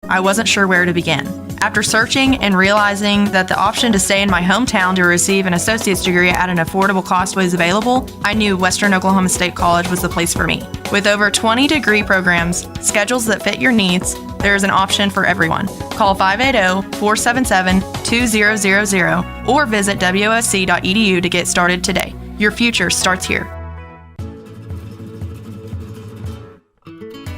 I wasn't sure where to begin. After searching and realizing that the option to stay in my hometown to receive an associate's degree at an affordable cost was available, I knew Western Oklahoma State College was the place for me. With over 20 degree programs, schedules that fit your needs, there is an option for everyone. Call 580-477-2000 or visit wosc.edu to get started today. Your future starts here.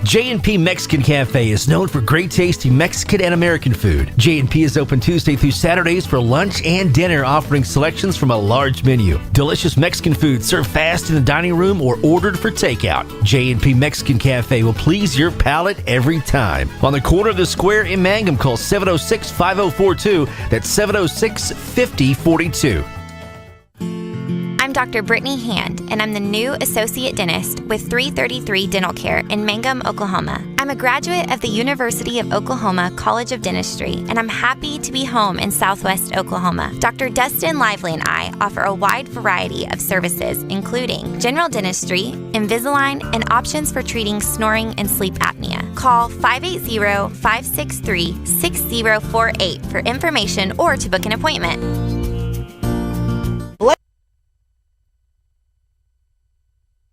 J&P Mexican Cafe is known for great tasty Mexican and American food. J&P is open Tuesday through Saturdays for lunch and dinner, offering selections from a large menu. Delicious Mexican food served fast in the dining room or ordered for takeout. J&P Mexican Cafe will please your palate every time. On the corner of the square in Mangum, call 706-5042. That's 706-5042. I'm Dr. Brittany Hand, and I'm the new Associate Dentist with 333 Dental Care in Mangum, Oklahoma. I'm a graduate of the University of Oklahoma College of Dentistry, and I'm happy to be home in Southwest Oklahoma. Dr. Dustin Lively and I offer a wide variety of services, including general dentistry, Invisalign, and options for treating snoring and sleep apnea. Call 580-563-6048 for information or to book an appointment.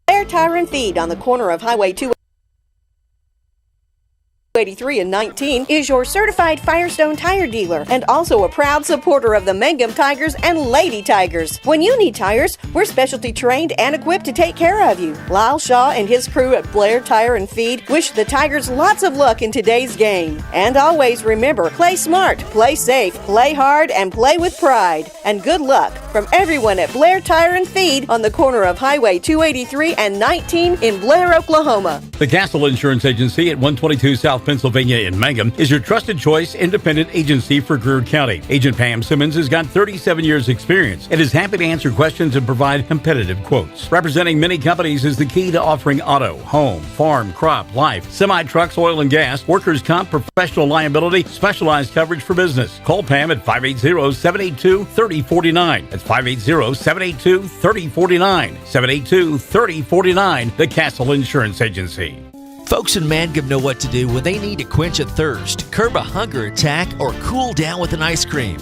Blair Tire and Feed on the corner of Highway 283 and 19 is your certified Firestone tire dealer and also a proud supporter of the Mangum Tigers and Lady Tigers. When you need tires, we're specialty trained and equipped to take care of you. Lyle Shaw and his crew at Blair Tire and Feed wish the Tigers lots of luck in today's game. And always remember, play smart, play safe, play hard, and play with pride. And good luck from everyone at Blair Tire and Feed on the corner of Highway 283 and 19 in Blair, Oklahoma. The Castle Insurance Agency at 122 South Pennsylvania in Mangum is your trusted choice independent agency for Greer County. Agent Pam Simmons has got 37 years experience and is happy to answer questions and provide competitive quotes. Representing many companies is the key to offering auto, home, farm, crop, life, semi-trucks, oil and gas, workers' comp, professional liability, specialized coverage for business. Call Pam at 580-782-3049. That's 580-782-3049. 782-3049, the Castle Insurance Agency. Folks in Mangum know what to do when they need to quench a thirst, curb a hunger attack, or cool down with an ice cream.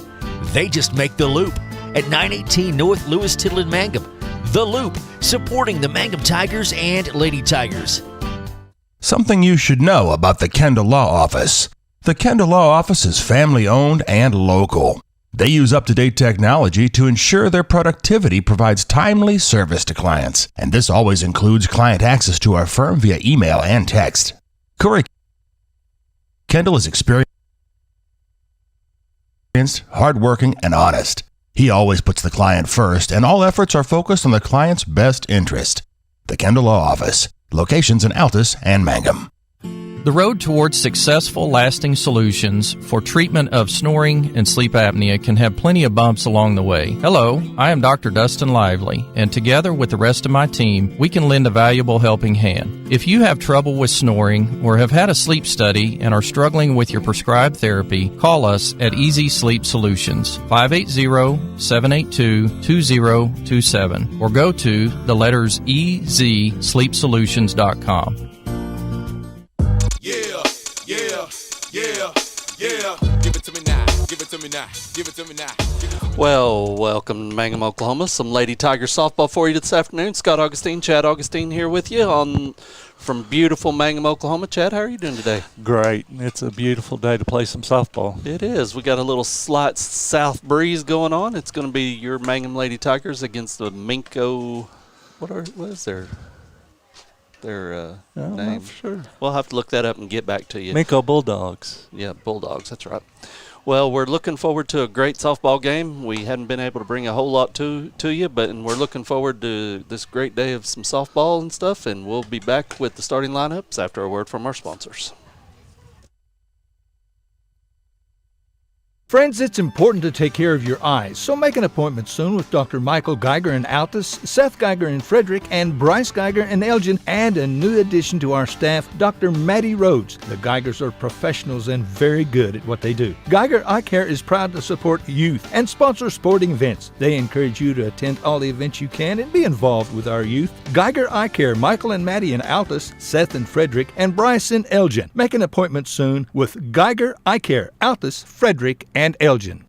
They just make The Loop at 918 North Lewis Tittle in Mangum. The Loop, supporting the Mangum Tigers and Lady Tigers. Something you should know about the Kendall Law Office. The Kendall Law Office is family-owned and local. They use up-to-date technology to ensure their productivity provides timely service to clients, and this always includes client access to our firm via email and text. Corey Kendall is experienced, hardworking, and honest. He always puts the client first, and all efforts are focused on the client's best interest. The Kendall Law Office, locations in Altus and Mangum. The road towards successful, lasting solutions for treatment of snoring and sleep apnea can have plenty of bumps along the way. Hello, I am Dr. Dustin Lively, and together with the rest of my team, we can lend a valuable helping hand. If you have trouble with snoring or have had a sleep study and are struggling with your prescribed therapy, call us at Easy Sleep Solutions, 580-782-2027, or go to the letters EZSleepSolutions.com. Yeah, give it to me now, give it to me now, give it to me now. Well, welcome to Mangum, Oklahoma. Some Lady Tiger softball for you this afternoon. Scott Augustine, Chad Augustine here with you from beautiful Mangum, Oklahoma. Chad, how are you doing today? Great. It's a beautiful day to play some softball. It is. We got a little slight south breeze going on. It's going to be your Mangum Lady Tigers against the Minco. What is their name? I'm not sure. We'll have to look that up and get back to you. Minco Bulldogs. Yeah, Bulldogs. That's right. Well, we're looking forward to a great softball game. We hadn't been able to bring a whole lot to you, but we're looking forward to this great day of some softball and stuff, and we'll be back with the starting lineups after a word from our sponsors. Friends, it's important to take care of your eyes, so make an appointment soon with Dr. Michael Geiger in Altus, Seth Geiger in Frederick, and Bryce Geiger in Elgin, and a new addition to our staff, Dr. Maddie Rhodes. The Geigers are professionals and very good at what they do. Geiger Eye Care is proud to support youth and sponsor sporting events. They encourage you to attend all the events you can and be involved with our youth. Geiger Eye Care, Michael and Maddie in Altus, Seth in Frederick, and Bryce in Elgin. Make an appointment soon with Geiger Eye Care, Altus, Frederick, and Elgin.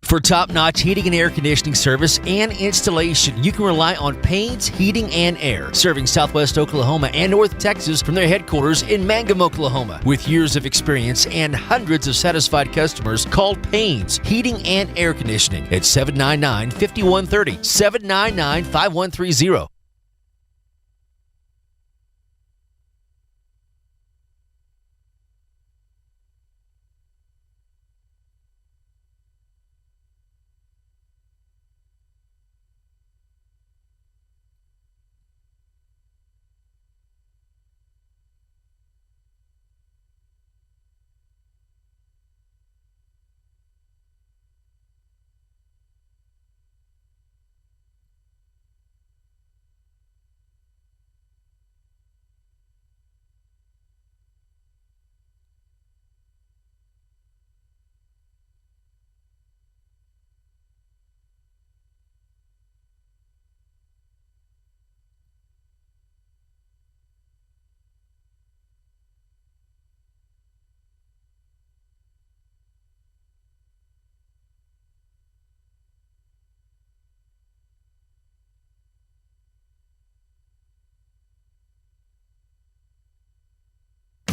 For top-notch heating and air conditioning service and installation, you can rely on Payne's Heating and Air, serving Southwest Oklahoma and North Texas from their headquarters in Mangum, Oklahoma. With years of experience and hundreds of satisfied customers, call Payne's Heating and Air Conditioning at 799-5130, 799-5130.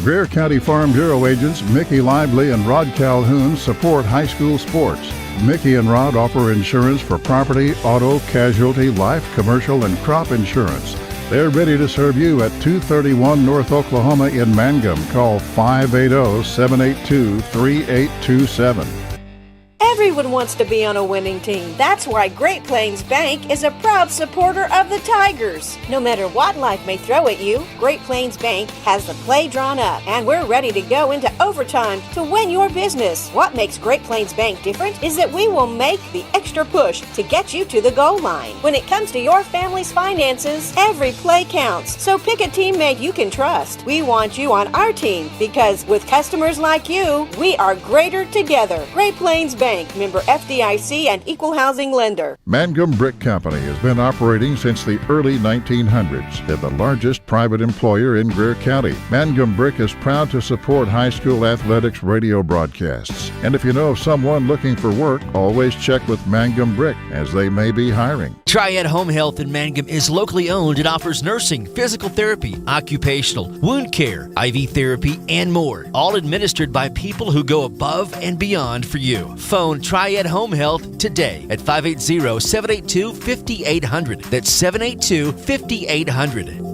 Greer County Farm Bureau agents Mickey Lively and Rod Calhoun support high school sports. Mickey and Rod offer insurance for property, auto, casualty, life, commercial, and crop insurance. They're ready to serve you at 231 North Oklahoma in Mangum. Call 580-782-3827. Everyone wants to be on a winning team. That's why Great Plains Bank is a proud supporter of the Tigers. No matter what life may throw at you, Great Plains Bank has the play drawn up, and we're ready to go into overtime to win your business. What makes Great Plains Bank different is that we will make the extra push to get you to the goal line. When it comes to your family's finances, every play counts. So pick a teammate you can trust. We want you on our team because with customers like you, we are greater together. Great Plains Bank, member FDIC and equal housing lender. Mangum Brick Company has been operating since the early 1900s. They're the largest private employer in Greer County. Mangum Brick is proud to support high school athletics radio broadcasts. And if you know of someone looking for work, always check with Mangum Brick, as they may be hiring. Triad Home Health in Mangum is locally owned and offers nursing, physical therapy, occupational, wound care, IV therapy, and more. All administered by people who go above and beyond for you. Phone Triad Home Health today at 580-782-5800. That's 782-5800.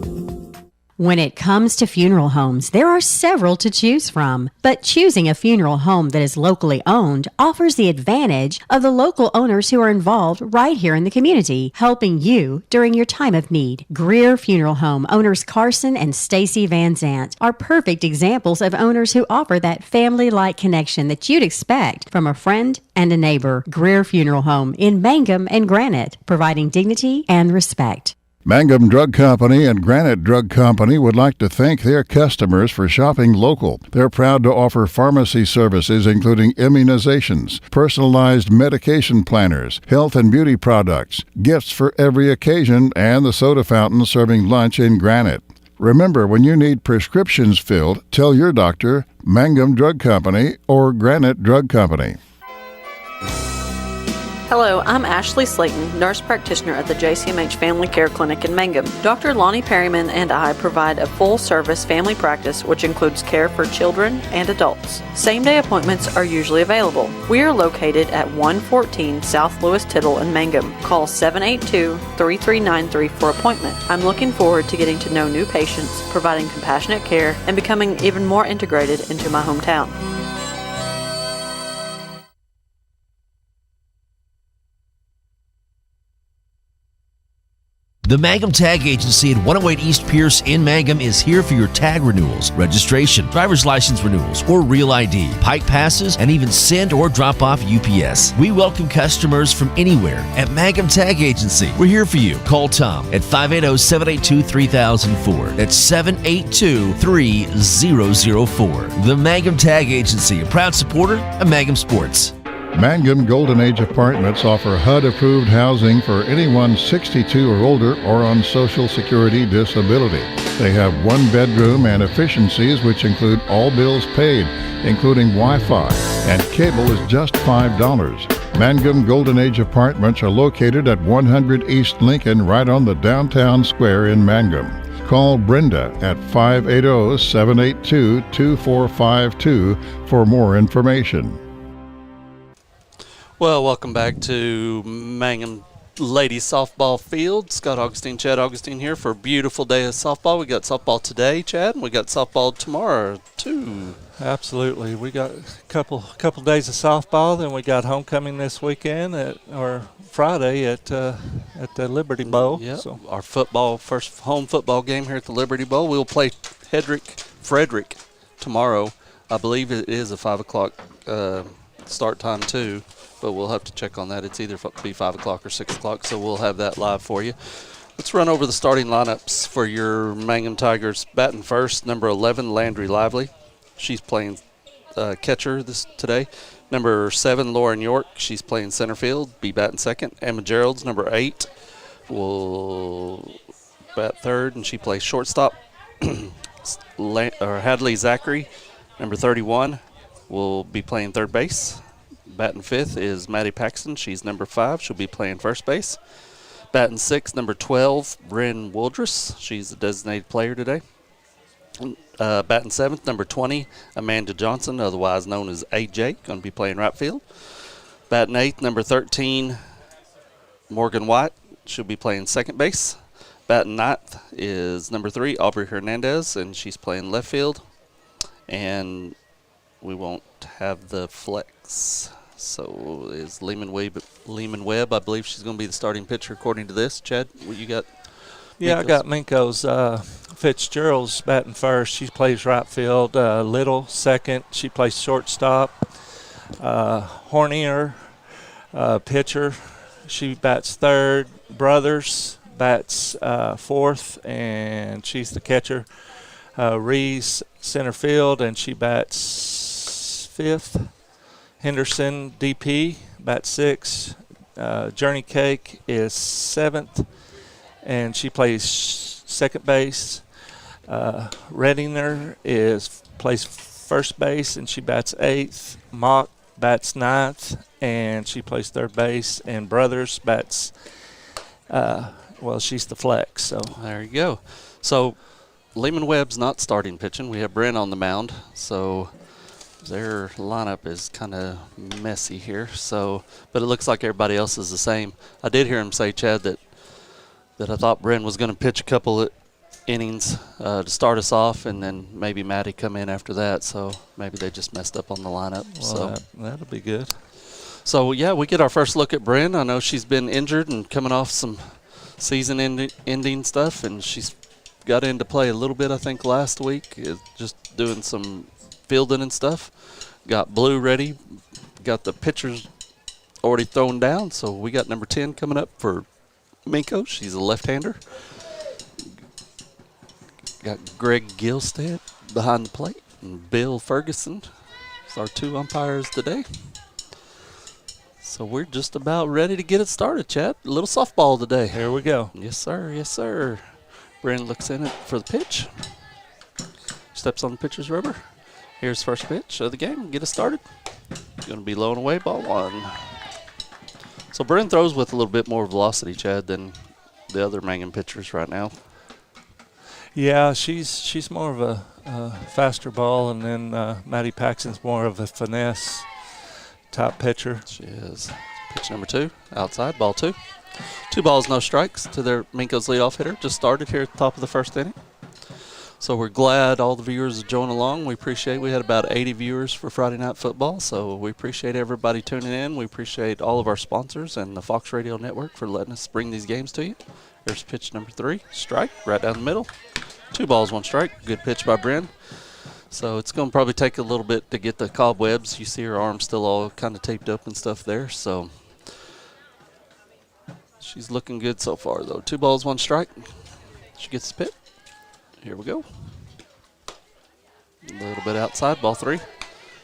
When it comes to funeral homes, there are several to choose from. But choosing a funeral home that is locally owned offers the advantage of the local owners who are involved right here in the community, helping you during your time of need. Greer Funeral Home owners Carson and Stacy Van Zant are perfect examples of owners who offer that family-like connection that you'd expect from a friend and a neighbor. Greer Funeral Home in Mangum and Granite, providing dignity and respect. Mangum Drug Company and Granite Drug Company would like to thank their customers for shopping local. They're proud to offer pharmacy services including immunizations, personalized medication planners, health and beauty products, gifts for every occasion, and the soda fountain serving lunch in Granite. Remember, when you need prescriptions filled, tell your doctor Mangum Drug Company or Granite Drug Company. Hello, I'm Ashley Slayton, nurse practitioner at the JCMH Family Care Clinic in Mangum. Dr. Lonnie Perryman and I provide a full-service family practice which includes care for children and adults. Same-day appointments are usually available. We are located at 114 South Lewis Tittle in Mangum. Call 782-3393 for appointment. I'm looking forward to getting to know new patients, providing compassionate care, and becoming even more integrated into my hometown. The Mangum Tag Agency at 108 East Pierce in Mangum is here for your tag renewals, registration, driver's license renewals, or real ID, pike passes, and even send or drop off UPS. We welcome customers from anywhere at Mangum Tag Agency. We're here for you. Call Tom at 580-782-3004. That's 782-3004. The Mangum Tag Agency, a proud supporter of Mangum Sports. Mangum Golden Age Apartments offer HUD-approved housing for anyone 62 or older or on Social Security disability. They have one bedroom and efficiencies which include all bills paid, including Wi-Fi, and cable is just $5. Mangum Golden Age Apartments are located at 100 East Lincoln, right on the downtown square in Mangum. Call Brenda at 580-782-2452 for more information. Well, welcome back to Mangum Ladies Softball Field. Scott Augustine, Chad Augustine here for a beautiful day of softball. We got softball today, Chad, and we got softball tomorrow, too. Absolutely. We got a couple days of softball, then we got homecoming this weekend or Friday at the Liberty Bowl. Yep. So Our first home football game here at the Liberty Bowl. We'll play Frederick tomorrow. I believe it is a 5 o'clock start time, too. But we'll have to check on that. It's either be 5 o'clock or 6 o'clock, so we'll have that live for you. Let's run over the starting lineups for your Mangum Tigers. Batting first, number 11, Landry Lively. She's playing catcher today. Number 7, Lauren York. She's playing center field. Be batting second. Emma Gerald's number 8 will bat third, and she plays shortstop. Hadley Zachary, number 31, will be playing third base. Batting fifth is Maddie Paxton. She's number 5. She'll be playing first base. Batting sixth, number 12, Bryn Wildress. She's the designated player today. Batting seventh, number 20, Amanda Johnson, otherwise known as AJ, going to be playing right field. Batting eighth, number 13, Morgan White. She'll be playing second base. Batting ninth is number 3, Aubrey Hernandez, and she's playing left field. And we won't have the flex. So is Lehman Webb, I believe she's going to be the starting pitcher according to this. Chad, what you got? yeah, I got Minco's Fitzgerald's batting first. She plays right field. Little second. She plays shortstop. Hornier, pitcher. She bats third. Brothers bats fourth, and she's the catcher. Reese center field, and she bats fifth. Henderson, DP, bats 6. Journey Cake is 7th, and she plays second base. Redinger plays first base, and she bats 8th. Mock bats 9th, and she plays third base. And Brothers bats, she's the flex. So there you go. So Lehman Webb's not starting pitching. We have Bryn on the mound, so their lineup is kind of messy here. So, but it looks like everybody else is the same. I did hear him say, Chad, that I thought Bryn was going to pitch a couple of innings to start us off, and then maybe Maddie come in after that. So maybe they just messed up on the lineup. Well, that'll be good. So yeah, we get our first look at Bryn. I know she's been injured and coming off some season-ending stuff, and she's got into play a little bit, I think, last week, just doing some fielding and stuff. Got Blue ready. Got the pitchers already thrown down. So we got number 10 coming up for Minco. She's a left-hander. Got Greg Gilstead behind the plate. And Bill Ferguson is our 2 umpires today. So we're just about ready to get it started, Chad. A little softball today. Here we go. Yes, sir. Yes, sir. Brandon looks in it for the pitch. Steps on the pitcher's rubber. Here's first pitch of the game. Get us started. Going to be low and away, ball 1. So Bryn throws with a little bit more velocity, Chad, than the other Mangum pitchers right now. Yeah, she's more of a faster ball, and then Maddie Paxton's more of a finesse type pitcher. She is. Pitch number 2, outside, ball 2. 2 balls, no strikes to their Minco's leadoff hitter. Just started here at the top of the first inning. So we're glad all the viewers are joining along. We had about 80 viewers for Friday Night Football, so we appreciate everybody tuning in. We appreciate all of our sponsors and the Fox Radio Network for letting us bring these games to you. Here's pitch number 3. Strike right down the middle. 2 balls, 1 strike. Good pitch by Bryn. So it's going to probably take a little bit to get the cobwebs. You see her arm still all kind of taped up and stuff there. So she's looking good so far, though. 2 balls, 1 strike. She gets the pitch. Here we go. A little bit outside, ball 3.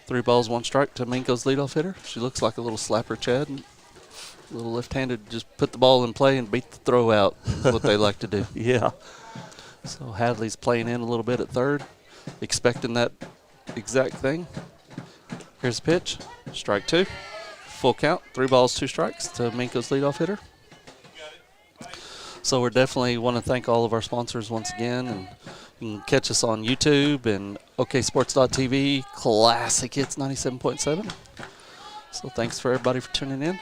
3 balls, 1 strike to Minco's leadoff hitter. She looks like a little slapper, Chad. A little left-handed, just put the ball in play and beat the throw out is what they like to do. Yeah. So Hadley's playing in a little bit at third, expecting that exact thing. Here's the pitch, strike 2. Full count, 3 balls, 2 strikes to Minco's leadoff hitter. So we definitely want to thank all of our sponsors once again, and you can catch us on YouTube and oksports.tv, Classic Hits 97.7. So thanks for everybody for tuning in.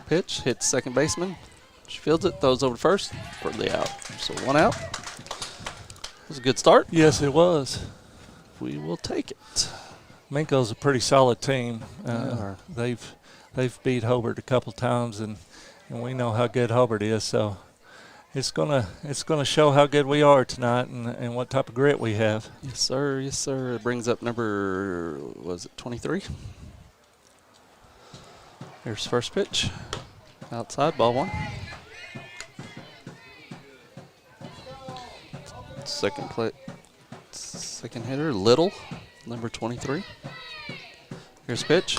Pitch, hits second baseman. She fields it, throws over to first for the out. So 1 out. It was a good start. Yes, it was. We will take it. Minco's a pretty solid team. are. They've beat Hobart a couple times, and we know how good Hobart is. So it's gonna show how good we are tonight and what type of grit we have. Yes, sir. Yes, sir. It brings up number, was it 23? Here's first pitch. Outside, ball 1. Second hitter, Little, number 23. Here's pitch.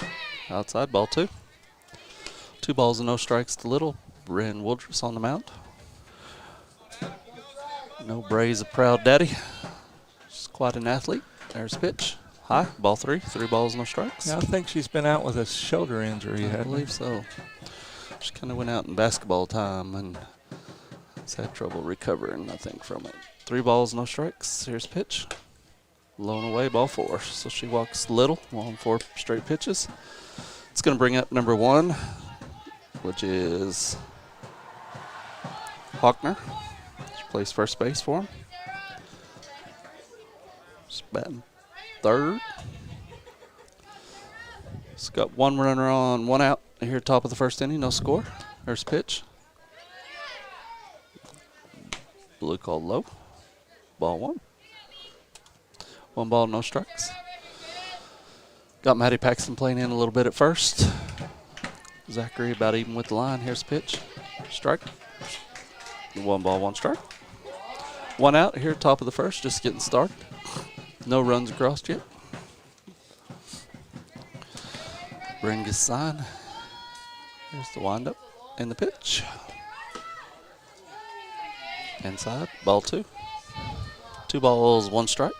Outside, ball 2. 2 balls and no strikes to Little. Bryn Woodruff's on the mound. No Bray's a proud daddy. She's quite an athlete. There's pitch. High, ball 3. 3 balls, no strikes. Yeah, I think she's been out with a shoulder injury. I believe so. She kind of went out in basketball time and has had trouble recovering, I think, from it. 3 balls, no strikes. Here's pitch. Blown away, ball 4. So she walks Little on 4 straight pitches. It's going to bring up number 1, which is Hockner. She plays first base for him. She's batting third. It's got 1 runner on, 1 out here, top of the first inning, no score. There's pitch. Blue called low. Ball 1. 1 ball, no strikes. Got Maddie Paxton playing in a little bit at first. Zachary about even with the line. Here's pitch. Strike. 1 ball, 1 strike. 1 out here, top of the first, just getting started. No runs across yet. Bring his sign. Here's the windup and the pitch. Inside, ball 2. 2 balls, 1 strike.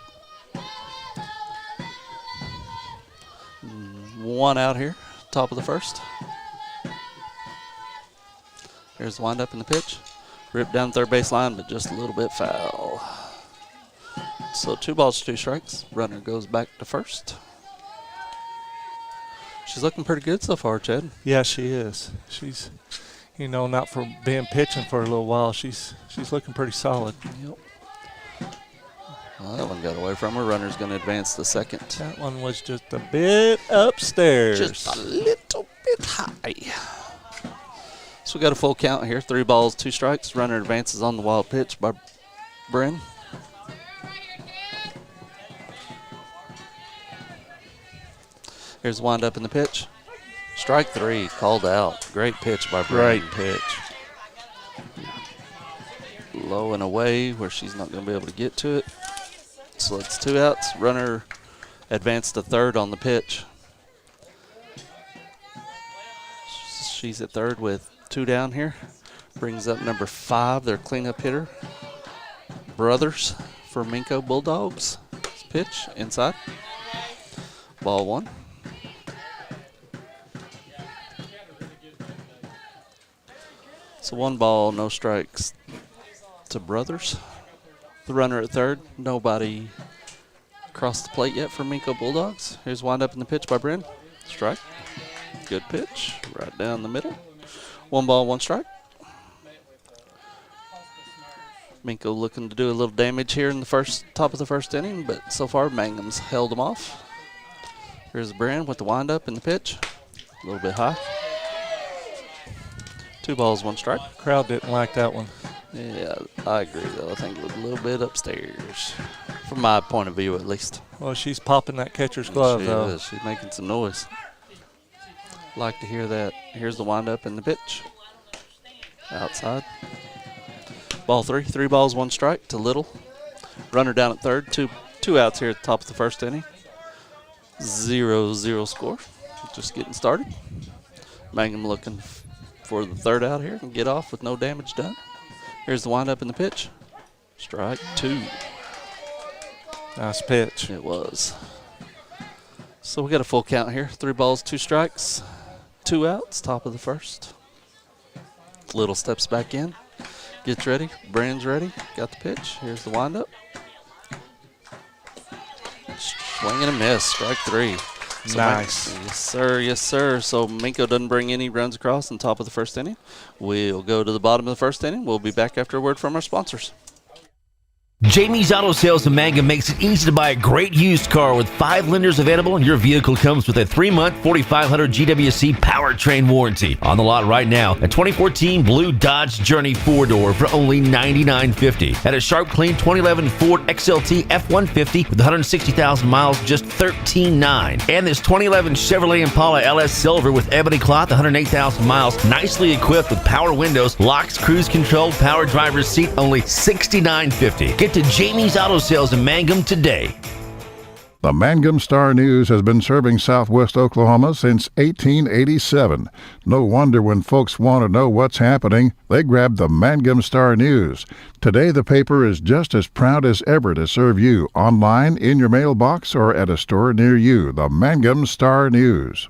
1 out here, top of the first. Here's the windup and the pitch. Ripped down third base line, but just a little bit foul. So 2 balls, 2 strikes. Runner goes back to first. She's looking pretty good so far, Chad. Yeah, she is. She's, not for being pitching for a little while. She's looking pretty solid. Yep. Well, that one got away from her. Runner's going to advance to second. That one was just a bit upstairs. Just a little bit high. So we got a full count here. 3 balls, 2 strikes. Runner advances on the wild pitch by Bryn. Here's the windup in the pitch. Strike 3, called out. Great pitch by Bryn. Great pitch. Low and away where she's not going to be able to get to it. So it's 2 outs. Runner advanced to third on the pitch. She's at third with 2 down here. Brings up number 5, their cleanup hitter. Brothers for Minco Bulldogs. Pitch inside. Ball 1. So 1 ball, no strikes to Brothers. The runner at third. Nobody crossed the plate yet for Minco Bulldogs. Here's wind up in the pitch by Bryn. Strike. Good pitch. Right down the middle. 1 ball, 1 strike. Minco looking to do a little damage here in the top of the first inning, but so far Mangum's held them off. Here's Bryn with the wind up in the pitch. A little bit high. 2 balls, 1 strike. Crowd didn't like that one. Yeah, I agree, though. I think it was a little bit upstairs, from my point of view, at least. Well, she's popping that catcher's glove, She though. is. She's making some noise. Like to hear that. Here's the windup and the pitch. Outside. Ball 3. 3 balls, 1 strike to Little. Runner down at third. Two outs here at the top of the first inning. 0-0 score. Just getting started. Mangum looking for the third out here and get off with no damage done. Here's the windup in the pitch. Strike 2. Nice pitch. It was. So we got a full count here. 3 balls, 2 strikes, 2 outs, top of the first. Little steps back in. Gets ready. Brand's ready. Got the pitch. Here's the windup. Swing and a miss. Strike 3. So nice. Yes, sir. Yes, sir. So Minco doesn't bring any runs across on top of the first inning. We'll go to the bottom of the first inning. We'll be back after a word from our sponsors. Jamie's Auto Sales in Mangum makes it easy to buy a great used car with 5 lenders available, and your vehicle comes with a 3-month, 4,500 GWC powertrain warranty. On the lot right now, a 2014 blue Dodge Journey 4-door for only $99.50. At a sharp, clean 2011 Ford XLT F-150 with 160,000 miles, just $13,900. And this 2011 Chevrolet Impala LS Silver with ebony cloth, 108,000 miles, nicely equipped with power windows, locks, cruise control, power driver's seat, only $69.50. Get to Jamie's Auto Sales in Mangum today. The Mangum Star News has been serving southwest Oklahoma since 1887. No wonder when folks want to know what's happening, they grab the Mangum Star News. Today, the paper is just as proud as ever to serve you online, in your mailbox, or at a store near you. The Mangum Star News.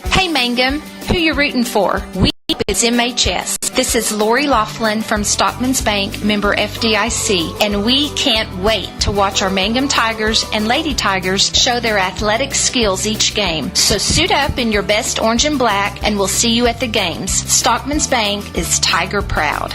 Hey Mangum, who you rooting for? We is MHS. This is Lori Laughlin from Stockman's Bank, member FDIC, and we can't wait to watch our Mangum Tigers and Lady Tigers show their athletic skills each game. So suit up in your best orange and black, and we'll see you at the games. Stockman's Bank is Tiger proud.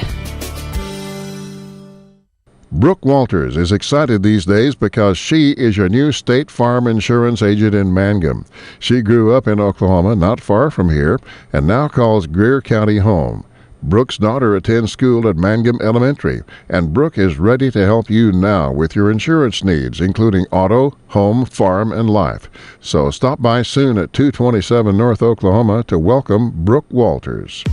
Brooke Walters is excited these days because she is your new State Farm insurance agent in Mangum. She grew up in Oklahoma, not far from here, and now calls Greer County home. Brooke's daughter attends school at Mangum Elementary, and Brooke is ready to help you now with your insurance needs, including auto, home, farm, and life. So stop by soon at 227 North Oklahoma to welcome Brooke Walters.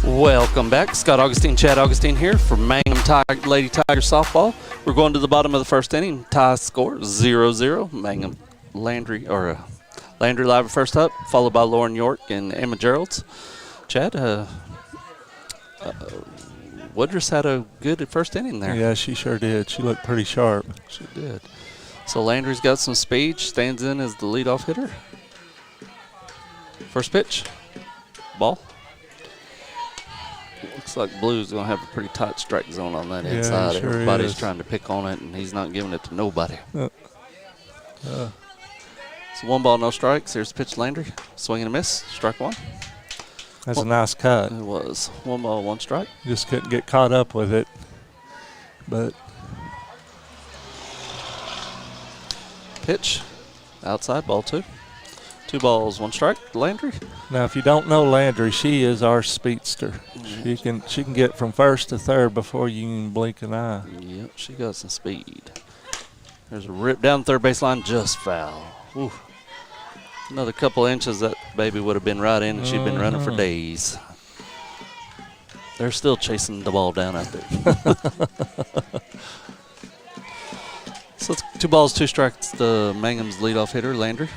Welcome back. Scott Augustine, Chad Augustine here for Mangum Lady Tiger Softball. We're going to the bottom of the first inning. Tie score 0-0. Mangum Landry live at first up, followed by Lauren York and Emma Geralds. Chad, Woodruss had a good first inning there. Yeah, she sure did. She looked pretty sharp. She did. So Landry's got some speed, stands in as the leadoff hitter. First pitch, ball. Looks like Blue's going to have a pretty tight strike zone on that inside. Sure Everybody's is. trying to pick on it, and he's not giving it to nobody. So 1 ball, no strikes. Here's the pitch to Landry. Swing and a miss. Strike 1. That's a nice cut. It was 1 ball, 1 strike. Just couldn't get caught up with it. But pitch outside, ball 2. 2 balls, 1 strike. Landry. now, if you don't know Landry, she is our speedster. She can get from first to third before you can blink an eye. Yep, she got some speed. There's a rip down third baseline, just foul. Ooh. Another couple inches, that baby would have been right in, and she'd been running for days. They're still chasing the ball down out there. So it's 2 balls, 2 strikes. The Mangum's leadoff hitter, Landry.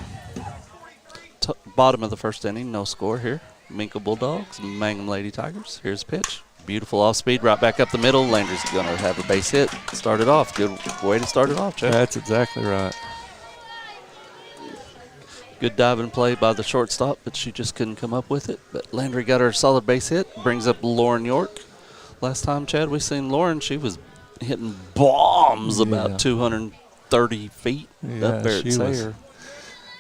Bottom of the first inning, no score here. Minco Bulldogs, Mangum Lady Tigers. Here's the pitch. Beautiful off speed, right back up the middle. Landry's going to have a base hit. Start it off. Good way to start it off, Chad. That's exactly right. Good diving play by the shortstop, but she just couldn't come up with it. But Landry got her solid base hit. Brings up Lauren York. Last time, Chad, we seen Lauren, she was hitting bombs about 230 feet up there at Sayre.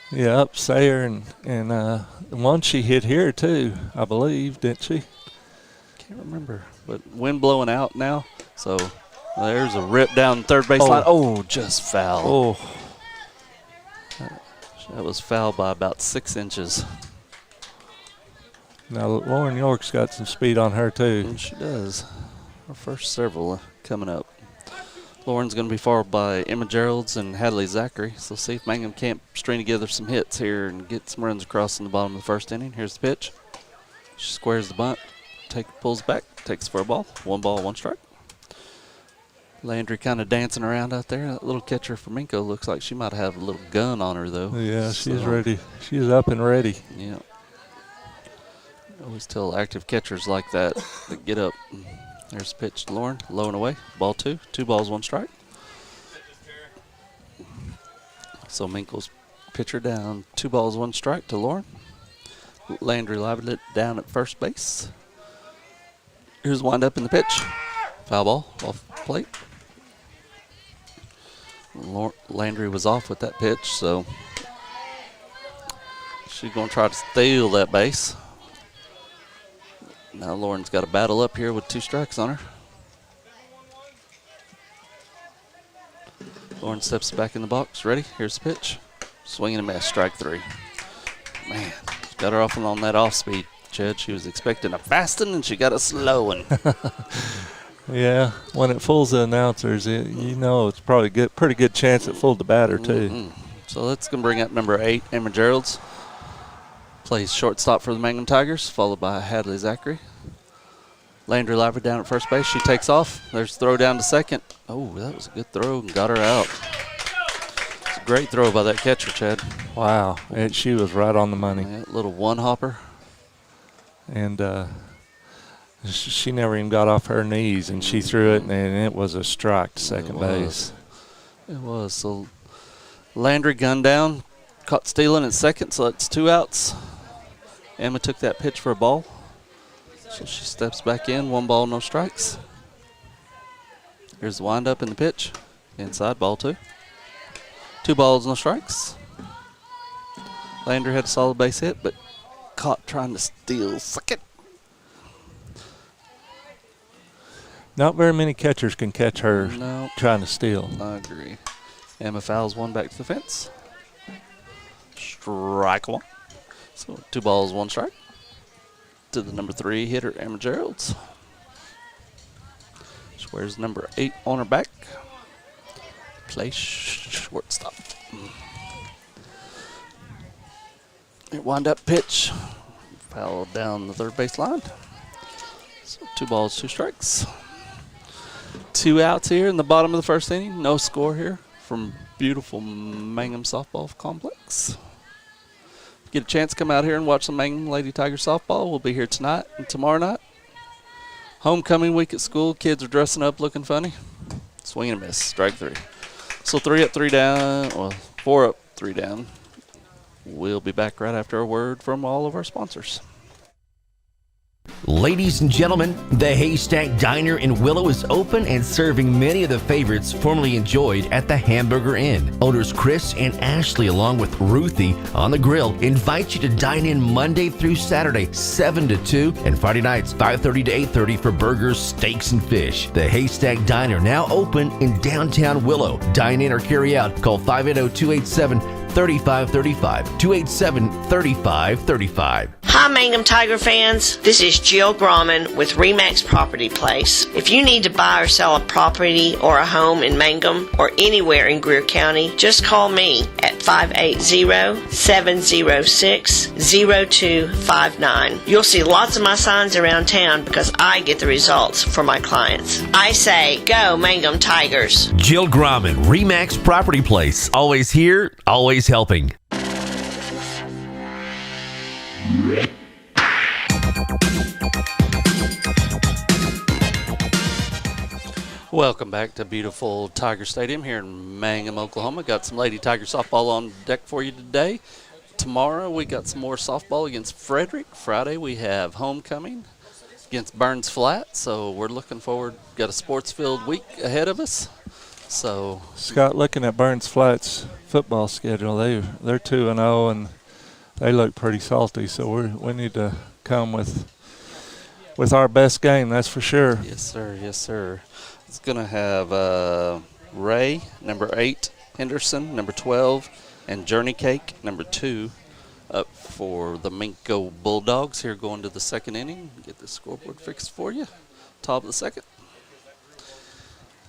Yeah, up Sayre, and one she hit here too, I believe, didn't she? Can't remember, but wind blowing out now. So there's a rip down third baseline. Oh, just foul. Oh, that was foul by about 6 inches. Now, Lauren York's got some speed on her, too. And she does. Our first several coming up. Lauren's going to be followed by Emma Geralds and Hadley Zachary. So see if Mangum can't string together some hits here and get some runs across in the bottom of the first inning. Here's the pitch. She squares the bunt, pulls back, takes for a ball. 1 ball, 1 strike. Landry kind of dancing around out there. That little catcher for Minco looks like she might have a little gun on her, though. Yeah, she's ready. She's up and ready. Yeah. I always tell active catchers like that get up. There's the pitch to Lauren, low and away. Ball 2. 2 balls, 1 strike. So Minco's pitcher down. 2 balls, 1 strike to Lauren. Landry leveled it down at first base. Here's wind up in the pitch. Foul ball off plate. Landry was off with that pitch, so she's going to try to steal that base. Now Lauren's got a battle up here with 2 strikes on her. Lauren steps back in the box. Ready? Here's the pitch. Swing and a miss. Strike 3. Man, got her off on that off speed, Chad. She was expecting a fast one, and she got a slow one. Yeah, when it fools the announcers, you know it's probably pretty good chance it fooled the batter, too. Mm-hmm. So that's going to bring up number 8, Emma Geralds. Plays shortstop for the Mangum Tigers, followed by Hadley Zachary. Landry Laver down at first base. She takes off. There's a throw down to second. Oh, that was a good throw and got her out. It's a great throw by that catcher, Chad. Wow, she was right on the money. Yeah, little one-hopper. And she never even got off her knees, and she threw it, and it was a strike to second base. It was. So Landry gunned down, caught stealing at second, so that's 2 outs. Emma took that pitch for a ball. So she steps back in, 1 ball, no strikes. Here's the windup in the pitch. Inside, ball 2. 2 balls, no strikes. Landry had a solid base hit, but caught trying to steal second. Not very many catchers can catch her trying to steal. I agree. Emma fouls 1 back to the fence. Strike 1. So 2 balls, 1 strike. To the number 3 hitter, Emma Geralds. Squares number 8 on her back. Play shortstop. It wind up pitch. Fouled down the third base line. So 2 balls, 2 strikes. 2 outs here in the bottom of the first inning. No score here from beautiful Mangum Softball Complex. Get a chance to come out here and watch some Mangum Lady Tiger softball. We'll be here tonight and tomorrow night. Homecoming week at school. Kids are dressing up looking funny. Swing and a miss. Strike 3. So 3 up, 3 down. Well, 4 up, 3 down. We'll be back right after a word from all of our sponsors. Ladies and gentlemen, the Haystack Diner in Willow is open and serving many of the favorites formerly enjoyed at the Hamburger Inn. Owners Chris and Ashley, along with Ruthie on the grill, invite you to dine in Monday through Saturday, 7 to 2, and Friday nights, 5:30 to 8:30 for burgers, steaks, and fish. The Haystack Diner, now open in downtown Willow. Dine in or carry out. Call 580-287-3535, 287-3535. Hi, Mangum Tiger fans. This is Jill Grauman with RE/MAX Property Place. If you need to buy or sell a property or a home in Mangum or anywhere in Greer County, just call me at 580-706-0259. You'll see lots of my signs around town because I get the results for my clients. I say, go Mangum Tigers. Jill Grauman, RE/MAX Property Place. Always here, always helping. Welcome back to beautiful Tiger Stadium here in Mangum, Oklahoma. Got some Lady Tiger softball on deck for you today. Tomorrow we got some more softball against Frederick. Friday we have homecoming against Burns Flat. So we're looking forward. Got a sports-filled week ahead of us. So Scott, looking at Burns Flat's football schedule, they're 2-0 and they look pretty salty. So we need to come with our best game. That's for sure. Yes, sir. Yes, sir. It's going to have Ray, number 8, Henderson, number 12, and Journey Cake, number 2, Up for the Minco Bulldogs here going to the second inning. Get the scoreboard fixed for you. Top of the second.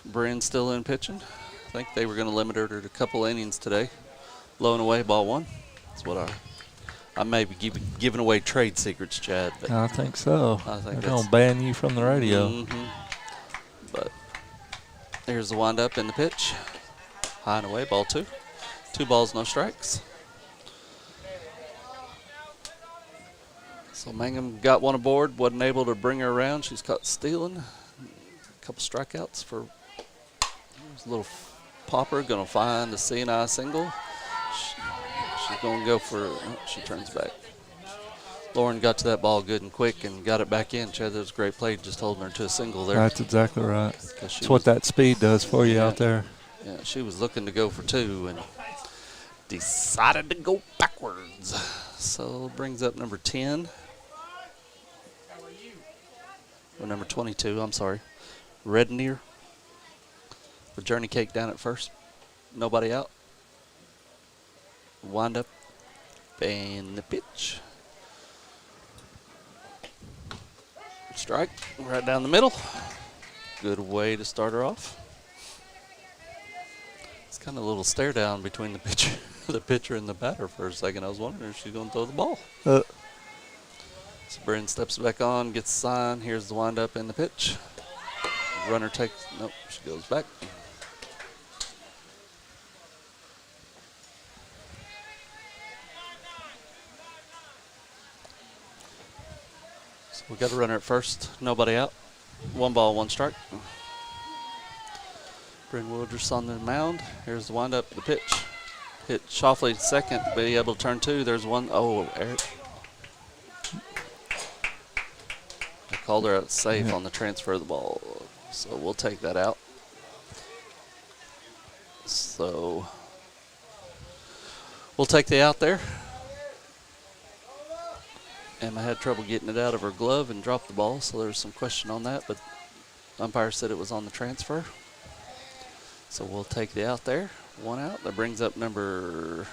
Bryn still in pitching. I think they were going to limit her to a couple innings today. Low and away, ball one. That's what I may be giving away trade secrets, Chad. But I think so. I think they're going to ban you from the radio. Mm-hmm. But here's the windup and the pitch. High and away, ball two. 2 balls, no strikes. So Mangum got one aboard, wasn't able to bring her around. She's caught stealing. A couple strikeouts for a little popper. Going to find the C&I single. She's going to go for, oh, she turns back. Lauren got to that ball good and quick and got it back in. Chad, that was a great play, just holding her to a single there. That's exactly right. That's what that speed does for you out there. Yeah, she was looking to go for 2 and decided to go backwards. So brings up number 10. Or number 22, I'm sorry. Rednear. With Journey Cake down at first. Nobody out. Wind up and the pitch. Strike right down the middle. Good way to start her off. It's kind of a little stare down between the pitcher and the batter for a second. I was wondering if she's going to throw the ball. So Bryn steps back on, gets the sign. Here's the windup and the pitch. Runner takes, nope, she goes back. So we got a runner at first, nobody out. 1 ball, 1 strike. Bryn Woodruff's on the mound. Here's the windup, the pitch. Hit Shoffley second, be able to turn 2. There's one, oh, Eric. I called her out safe on the transfer of the ball, so we'll take that out. So we'll take the out there. Emma had trouble getting it out of her glove and dropped the ball, so there's some question on that, but umpire said it was on the transfer. So we'll take the out there. 1 out. That brings up number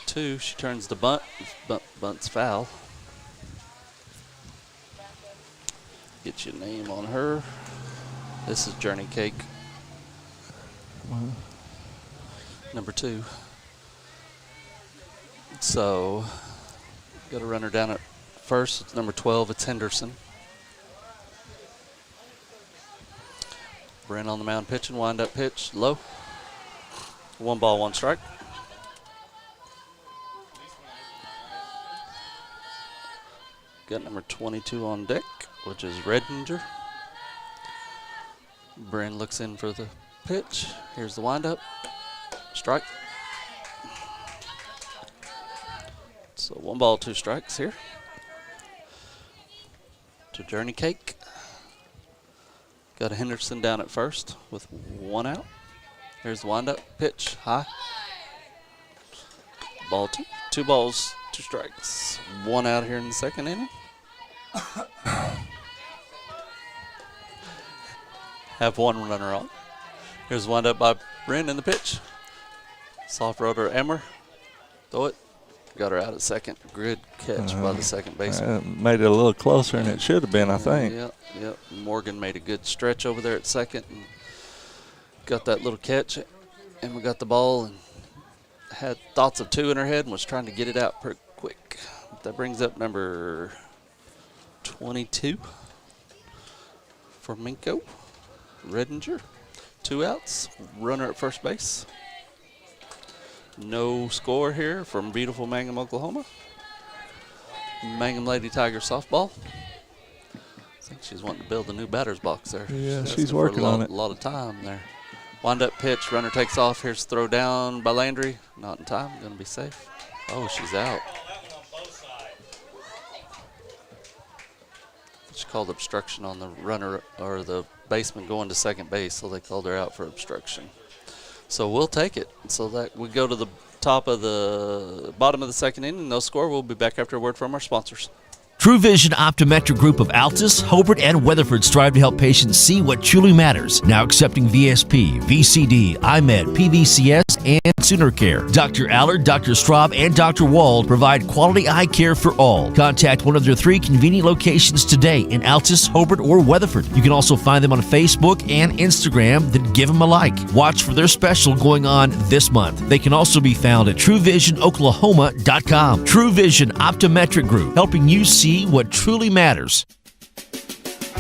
2. She turns the bunt. Bunt's foul. Get your name on her. This is Journey Cake. Number 2. So, got a runner down at first. It's number 12. It's Henderson. Bryn on the mound pitching. Wind up pitch. Low. 1 ball, 1 strike. Got number 22 on deck, which is Redinger. Bryn looks in for the pitch. Here's the windup. Strike. So 1 ball, 2 strikes here. To Journey Cake. Got a Henderson down at first with 1 out. Here's the windup. Pitch. High. Ball 2. 2 balls, 2 strikes. 1 out here in the second inning. Have 1 runner on. Here's the windup by Bryn in the pitch. Soft rotor Emmer. Throw it. Got her out at second. Good catch by the second baseman. Made it a little closer than it should have been, I think. Yep. Morgan made a good stretch over there at second. And got that little catch. And we got the ball and had thoughts of 2 in her head and was trying to get it out pretty quick. That brings up number 22 for Minco. Redinger. 2 outs. Runner at first base. No score here from beautiful Mangum, Oklahoma. Mangum Lady Tiger softball. I think she's wanting to build a new batter's box there. Yeah, she's working on it. A lot of time there. Wind up pitch. Runner takes off. Here's throw down by Landry. Not in time. Going to be safe. Oh, she's out. She called obstruction on the runner or the baseman going to second base, so they called her out for obstruction. So we'll take it. So that we go to the bottom of the second inning. No score. We'll be back after a word from our sponsors. True Vision Optometric Group of Altus, Hobart, and Weatherford strive to help patients see what truly matters. Now accepting VSP, VCD, IMED, PVCS, and Sooner Care. Dr. Allard, Dr. Straub, and Dr. Wald provide quality eye care for all. Contact one of their 3 convenient locations today in Altus, Hobart, or Weatherford. You can also find them on Facebook and Instagram. Then give them a like. Watch for their special going on this month. They can also be found at TrueVisionOklahoma.com. True Vision Optometric Group, helping you see what truly matters.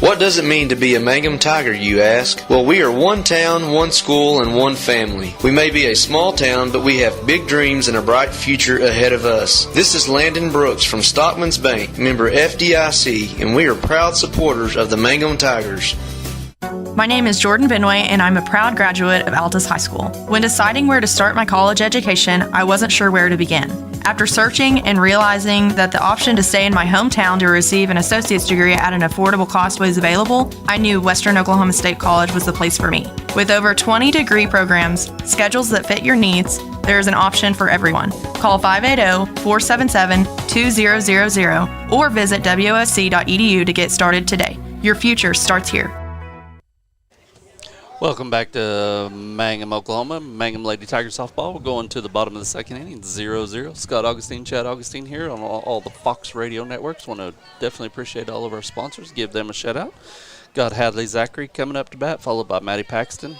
What does it mean to be a Mangum Tiger, you ask? Well, we are one town, one school, and one family. We may be a small town, but we have big dreams and a bright future ahead of us. This is Landon Brooks from Stockman's Bank, member FDIC, and we are proud supporters of the Mangum Tigers. My name is Jordan Benway, and I'm a proud graduate of Altus High School. When deciding where to start my college education, I wasn't sure where to begin. After searching and realizing that the option to stay in my hometown to receive an associate's degree at an affordable cost was available, I knew Western Oklahoma State College was the place for me. With over 20 degree programs, schedules that fit your needs, there is an option for everyone. Call 580-477-2000 or visit wsc.edu to get started today. Your future starts here. Welcome back to Mangum, Oklahoma. Mangum Lady Tiger softball. We're going to the bottom of the second inning, 0-0. Scott Augustine, Chad Augustine here on all the Fox radio networks. Want to definitely appreciate all of our sponsors. Give them a shout out. Got Hadley Zachary coming up to bat, followed by Maddie Paxton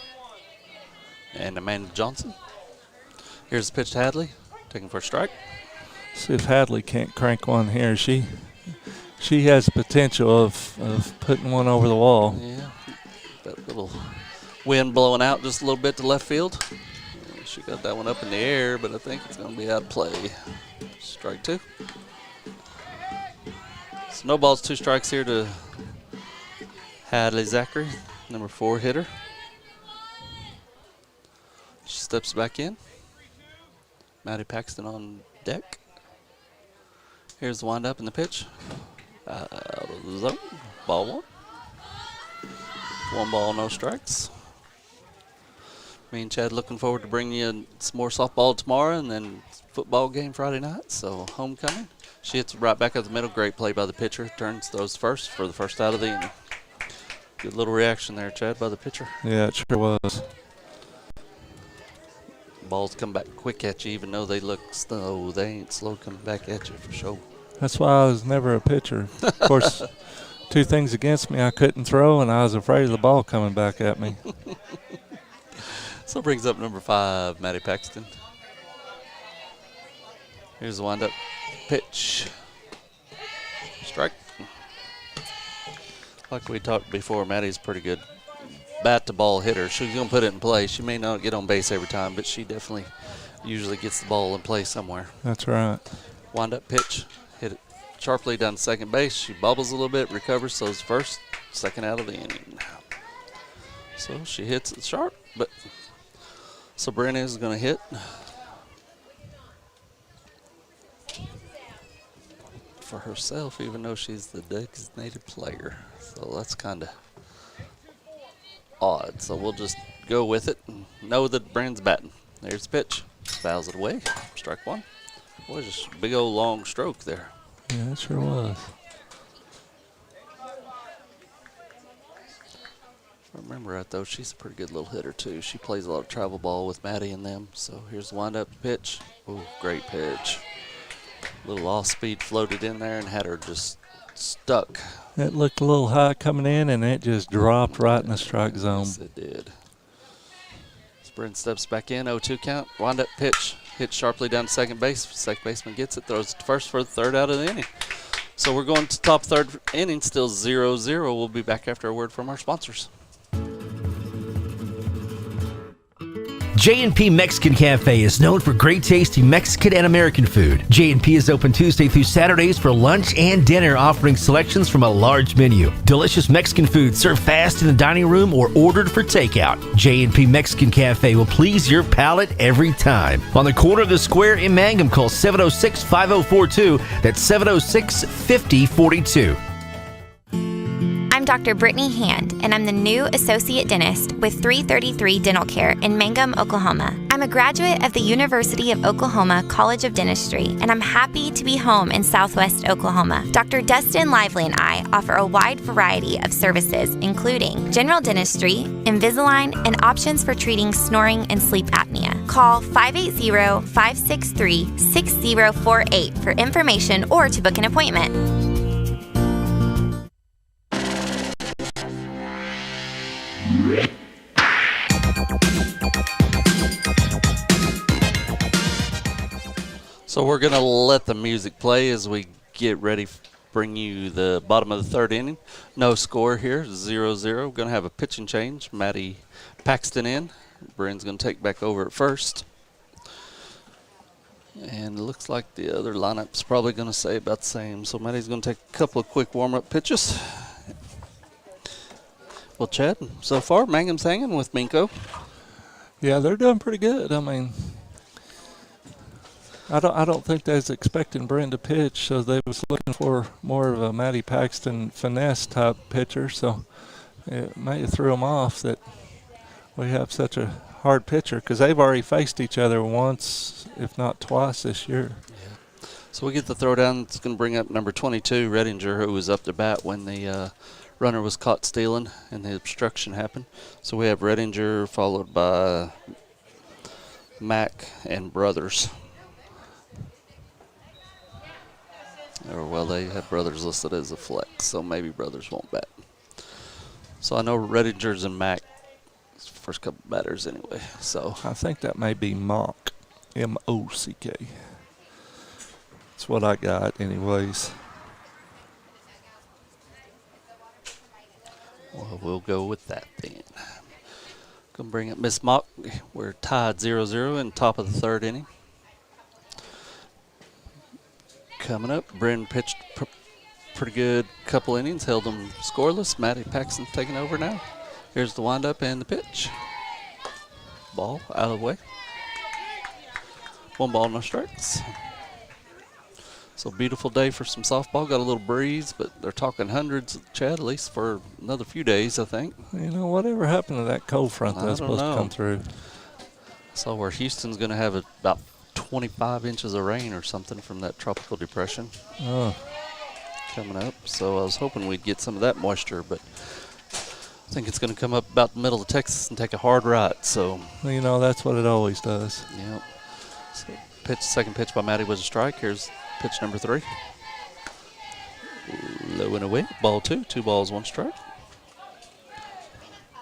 and Amanda Johnson. Here's the pitch to Hadley, taking for a strike. See if Hadley can't crank one here. She has the potential of putting one over the wall. Yeah, that little wind blowing out just a little bit to left field. She got that one up in the air, but I think it's going to be out of play. Strike 2. So no balls, 2 strikes here to Hadley Zachary, number 4 hitter. She steps back in. Maddie Paxton on deck. Here's the windup and the pitch. Out of the zone. Ball 1. 1 ball, no strikes. Me and Chad looking forward to bringing you some more softball tomorrow and then football game Friday night. So homecoming. She hits right back up the middle. Great play by the pitcher. Turns, throws first for the first out of the inning. Good little reaction there, Chad, by the pitcher. Yeah, it sure was. Balls come back quick at you, even though they look slow. They ain't slow coming back at you for sure. That's why I was never a pitcher. Of course, 2 things against me. I couldn't throw, and I was afraid of the ball coming back at me. So brings up number 5, Maddie Paxton. Here's the wind-up pitch. Strike. Like we talked before, Maddie's pretty good bat-to-ball hitter. She's going to put it in play. She may not get on base every time, but she definitely usually gets the ball in play somewhere. That's right. Wind-up pitch. Hit it sharply down second base. She bobbles a little bit, recovers, throws first, second out of the inning. So she hits it sharp, but so Brennan is going to hit. For herself, even though she's the designated player. So that's kind of odd. So we'll just go with it and know that Brennan's batting. There's the pitch. Fouls it away. Strike 1. Boy, just a big old long stroke there. Yeah, it sure was. If I remember right, though, she's a pretty good little hitter, too. She plays a lot of travel ball with Maddie and them. So here's the wind-up pitch. Ooh, great pitch. Little off-speed floated in there and had her just stuck. It looked a little high coming in, and it just dropped right in the strike zone. Yes, it did. Sprint steps back in, 0-2 count. Wind-up pitch. Hit sharply down to second base. Second baseman gets it, throws it to first for the third out of the inning. So we're going to top third inning, still 0-0. We'll be back after a word from our sponsors. J&P Mexican Cafe is known for great tasty Mexican and American food. J&P is open Tuesday through Saturdays for lunch and dinner, offering selections from a large menu. Delicious Mexican food served fast in the dining room or ordered for takeout. J&P Mexican Cafe will please your palate every time. On the corner of the square in Mangum, call 706-5042. That's 706-5042. I'm I'm Dr. Brittany Hand, and I'm the new associate dentist with 333 Dental Care in Mangum, Oklahoma. I'm a graduate of the University of Oklahoma College of Dentistry, and I'm happy to be home in Southwest Oklahoma. Dr. Dustin Lively and I offer a wide variety of services, including general dentistry, Invisalign, and options for treating snoring and sleep apnea. Call 580-563-6048 for information or to book an appointment. So we're going to let the music play as we get ready to bring you the bottom of the third inning. No score here, 0-0. Going to have a pitching change. Maddie Paxton in. Bryn's going to take back over at first. And it looks like the other lineup's probably going to stay about the same. So Maddie's going to take a couple of quick warm-up pitches. Well, Chad, so far Mangum's hanging with Minco. Yeah, they're doing pretty good. I mean, I don't think they was expecting Bryn to pitch, so they was looking for more of a Matty Paxton finesse type pitcher. So it may have threw them off that we have such a hard pitcher, because they've already faced each other once, if not twice, this year. Yeah. So we get the throw down. It's going to bring up number 22, Redinger, who was up to bat when the runner was caught stealing and the obstruction happened. So we have Redinger followed by Mack and Brothers. Or, well, they have Brothers listed as a flex, so maybe Brothers won't bat. So I know Redinger's and Mack first couple batters anyway. So I think that may be Mock, M-O-C-K. That's what I got anyways. Well, we'll go with that then. Gonna bring up Miss Mock. We're tied 0-0 in top of the third inning. Coming up, Bryn pitched pretty good couple innings, held them scoreless. Matty Paxton taking over now. Here's the windup and the pitch. Ball out of the way. 1 ball, no strikes. So beautiful day for some softball. Got a little breeze, but they're talking hundreds, Chad, at least for another few days, I think. You know, whatever happened to that cold front that was supposed to come through? So where Houston's going to have about 25 inches of rain or something from that tropical depression coming up. So I was hoping we'd get some of that moisture, but I think it's going to come up about the middle of Texas and take a hard right. So, well, you know, that's what it always does. Yep. So second pitch by Matty was a strike. Here's pitch number 3. Low and away. Ball 2. 2 balls, 1 strike.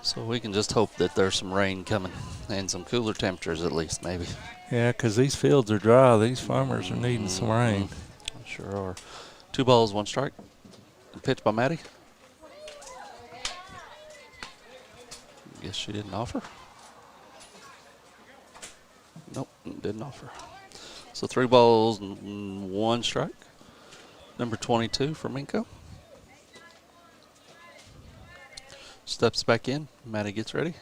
So we can just hope that there's some rain coming and some cooler temperatures at least, maybe. Yeah, because these fields are dry. These farmers are needing some rain. Sure are. 2 balls, 1 strike. Pitch by Matty. Guess she didn't offer. Nope, didn't offer. So 3 balls and 1 strike. Number 22 for Minco. Steps back in. Matty gets ready.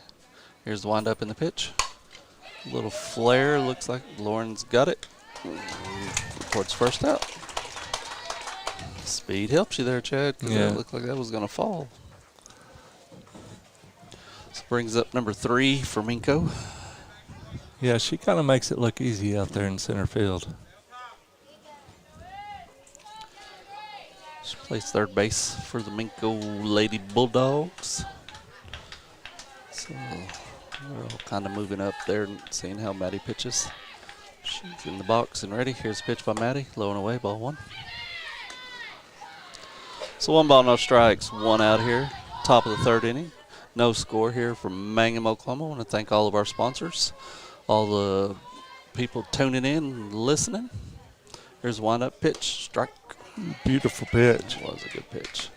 Here's the windup in the pitch. A little flare. Looks like Lauren's got it. Towards first out. Speed helps you there, Chad. Yeah. It looked like that was going to fall. This brings up number 3 for Minco. Yeah, she kind of makes it look easy out there in center field. She plays third base for the Minco Lady Bulldogs. So we're all kind of moving up there and seeing how Maddie pitches. She's in the box and ready. Here's a pitch by Maddie. Low and away, ball 1. So 1 ball, no strikes, 1 out here. Top of the third inning. No score here from Mangum, Oklahoma. I want to thank all of our sponsors, all the people tuning in and listening. Here's a wind-up pitch, strike. Beautiful pitch. It was a good pitch.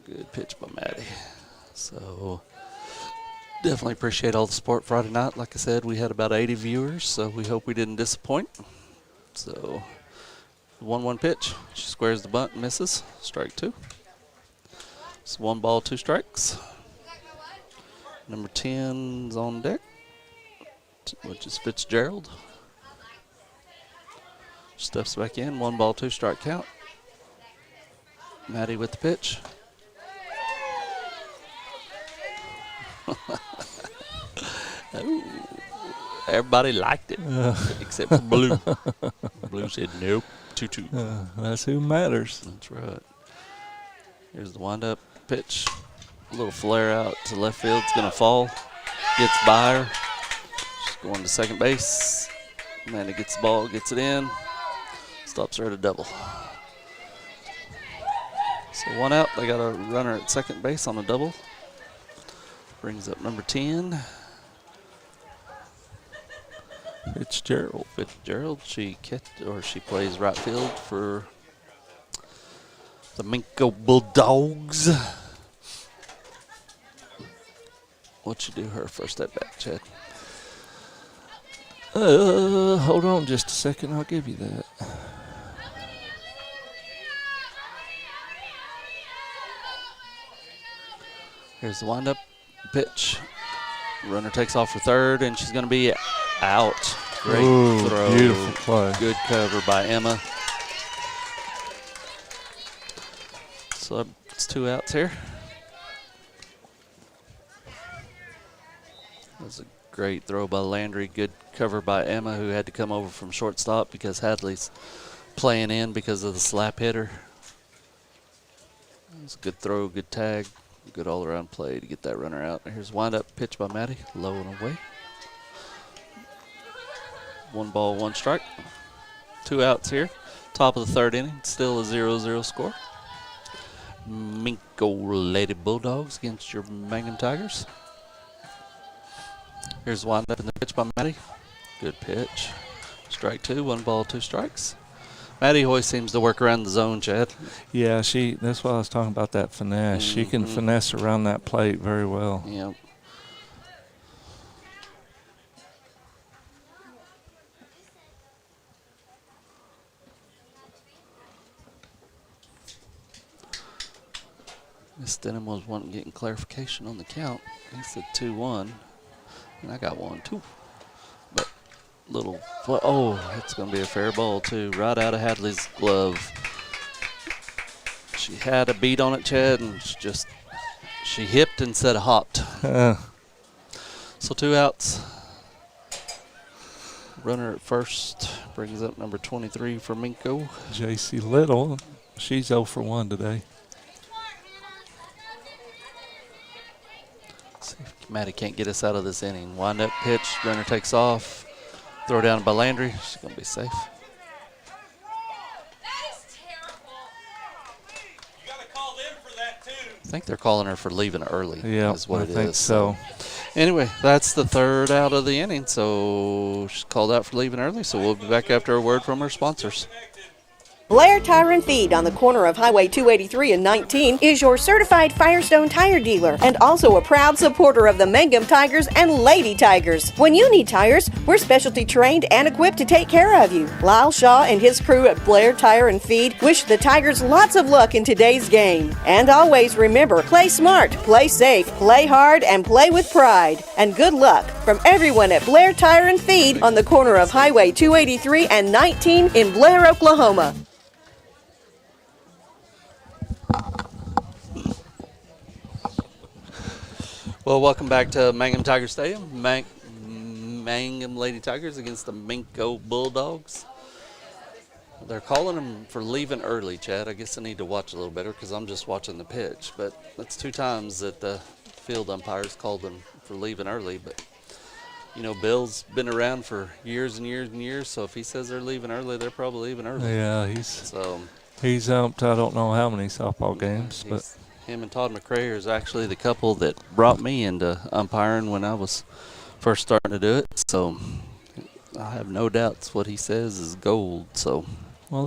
Good pitch by Maddie. So definitely appreciate all the support Friday night. Like I said, we had about 80 viewers, so we hope we didn't disappoint. So 1-1 pitch. She squares the bunt and misses. Strike 2. It's 1 ball, 2 strikes. Number 10's on deck, which is Fitzgerald. Steps back in. 1 ball, 2 strike count. Maddie with the pitch. Everybody liked it, except for Blue. Blue said, nope, 2-2. That's who matters. That's right. Here's the wind-up pitch. A little flare out to left field. It's going to fall. Gets by her. She's going to second base. Amanda gets the ball, gets it in. Stops her at a double. So 1 out. They got a runner at second base on a double. Brings up number 10. Fitzgerald. She plays right field for the Minco Bulldogs. What you do her first at bat, Chad? Hold on just a second. I'll give you that. Here's the windup pitch. Runner takes off for third, and she's going to be out. Great throw. Beautiful play. Good cover by Emma. So it's 2 outs here. That's a great throw by Landry. Good cover by Emma, who had to come over from shortstop because Hadley's playing in because of the slap hitter. It's a good throw, good tag, good all-around play to get that runner out. Here's a wind-up pitch by Maddie, low and away. 1 ball, 1 strike. 2 outs here. Top of the third inning, still a 0-0 score. Minco Lady Bulldogs against your Mangum Tigers. Here's the wind-up in the pitch by Maddie. Good pitch. Strike 2, 1 ball, 2 strikes. Maddie always seems to work around the zone, Chad. Yeah, that's why I was talking about that finesse. She can finesse around that plate very well. Yep. Miss Denham was getting clarification on the count. He said 2-1, and I got 1-2. But it's going to be a fair ball too, right out of Hadley's glove. She had a beat on it, Chad, and she hipped instead of hopped. So 2 outs. Runner at first brings up number 23 for Minco. JC Little, she's 0 for 1 today. See if Maddie can't get us out of this inning. Wind up pitch, runner takes off. Throw down by Landry. She's going to be safe. I think they're calling her for leaving early. Yeah, is what I it think is. so. Anyway, that's the 3rd out of the inning. So she's called out for leaving early. So we'll be back after a word from our sponsors. Blair Tire and Feed on the corner of Highway 283 and 19 is your certified Firestone tire dealer and also a proud supporter of the Mangum Tigers and Lady Tigers. When you need tires, we're specialty trained and equipped to take care of you. Lyle Shaw and his crew at Blair Tire and Feed wish the Tigers lots of luck in today's game. And always remember, play smart, play safe, play hard, and play with pride. And good luck from everyone at Blair Tire and Feed on the corner of Highway 283 and 19 in Blair, Oklahoma. Well, welcome back to Mangum Tiger Stadium. Mangum Lady Tigers against the Minco Bulldogs. They're calling them for leaving early, Chad. I guess I need to watch a little better because I'm just watching the pitch. But that's 2 times that the field umpires called them for leaving early. But, Bill's been around for years and years and years, so if he says they're leaving early, they're probably leaving early. Yeah, he's umped I don't know how many softball games, but him and Todd McCrayer is actually the couple that brought me into umpiring when I was first starting to do it. So I have no doubts what he says is gold. So, well,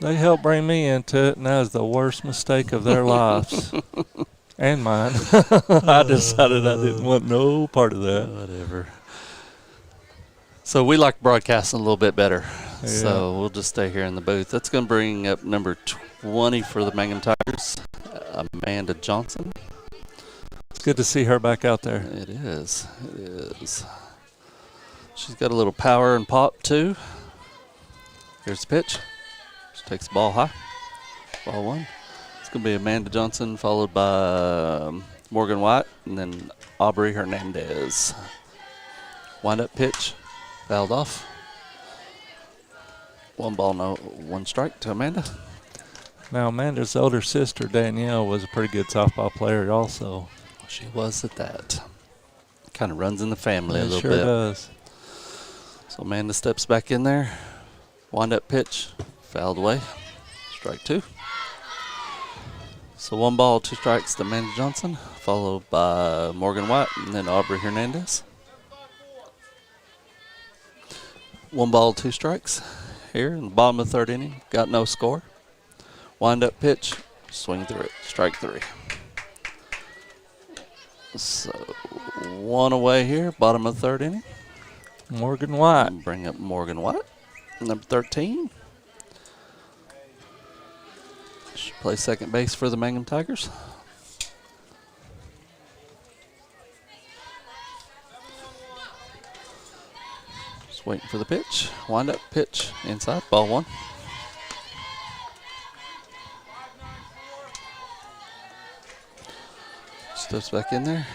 they helped bring me into it, and that was the worst mistake of their lives and mine. I decided I didn't want no part of that. Whatever. So we like broadcasting a little bit better. Yeah. So we'll just stay here in the booth. That's going to bring up number 20 for the Mangum Tigers, Amanda Johnson. It's good to see her back out there. It is. It is. She's got a little power and pop, too. Here's the pitch. She takes the ball high. Ball 1. It's going to be Amanda Johnson, followed by Morgan White, and then Aubrey Hernandez. Wind-up pitch. Fouled off. 1 ball, no 1 strike to Amanda. Now, Amanda's older sister, Danielle, was a pretty good softball player also. She was at that. Kind of runs in the family a little sure bit. Sure does. So Amanda steps back in there. Wind-up pitch. Fouled away. Strike 2. So 1 ball, 2 strikes to Amanda Johnson, followed by Morgan White and then Aubrey Hernandez. 1 ball, 2 strikes here in the bottom of the 3rd inning. Got no score. Wind-up pitch. Swing through it. Strike 3. So 1 away here, bottom of the 3rd inning. Morgan White. Bring up Morgan White, number 13. She plays second base for the Mangum Tigers. Just waiting for the pitch. Wind up, pitch, inside, ball 1. Steps back in there.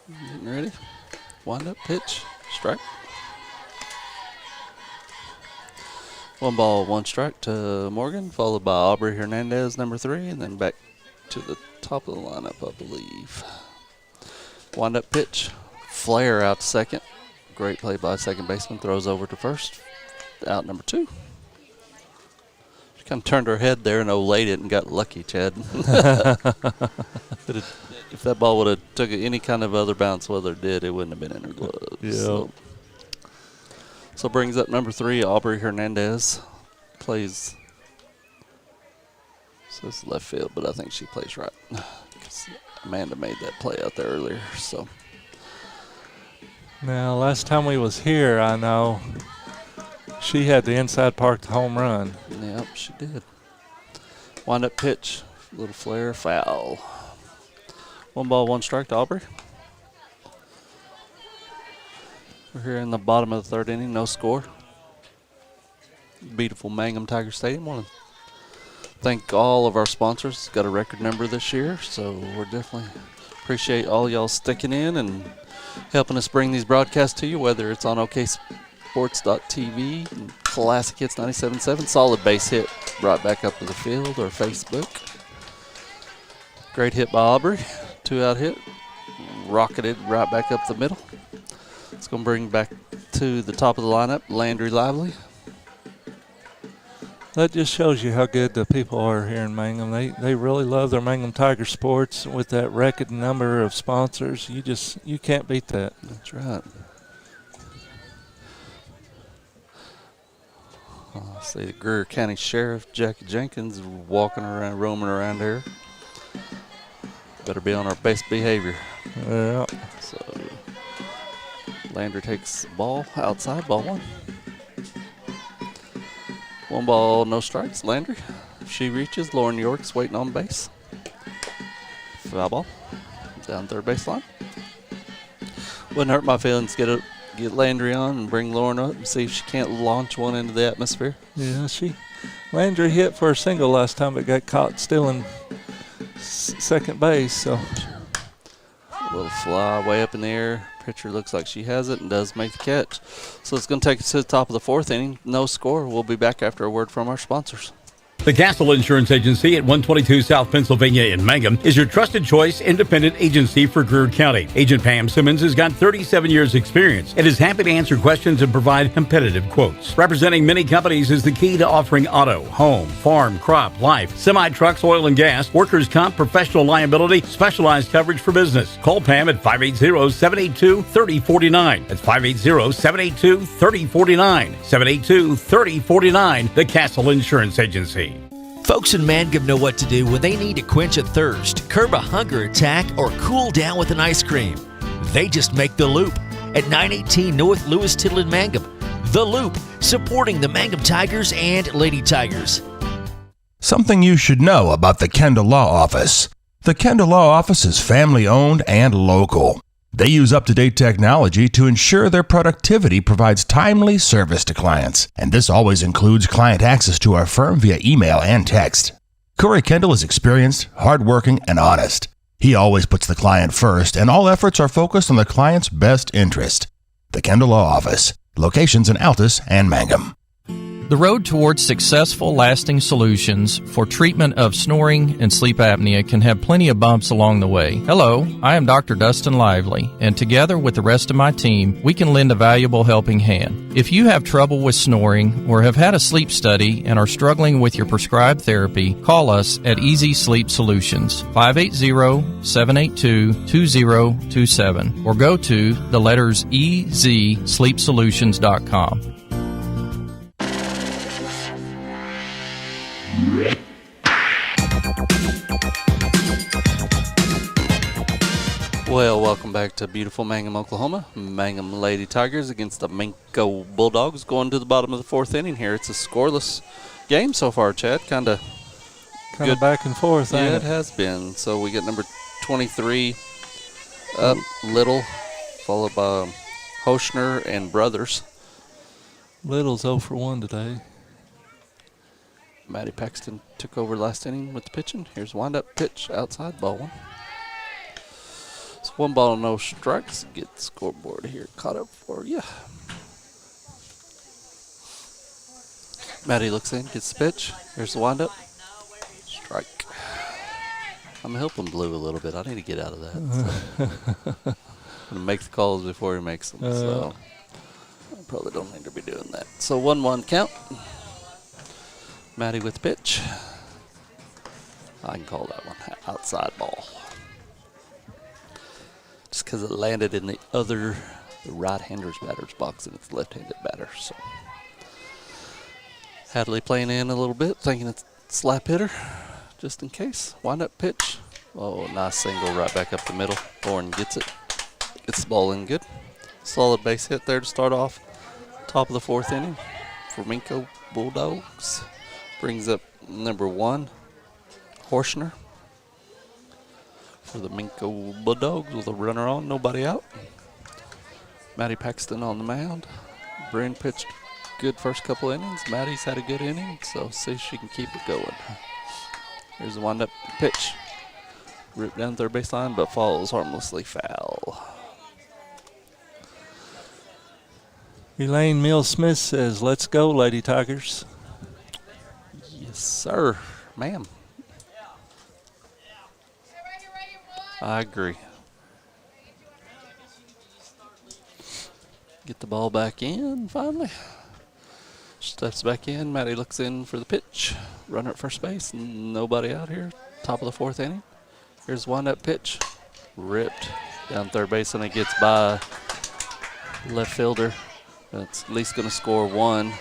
Getting ready. Wind up, pitch, strike. 1 ball, 1 strike to Morgan, followed by Aubrey Hernandez, number 3, and then back to the top of the lineup, I believe. Wind up pitch, flare out to second. Great play by second baseman, throws over to first. Out number 2. She kind of turned her head there and olayed it and got lucky, Chad. If that ball would have took any kind of other bounce, whether it did, it wouldn't have been in her gloves. Yeah. So brings up number 3, Aubrey Hernandez. Plays, says left field, but I think she plays right. Amanda made that play out there earlier. So now, last time we was here, I know she had the inside park home run. Yep, she did. Wind up pitch, little flare, foul. 1 ball, 1 strike to Aubrey. We're here in the bottom of the 3rd inning, no score. Beautiful Mangum Tiger Stadium. Want to thank all of our sponsors. Got a record number this year, so we're definitely appreciate all y'all sticking in and helping us bring these broadcasts to you, whether it's on OKSports.tv, Classic Hits 97.7, Solid Base Hit right back up to the field, or Facebook. Great hit by Aubrey. 2-out hit. Rocketed right back up the middle. It's going to bring back to the top of the lineup, Landry Lively. That just shows you how good the people are here in Mangum. They really love their Mangum Tiger sports with that record number of sponsors. You can't beat that. That's right. See the Greer County Sheriff, Jackie Jenkins, walking around, roaming around here. Better be on our best behavior. Yeah. So Landry takes the ball outside, ball 1. 1 ball, no strikes. Landry. If she reaches, Lauren York's waiting on base. Foul ball. Down 3rd baseline. Wouldn't hurt my feelings to get Landry on and bring Lauren up and see if she can't launch one into the atmosphere. Yeah, Landry hit for a single last time, but got caught stealing second base. So a little fly way up in the air. Pitcher looks like she has it and does make the catch. So it's going to take us to the top of the 4th inning. No score. We'll be back after a word from our sponsors. The Castle Insurance Agency at 122 South Pennsylvania in Mangum is your trusted choice independent agency for Greer County. Agent Pam Simmons has got 37 years experience and is happy to answer questions and provide competitive quotes. Representing many companies is the key to offering auto, home, farm, crop, life, semi-trucks, oil and gas, workers' comp, professional liability, specialized coverage for business. Call Pam at 580-782-3049. That's 580-782-3049. 782-3049, the Castle Insurance Agency. Folks in Mangum know what to do when they need to quench a thirst, curb a hunger attack, or cool down with an ice cream. They just make The Loop at 918 North Lewis Tittle in Mangum. The Loop, supporting the Mangum Tigers and Lady Tigers. Something you should know about the Kendall Law Office. The Kendall Law Office is family-owned and local. They use up-to-date technology to ensure their productivity provides timely service to clients, and this always includes client access to our firm via email and text. Corey Kendall is experienced, hardworking, and honest. He always puts the client first, and all efforts are focused on the client's best interest. The Kendall Law Office, Locations in Altus and Mangum. The road towards successful, lasting solutions for treatment of snoring and sleep apnea can have plenty of bumps along the way. Hello, I am Dr. Dustin Lively, and together with the rest of my team, we can lend a valuable helping hand. If you have trouble with snoring or have had a sleep study and are struggling with your prescribed therapy, call us at Easy Sleep Solutions, 580-782-2027, or go to the letters EZSleepSolutions.com. Well, welcome back to beautiful Mangum, Oklahoma. Mangum Lady Tigers against the Minco Bulldogs going to the bottom of the fourth inning here. It's a scoreless game so far, Chad. Kind of back and forth, ain't Yeah, it? it has been. So we get number 23 up, Little, followed by Hoshner and Brothers. Little's 0 for 1 today. Matty Paxton took over last inning with the pitching. Here's wind-up pitch, outside, ball one. It's 1 ball, no strikes. Get the scoreboard here caught up for you. Matty looks in, gets the pitch. Here's the wind-up. Strike. I'm helping Blue a little bit. I need to get out of that. So. I'm going to make the calls before he makes them. So I probably don't need to be doing that. So 1-1 count. Matty with the pitch. I can call that one outside ball. Just because it landed in the right-hander's batter's box and it's left-handed batter. So Hadley playing in a little bit, thinking it's slap hitter, just in case. Wind-up pitch. Oh, nice single right back up the middle. Bourne gets it. Gets the ball in good. Solid base hit there to start off. Top of the fourth inning for Minco Bulldogs. Brings up number 1, Horschner, for the Minco Bulldogs with a runner on, nobody out. Matty Paxton on the mound. Bryn pitched good first couple innings. Matty's had a good inning, so see if she can keep it going. Here's the wind-up pitch. Ripped down third baseline, but falls harmlessly foul. Elaine Mills-Smith says, "Let's go, Lady Tigers." Yes, sir. Ma'am. I agree. Get the ball back in, finally. Steps back in. Matty looks in for the pitch. Runner at first base. Nobody out here. Top of the fourth inning. Here's wind-up pitch. Ripped down third base, and it gets by left fielder. That's at least going to score 1.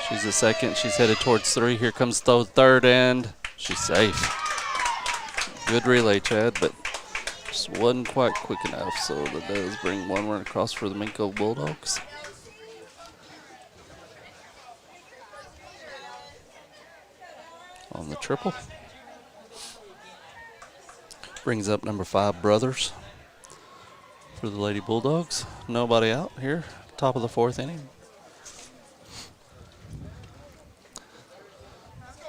She's a second. She's headed towards 3. Here comes the third, and she's safe. Good relay, Chad, but just wasn't quite quick enough. So that does bring 1 run across for the Minco Bulldogs. On the triple. Brings up number 5, Brothers, for the Lady Bulldogs. Nobody out here. Top of the fourth inning.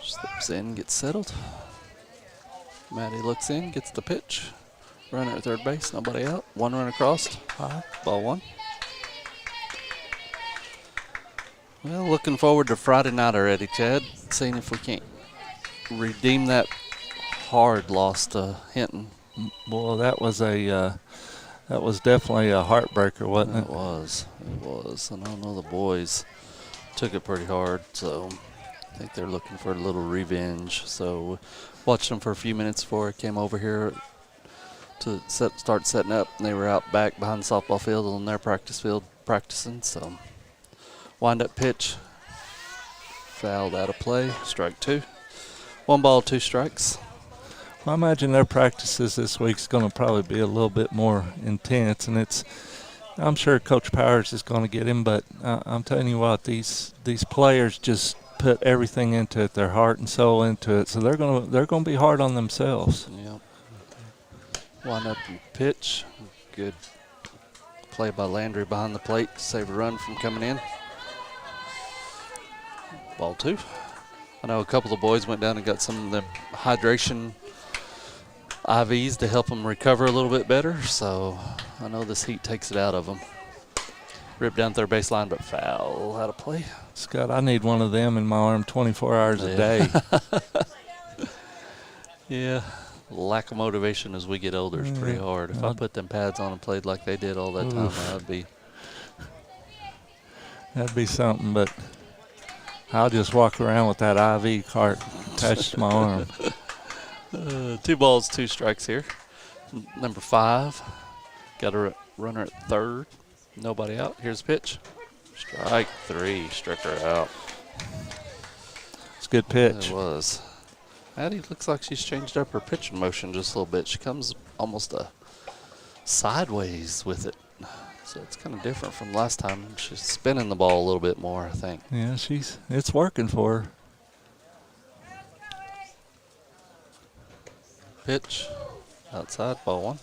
Slips in, gets settled. Matty looks in, gets the pitch. Runner at third base, nobody out. 1 run across. High, ball 1. Well, looking forward to Friday night already, Chad. Seeing if we can't redeem that hard loss to Hinton. Well, that was definitely a heartbreaker, wasn't it? It was. And I know the boys took it pretty hard, so I think they're looking for a little revenge. So watched them for a few minutes before I came over here to start setting up, and they were out back behind the softball field on their practice field practicing. So wind-up pitch, fouled out of play, strike 2. 1 ball, 2 strikes. Well, I imagine their practices this week's going to probably be a little bit more intense, and I'm sure Coach Powers is going to get him, but I'm telling you what, these players just put everything into it, their heart and soul into it, so they're going to be hard on themselves. Yep. Wind up and pitch. Good play by Landry behind the plate to save a run from coming in. Ball 2. I know a couple of boys went down and got some of the hydration IVs to help them recover a little bit better, so I know this heat takes it out of them. Ripped down third baseline, but foul out of play. Scott, I need one of them in my arm 24 hours a day. Yeah. Lack of motivation as we get older is pretty hard. If I put them pads on and played like they did all that time, that'd be something, but I'll just walk around with that IV cart attached to my arm. 2 balls, 2 strikes here. Number 5. Got a runner at third. Nobody out. Here's the pitch. Strike 3. Struck her out. It's a good pitch. It was. Maddie looks like she's changed up her pitching motion just a little bit. She comes almost sideways with it. So it's kind of different from last time. She's spinning the ball a little bit more, I think. Yeah, it's working for her. Pitch. Outside, ball 1.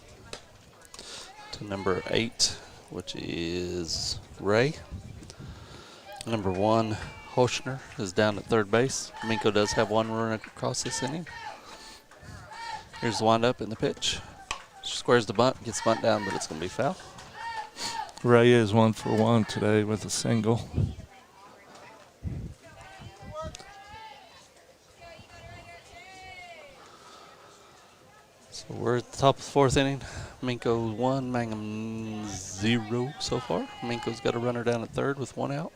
To number 8, which is Ray. Number 1, Hochner, is down at third base. Minco does have 1 run across this inning. Here's the windup and the pitch. She squares the bunt, gets the bunt down, but it's going to be foul. Ray is 1 for 1 today with a single. So we're at the top of the 4th inning. Minco 1, Mangum 0 so far. Minco's got a runner down at third with 1 out.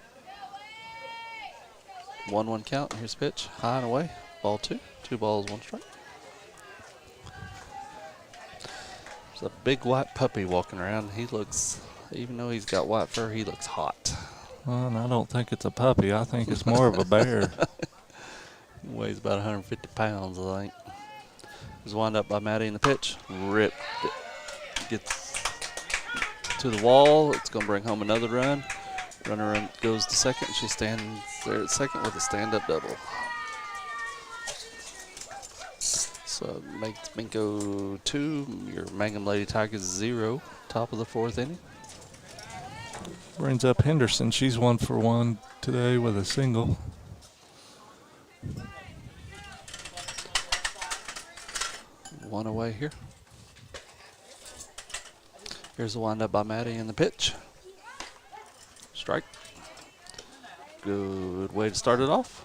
1-1 count. Here's pitch. High and away. Ball 2. 2 balls, 1 strike. There's a big white puppy walking around. He looks, even though he's got white fur, he looks hot. Well, and I don't think it's a puppy. I think it's more of a bear. He weighs about 150 pounds, I think. He's wound up by Maddie in the pitch. Ripped it. Gets to the wall. It's going to bring home another run. Runner goes to second. She stands there at second with a stand-up double. So makes Minco 2, your Mangum Lady Tigers 0, top of the 4th inning. Brings up Henderson. She's 1 for 1 today with a single. One away here. Here's the windup by Maddie in the pitch. Strike. Good way to start it off.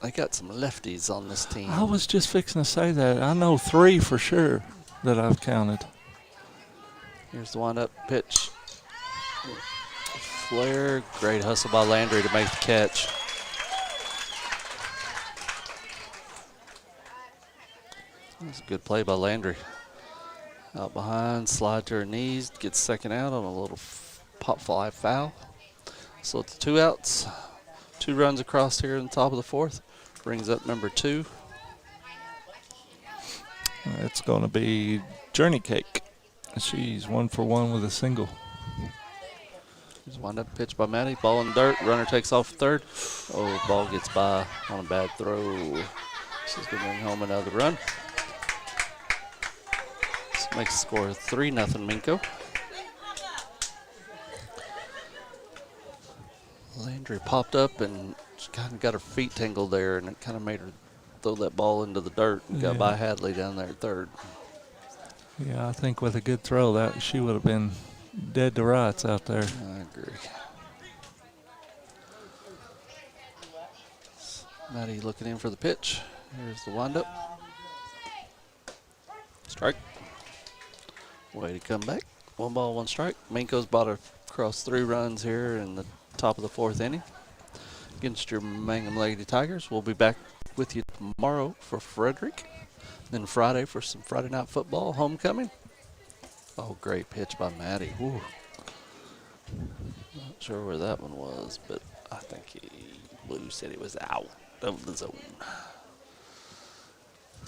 They got some lefties on this team. I was just fixing to say that. I know 3 for sure that I've counted. Here's the windup pitch. Flare. Great hustle by Landry to make the catch. That's a good play by Landry. Out behind, slide to her knees, gets second out on a little pop fly foul. So it's 2 outs, 2 runs across here in the top of the 4th. Brings up number 2. It's going to be Journey Cake. She's 1 for 1 with a single. Here's wind up pitch by Maddie. Ball in the dirt. Runner takes off third. Oh, ball gets by on a bad throw. She's going to bring home another run. This makes the score 3-0 Minco. Landry popped up and she kind of got her feet tangled there, and it kind of made her throw that ball into the dirt and got by Hadley down there at third. Yeah, I think with a good throw, that she would have been dead to rights out there. I agree. Maddie looking in for the pitch. Here's the windup. Strike. Way to come back. 1 ball, 1 strike. Minco's bought across 3 runs here in the top of the 4th inning against your Mangum Lady Tigers. We'll be back with you tomorrow for Frederick. Then Friday for some Friday night football homecoming. Oh, great pitch by Maddie. Woo. Not sure where that one was, but I think Blue said it was out of the zone.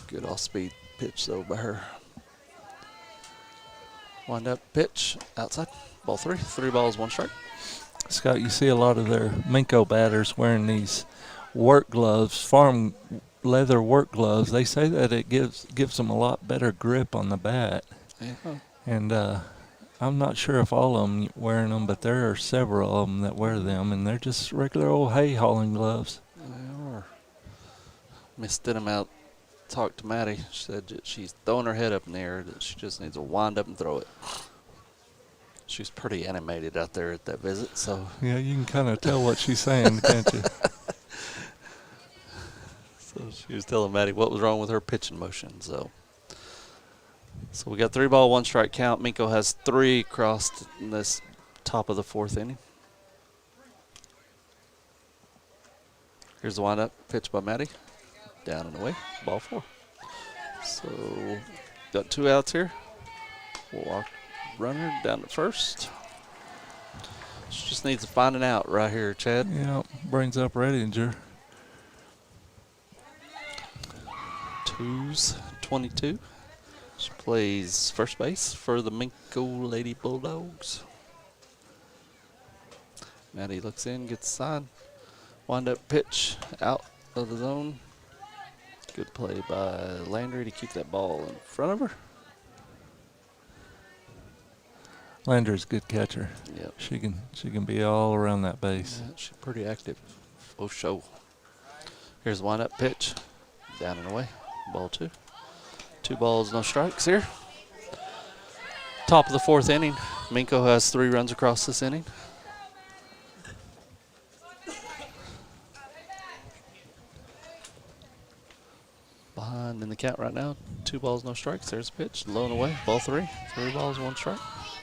Good off-speed pitch, though, by her. Wind up pitch outside. Ball 3. 3 balls, 1 strike. Scott, you see a lot of their Minco batters wearing these work gloves, farm leather work gloves. They say that it gives them a lot better grip on the bat. Yeah. And I'm not sure if all of them wearing them, but there are several of them that wear them, and they're just regular old hay hauling gloves. They are. Miss Stidham out talked to Maddie. She said that she's throwing her head up in the air, that she just needs to wind up and throw it. She's pretty animated out there at that visit, so. Yeah, you can kind of tell what she's saying, can't you? So she was telling Maddie what was wrong with her pitching motion. So we got 3 ball, 1 strike count. Minco has 3 crossed in this top of the 4th inning. Here's the windup pitch by Maddie. Down and away, ball 4. So got 2 outs here. Walk runner down to first. She just needs to find an out right here, Chad. Yeah, brings up Redinger. 2's 22. She plays first base for the Minco Lady Bulldogs. Maddie looks in, gets the sign. Wind up pitch out of the zone. Good play by Landry to keep that ball in front of her. Landry's a good catcher. Yep. She can be all around that base. Yeah, she's pretty active. Oh, show. Here's the wind-up pitch. Down and away. Ball 2. 2 balls, no strikes here. Top of the 4th inning. Minco has 3 runs across this inning. Behind in the count right now. 2 balls, no strikes. There's a pitch. Low and away. Ball 3. 3 balls, 1 strike.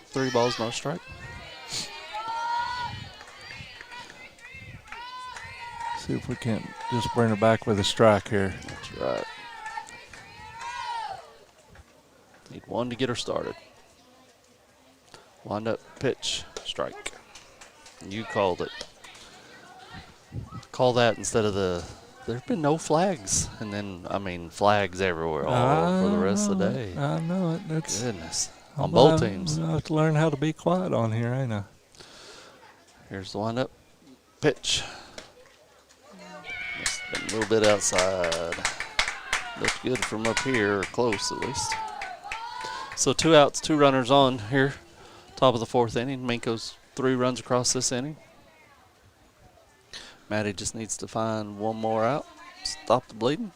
3 balls, no strike. See if we can't just bring her back with a strike here. That's right. Need 1 to get her started. Wind up pitch, strike. You called it. Call that instead of the. There's been no flags, and then flags everywhere all for the rest of the day. I know it. That's goodness on both teams. I have to learn how to be quiet on here, ain't I? Here's the wind up pitch. Just a little bit outside. Looks good from up here, or close at least. So 2 outs, 2 runners on here. Top of the 4th inning. Minco's 3 runs across this inning. Maddie just needs to find 1 more out. Stop the bleeding.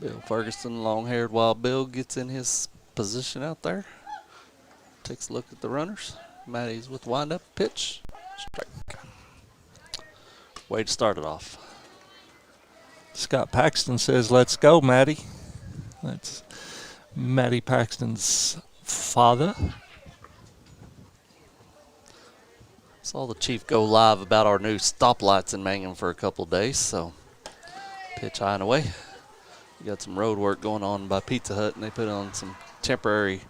Bill Ferguson, long-haired Wild Bill, gets in his position out there. Takes a look at the runners. Maddie's with wind-up pitch. Strike. Way to start it off. Scott Paxton says, "Let's go, Maddie." That's Maddie Paxton's father. Saw the chief go live about our new stoplights in Mangum for a couple days, so pitch high and away. We got some road work going on by Pizza Hut, and they put on some temporary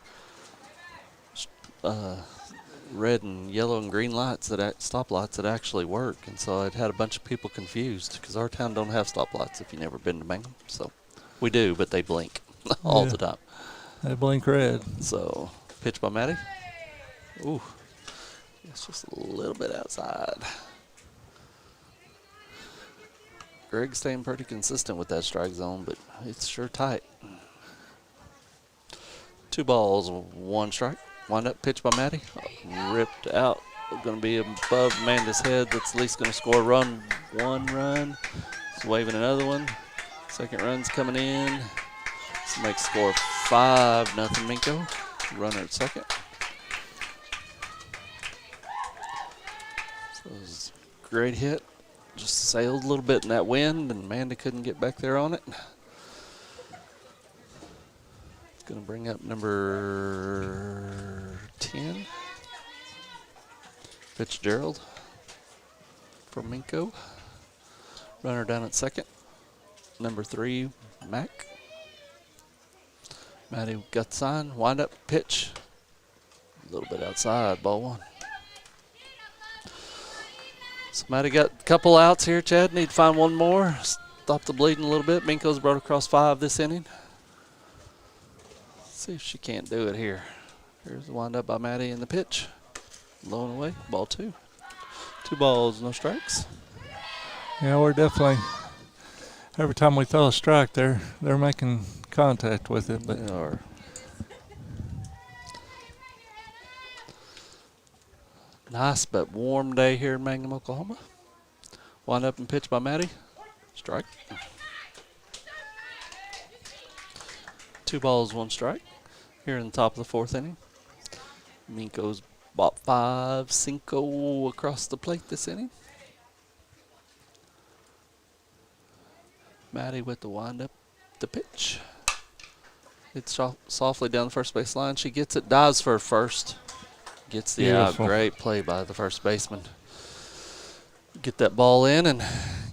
red and yellow and green lights, stoplights that actually work. And so it had a bunch of people confused because our town don't have stoplights if you've never been to Mangum. So we do, but they blink all the time. They blink red. So pitch by Maddie. Ooh. It's just a little bit outside. Greg's staying pretty consistent with that strike zone, but it's sure tight. 2 balls, 1 strike. Wind up pitch by Maddie. Ripped out. Going to be above Amanda's head. That's at least going to score a run. 1 run. He's waving another one. Second run's coming in. This makes score 5-0 Minco. Runner at second. So it was a great hit. Just sailed a little bit in that wind, and Amanda couldn't get back there on it. It's going to bring up number 10, Fitzgerald for Minco. Runner down at second. Number 3, Mac. Maddie got the sign. Wind up pitch. A little bit outside, ball 1. So Maddie got a couple outs here, Chad. Need to find 1 more. Stop the bleeding a little bit. Minco's brought across 5 this inning. Let's see if she can't do it here. Here's the wind up by Maddie in the pitch. Low and away, ball 2. 2 balls, no strikes. Yeah, we're definitely, every time we throw a strike, they're making contact with it. But they are. Nice but warm day here in Mangum, Oklahoma. Wind up and pitch by Maddie. Strike. 2 balls, 1 strike. Here in the top of the 4th inning. Minco's about 5-5 across the plate this inning. Maddie with the windup, the pitch. It's softly down the first base line. She gets it, dives for first. Gets the out. Great play by the first baseman. Get that ball in and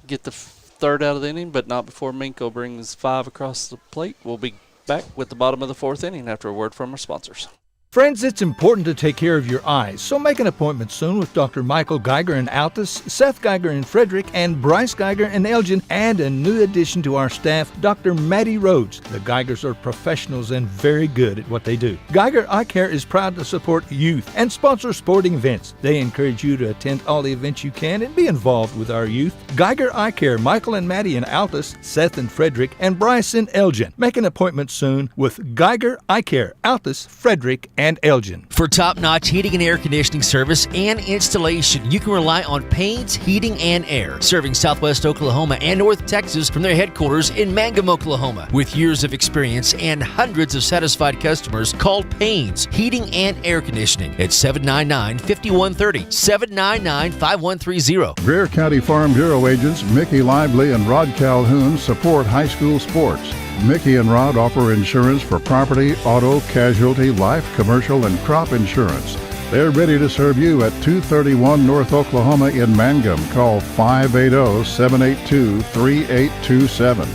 get the third out of the inning, but not before Minco brings 5 across the plate. We'll be back with the bottom of the 4th inning after a word from our sponsors. Friends, it's important to take care of your eyes, so make an appointment soon with Dr. Michael Geiger in Altus, Seth Geiger in Frederick, and Bryce Geiger in Elgin, and a new addition to our staff, Dr. Maddie Rhodes. The Geigers are professionals and very good at what they do. Geiger Eye Care is proud to support youth and sponsor sporting events. They encourage you to attend all the events you can and be involved with our youth. Geiger Eye Care, Michael and Maddie in Altus, Seth in Frederick, and Bryce in Elgin. Make an appointment soon with Geiger Eye Care, Altus, Frederick, and Elgin. For top-notch heating and air conditioning service and installation, you can rely on Payne's Heating and Air, serving Southwest Oklahoma and North Texas from their headquarters in Mangum, Oklahoma. With years of experience and hundreds of satisfied customers, call Payne's Heating and Air Conditioning at 799-5130, 799-5130. Greer County Farm Bureau agents Mickey Lively and Rod Calhoun support high school sports. Mickey and Rod offer insurance for property, auto, casualty, life, commercial, and crop insurance. They're ready to serve you at 231 North Oklahoma in Mangum. Call 580-782-3827.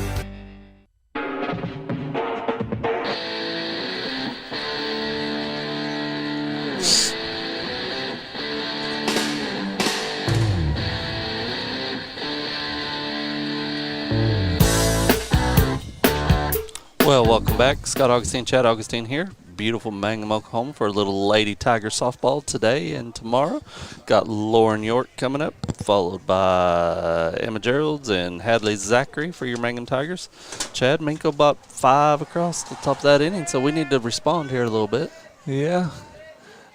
Well, welcome back. Scott Augustine, Chad Augustine here. Beautiful Mangum, Oklahoma for a little Lady Tiger softball today and tomorrow. Got Lauren York coming up, followed by Emma Geralds and Hadley Zachary for your Mangum Tigers. Chad, Minco about 5 across the top of that inning, so we need to respond here a little bit. Yeah,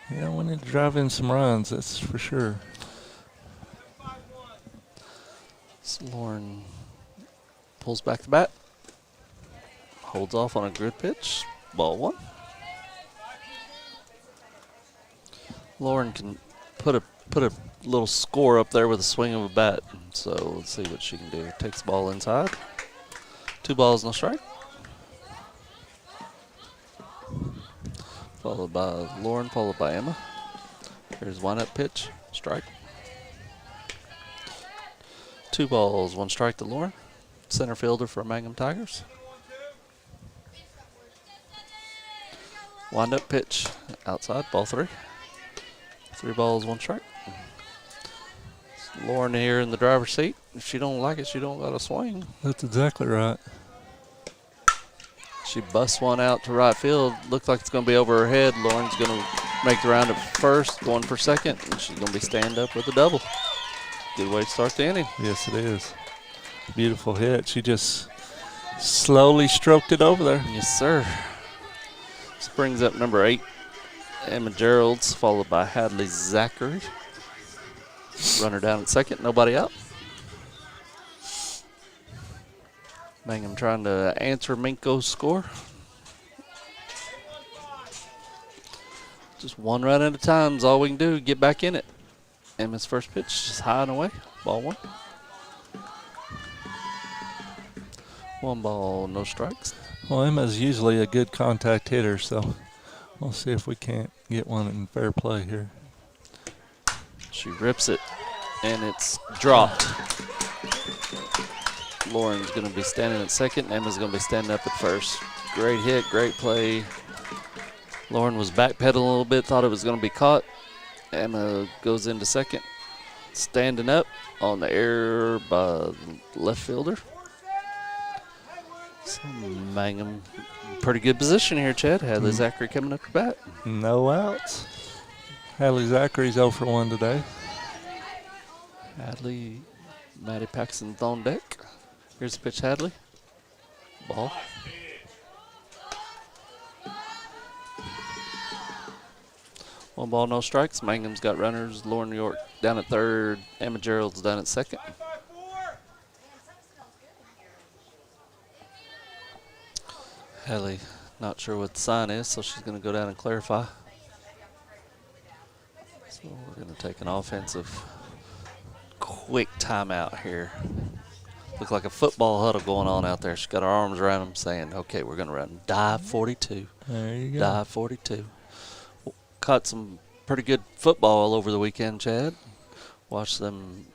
we need to drive in some runs, that's for sure. So Lauren pulls back the bat. Holds off on a good pitch. Ball 1. Lauren can put a little score up there with a swing of a bat. So let's see what she can do. Takes the ball inside. 2 balls, no strike. Followed by Lauren, followed by Emma. Here's wind-up pitch. Strike. 2 balls, 1 strike to Lauren. Center fielder for Mangum Tigers. Wind up pitch outside, ball 3. 3 balls, 1 strike. Lauren here in the driver's seat. If she don't like it, she don't got to swing. That's exactly right. She busts one out to right field. Looks like it's going to be over her head. Lauren's going to make the round at first, going for second, and she's going to be stand up with a double. Good way to start the inning. Yes, it is. Beautiful hit. She just slowly stroked it over there. Yes, sir. This brings up number 8, Emma Geralds, followed by Hadley Zachary. Runner down at second, nobody out. Mangum trying to answer Minco's score. Just 1 run at a time is all we can do. Get back in it. Emma's first pitch just high and away. Ball 1. 1 ball, no strikes. Well, Emma's usually a good contact hitter, so we'll see if we can't get one in fair play here. She rips it, and it's dropped. Lauren's going to be standing at second. Emma's going to be standing up at first. Great hit, great play. Lauren was backpedaling a little bit, thought it was going to be caught. Emma goes into second, standing up on the air by the left fielder. So Mangum, pretty good position here, Chad. Hadley Zachary coming up to bat. No outs. Hadley Zachary's 0 for 1 today. Hadley, Maddie Paxton's on deck. Here's the pitch, Hadley. Ball. One ball, no strikes. Mangum's got runners. Lauren York down at third. Emma Gerald's down at second. Hadley not sure what the sign is, so she's going to go down and clarify. So we're going to take an offensive quick timeout here. Look like a football huddle going on out there. She's got her arms around them saying, okay, we're going to run dive 42. There you go. Dive 42. Caught some pretty good football over the weekend, Chad. Watched them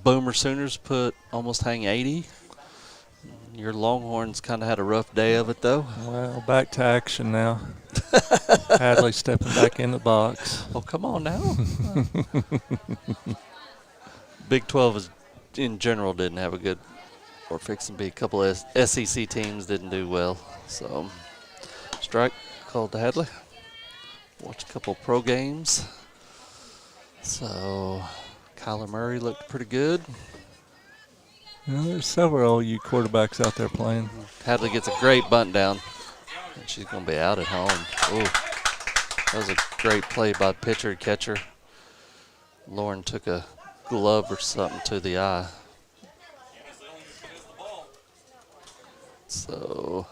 Boomer Sooners almost hang 80. Your Longhorns kind of had a rough day of it, though. Well, back to action now. Hadley stepping back in the box. Oh, come on now. Big 12 in general didn't have a good, or fixing to be a couple of SEC teams didn't do well. So, strike called to Hadley. Watch a couple pro games. So, Kyler Murray looked pretty good. There's several OU quarterbacks out there playing. Hadley gets a great bunt down, and she's going to be out at home. Ooh, that was a great play by pitcher and catcher. Lauren took a glove or something to the eye. So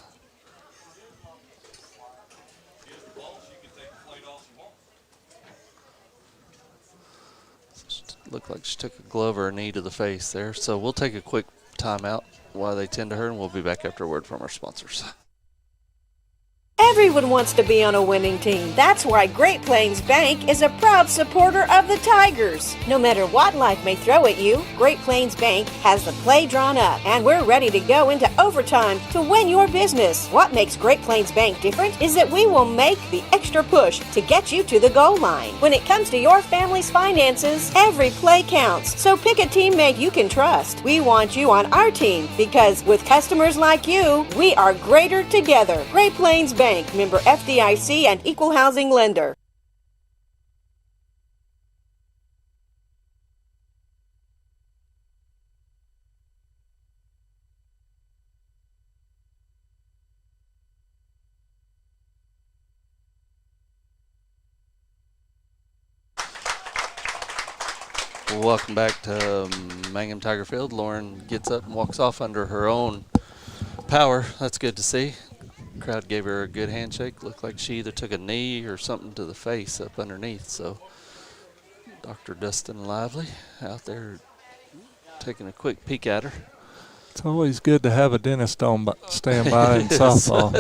looked like she took a glove or a knee to the face there. So we'll take a quick timeout while they tend to her, and we'll be back after a word from our sponsors. Everyone wants to be on a winning team. That's why Great Plains Bank is a proud supporter of the Tigers. No matter what life may throw at you, Great Plains Bank has the play drawn up, and we're ready to go into overtime to win your business. What makes Great Plains Bank different is that we will make the extra push to get you to the goal line. When it comes to your family's finances, every play counts. So pick a teammate you can trust. We want you on our team because with customers like you, we are greater together. Great Plains Bank. Member FDIC and Equal Housing Lender. Welcome back to Mangum Tiger Field. Lauren gets up and walks off under her own power. That's good to see. Crowd gave her a good handshake. Looked like she either took a knee or something to the face up underneath. So Dr. Dustin Lively out there taking a quick peek at her. It's always good to have a dentist on stand by in softball.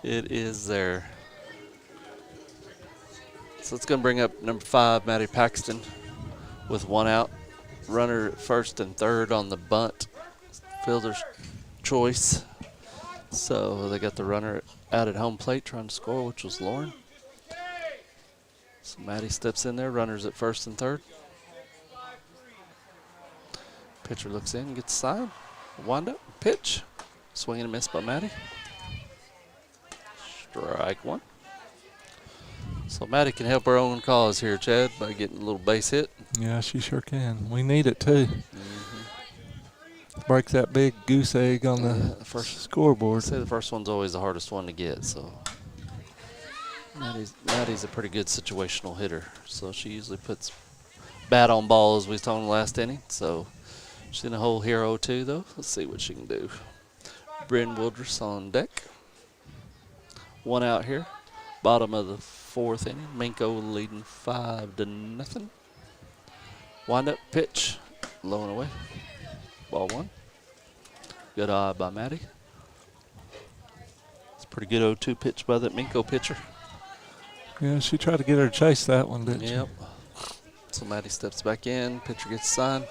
It is there. So it's going to bring up number 5, Maddie Paxton, with one out. Runner at first and third on the bunt. Fielder's choice. So they got the runner out at home plate trying to score, which was Lauren. So Maddie steps in there, runners at first and third. Pitcher looks in, gets the sign. Wind up, pitch. Swing and a miss by Maddie. Strike one. So Maddie can help her own cause here, Chad, by getting a little base hit. Yeah, she sure can. We need it, too. Break that big goose egg on the first scoreboard. I'd say the first one's always the hardest one to get, so Maddie's a pretty good situational hitter, so she usually puts bat on ball, as we told in the last inning. So she's in a hole here 0-2, though. Let's see what she can do. Bryn Wildress on deck. One out here. Bottom of the fourth inning. Minco leading 5-0. Wind up pitch. Low and away. Ball one. Good eye by Maddie. It's a pretty good 0-2 pitch by that Minco pitcher. Yeah, she tried to get her to chase that one, didn't she? Yep. So Maddie steps back in. Pitcher gets signed.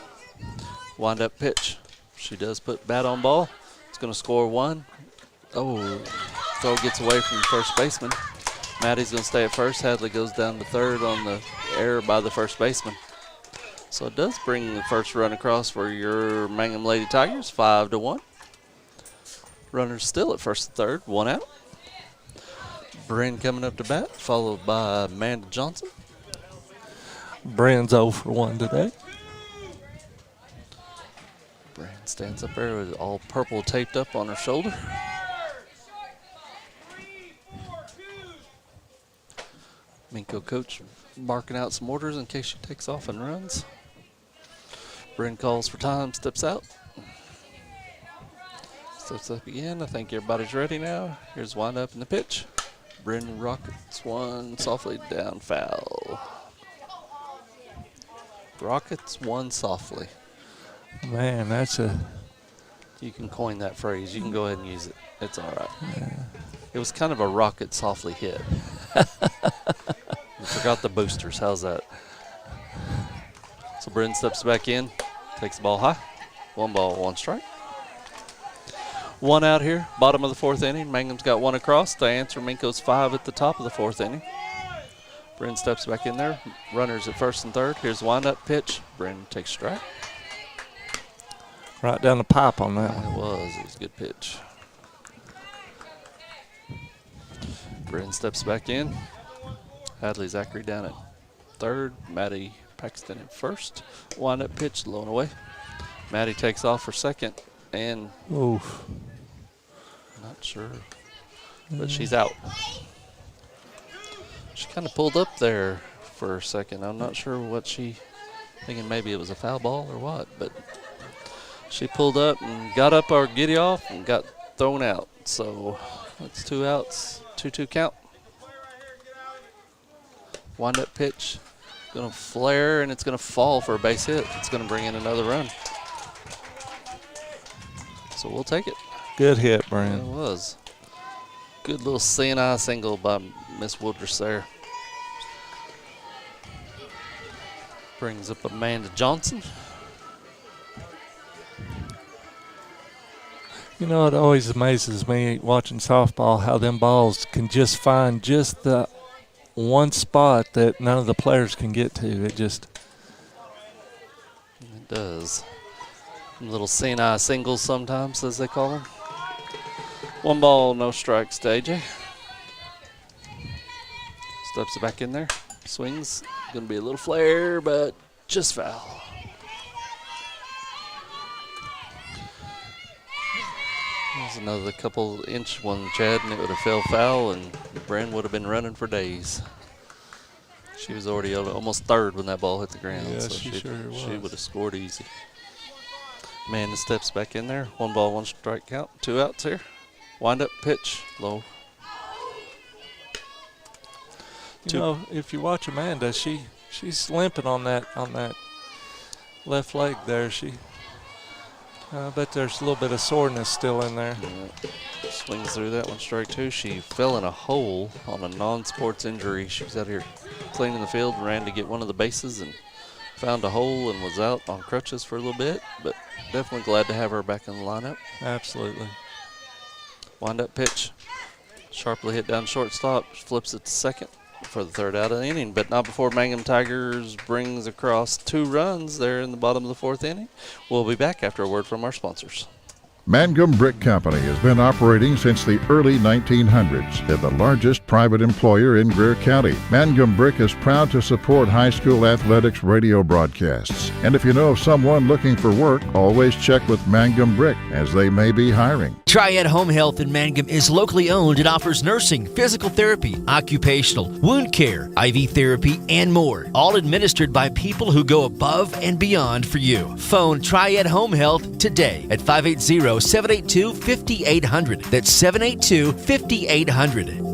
Wind up pitch. She does put bat on ball. It's going to score one. Oh, throw gets away from the first baseman. Maddie's going to stay at first. Hadley goes down to third on the error by the first baseman. So it does bring the first run across for your Mangum Lady Tigers, 5-1. Runners still at first and third, one out. Bryn coming up to bat, followed by Amanda Johnson. Bryn's 0 for 1 today. Bryn stands up there with all purple taped up on her shoulder. Minco coach barking out some orders in case she takes off and runs. Bryn calls for time, steps out. Steps up again. I think everybody's ready now. Here's wind up in the pitch. Bryn rockets one softly down, foul. Rockets won softly. Man, that's a... You can coin that phrase. You can go ahead and use it. It's all right. Yeah. It was kind of a rocket softly hit. You forgot the boosters. How's that? So Bryn steps back in, takes the ball high. 1 ball, 1 strike. 1 out here, bottom of the 4th inning. Mangum's got 1 across to answer Minco's 5 at the top of the 4th inning. Bryn steps back in there. Runners at 1st and 3rd. Here's the wind-up pitch. Bryn takes strike. Right down the pipe on that one. It was a good pitch. Bryn steps back in. Hadley Zachary down at 3rd. Maddie Paxton at 1st. Wind-up pitch, low and away. Maddie takes off for 2nd, and oof. Not sure, but she's out. She kind of pulled up there for a second. I'm not sure what thinking maybe it was a foul ball or what, but she pulled up and got up our giddy off and got thrown out. So that's 2 outs, 2-2 count. Wind up pitch, gonna flare and it's gonna fall for a base hit. It's gonna bring in another run. So we'll take it. Good hit, Bryn. It was. Good little CNI single by Miss Woodruss there. Brings up Amanda Johnson. You know, it always amazes me watching softball how them balls can just find just the one spot that none of the players can get to. It does. Little CNI singles sometimes, as they call them. 1 ball, no strikes to AJ. Steps it back in there. Swings. Going to be a little flare, but just foul. There's another couple inch one, Chad, and it would have fell foul, and Bryn would have been running for days. She was already almost 3rd when that ball hit the ground. Yeah, so she would have scored easy. Amanda steps back in there. 1 ball, 1 strike count. 2 outs here. Wind up pitch, low. You know, if you watch Amanda, she's limping on that left leg there. I bet there's a little bit of soreness still in there. Yeah. Swings through that 1 strike 2. She fell in a hole on a non-sports injury. She was out here cleaning the field, ran to get one of the bases and found a hole and was out on crutches for a little bit, but definitely glad to have her back in the lineup. Absolutely. Wind-up pitch. Sharply hit down shortstop. Flips it to 2nd for the 3rd out of the inning, but not before Mangum Tigers brings across 2 runs there in the bottom of the 4th inning. We'll be back after a word from our sponsors. Mangum Brick Company has been operating since the early 1900s. They're the largest private employer in Greer County. Mangum Brick is proud to support high school athletics radio broadcasts. And if you know of someone looking for work, always check with Mangum Brick, as they may be hiring. Triad Home Health in Mangum is locally owned and offers nursing, physical therapy, occupational, wound care, IV therapy, and more. All administered by people who go above and beyond for you. Phone Triad Home Health today at 580-782-5800. That's 782-5800.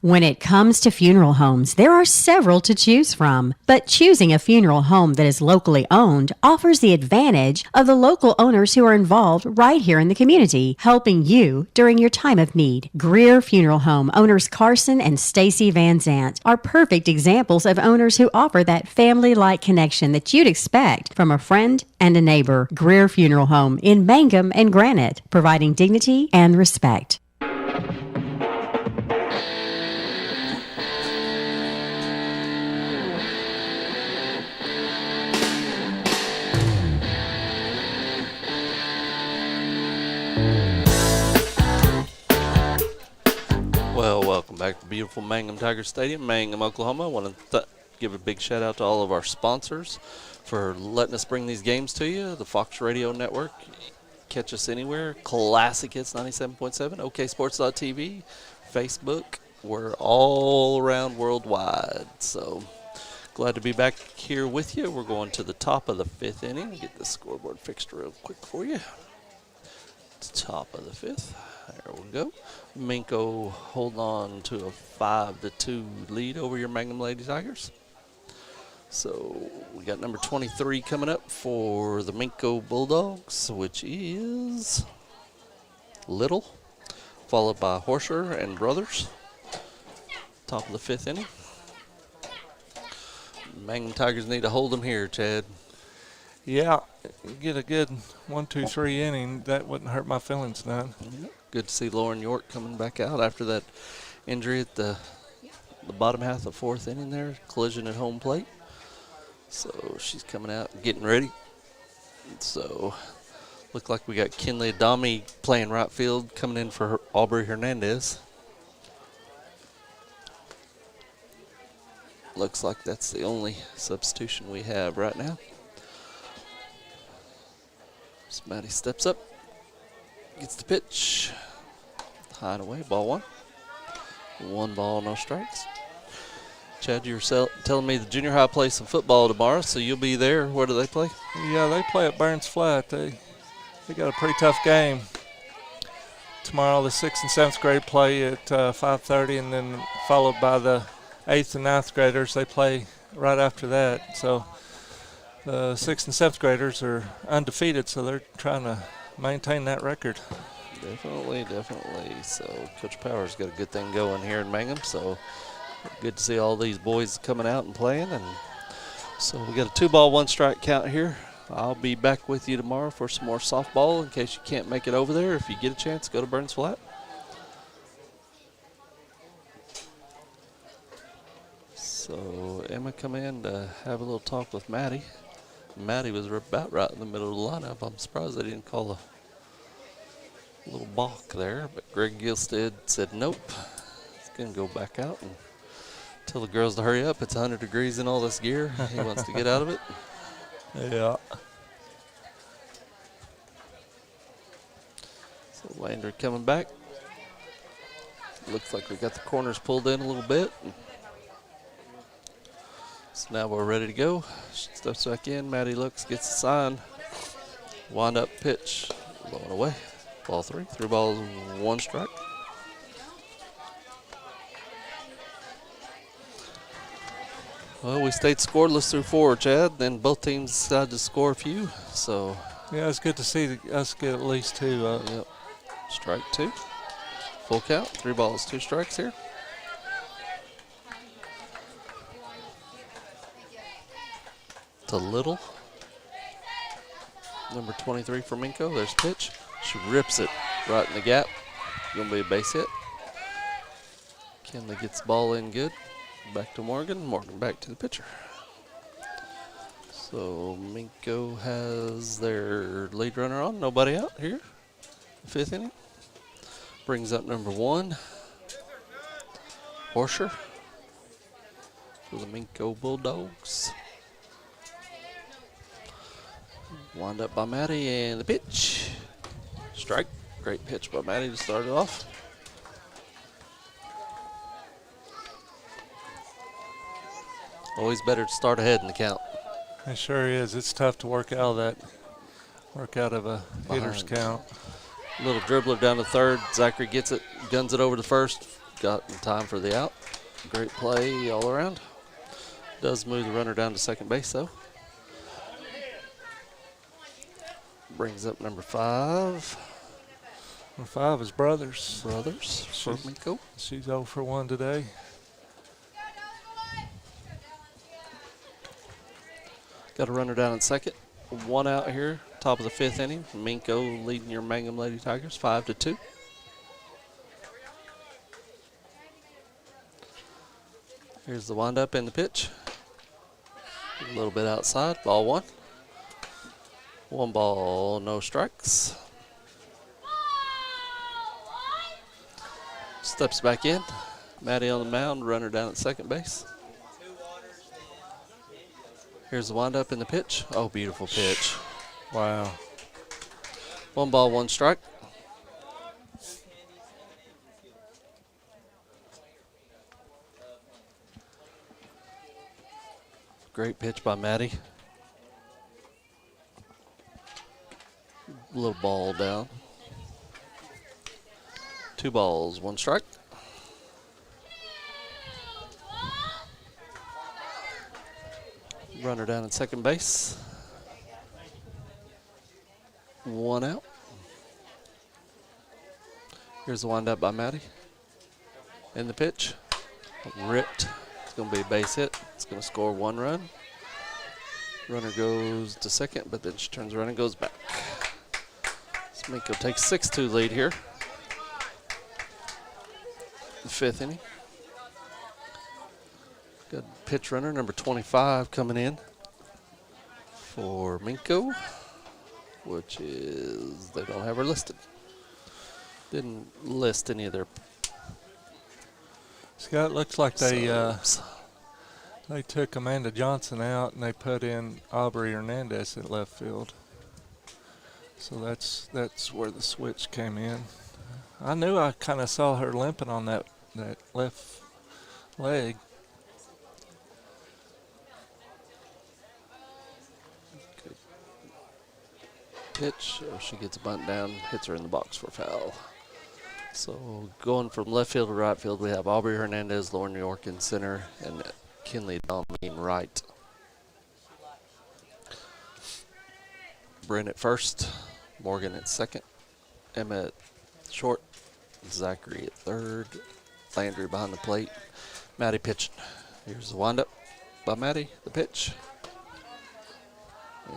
When it comes to funeral homes, there are several to choose from. But choosing a funeral home that is locally owned offers the advantage of the local owners who are involved right here in the community, helping you during your time of need. Greer Funeral Home owners Carson and Stacy Van Zant are perfect examples of owners who offer that family-like connection that you'd expect from a friend and a neighbor. Greer Funeral Home in Mangum and Granite, providing dignity and respect. Well, welcome back to beautiful Mangum Tiger Stadium, Mangum, Oklahoma. I want to give a big shout out to all of our sponsors for letting us bring these games to you. The Fox Radio Network, catch us anywhere. Classic Hits 97.7, OKSports.tv, Facebook. We're all around worldwide. So glad to be back here with you. We're going to the top of the 5th inning. Get the scoreboard fixed real quick for you. Top of the 5th. There we go. Minco holding on to a 5-2 lead over your Mangum Lady Tigers. So we got number 23 coming up for the Minco Bulldogs, which is Little, followed by Horsher and Brothers. Top of the 5th inning. Mangum Tigers need to hold them here, Chad. Yeah, you get a good 1, 2, 3 inning. That wouldn't hurt my feelings none. Good to see Lauren York coming back out after that injury at the bottom half of the 4th inning there, collision at home plate. So she's coming out, getting ready. So look like we got Kinley Adami playing right field, coming in for Aubrey Hernandez. Looks like that's the only substitution we have right now. So Maddie steps up, gets the pitch, high and away, ball 1. 1 ball, no strikes. Chad, you were telling me the junior high plays some football tomorrow, so you'll be there. Where do they play? Yeah, they play at Burns Flat. They got a pretty tough game. Tomorrow the 6th and 7th grade play at 5:30, and then followed by the 8th and 9th graders. They play right after that. So the 6th and 7th graders are undefeated, so they're trying to maintain that record. Definitely. So Coach Powers got a good thing going here in Mangum, so good to see all these boys coming out and playing. And so we got a 2-ball, 1-strike count here. I'll be back with you tomorrow for some more softball in case you can't make it over there. If you get a chance, go to Burns Flat. So Emma come in to have a little talk with Maddie. Maddie was about right in the middle of the lineup. I'm surprised they didn't call a little balk there, but Greg Gilstead said nope. He's going to go back out and tell the girls to hurry up. It's 100 degrees in all this gear. He wants to get out of it. Yeah. So Landry coming back. Looks like we got the corners pulled in a little bit. So now we're ready to go. She steps back in. Maddie looks, gets the sign. Wind up pitch. Blowing away. Ball 3. 3 balls, 1 strike. Well, we stayed scoreless through 4, Chad. Then both teams decided to score a few. So yeah, it's good to see us get at least 2. Yep. Strike 2. Full count. 3 balls, 2 strikes here. To Little. Number 23 for Minco. There's pitch. She rips it right in the gap. Gonna be a base hit. Kinley gets the ball in good. Back to Morgan. Morgan back to the pitcher. So Minco has their lead runner on. Nobody out here. 5th inning. Brings up number 1. Horsher for the Minco Bulldogs. Wind up by Maddie and the pitch. Strike. Great pitch by Maddie to start it off. Always better to start ahead in the count. It sure is. It's tough to work out of a hitter's count. Little dribbler down to 3rd. Zachary gets it, guns it over to 1st. Got in time for the out. Great play all around. Does move the runner down to 2nd base though. Brings up number 5. Number 5 is Brothers. Brothers for Minco. She's 0 for 1 today. Got a runner down in 2nd. 1 out here, top of the 5th inning. Minco leading your Mangum Lady Tigers 5-2. Here's the windup and the pitch. A little bit outside, ball 1. 1 ball, no strikes. Steps back in. Maddie on the mound, runner down at 2nd base. Here's the windup and the pitch. Oh, beautiful pitch. Wow. 1 ball, 1 strike. Great pitch by Maddie. Little ball down. 2 balls, 1 strike. Runner down at second base. 1 out. Here's the windup by Maddie. And the pitch. Ripped. It's going to be a base hit. It's going to score 1 run. Runner goes to second, but then she turns around and goes back. So Minco takes 6-2 lead here. The 5th inning. Good pitch runner, number 25, coming in for Minco, which is, they don't have her listed. Didn't list any of their. Scott, looks like they took Amanda Johnson out and they put in Aubrey Hernandez at left field. So that's where the switch came in. I knew I kind of saw her limping on that left leg. Good pitch. Oh, she gets a bunt down, hits her in the box for foul. So going from left field to right field, we have Aubrey Hernandez, Lauren York in center, and Kinley Dalmeen right. Brent at first, Morgan at second, Emma at short, Zachary at third, Landry behind the plate, Maddie pitching. Here's the windup by Maddie, the pitch.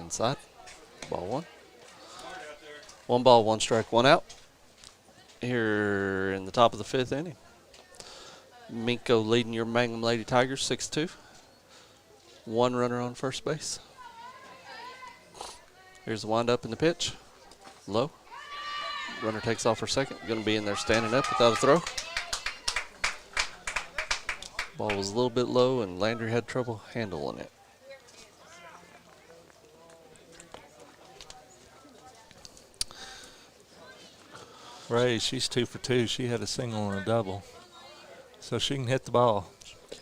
Inside, ball 1. 1 ball, 1 strike, 1 out. Here in the top of the 5th inning. Minco leading your Mangum Lady Tigers 6-2. 1 runner on first base. Here's the windup in the pitch. Low. Runner takes off for second. Going to be in there standing up without a throw. Ball was a little bit low and Landry had trouble handling it. Ray, she's 2 for 2. She had a single and a double. So she can hit the ball. I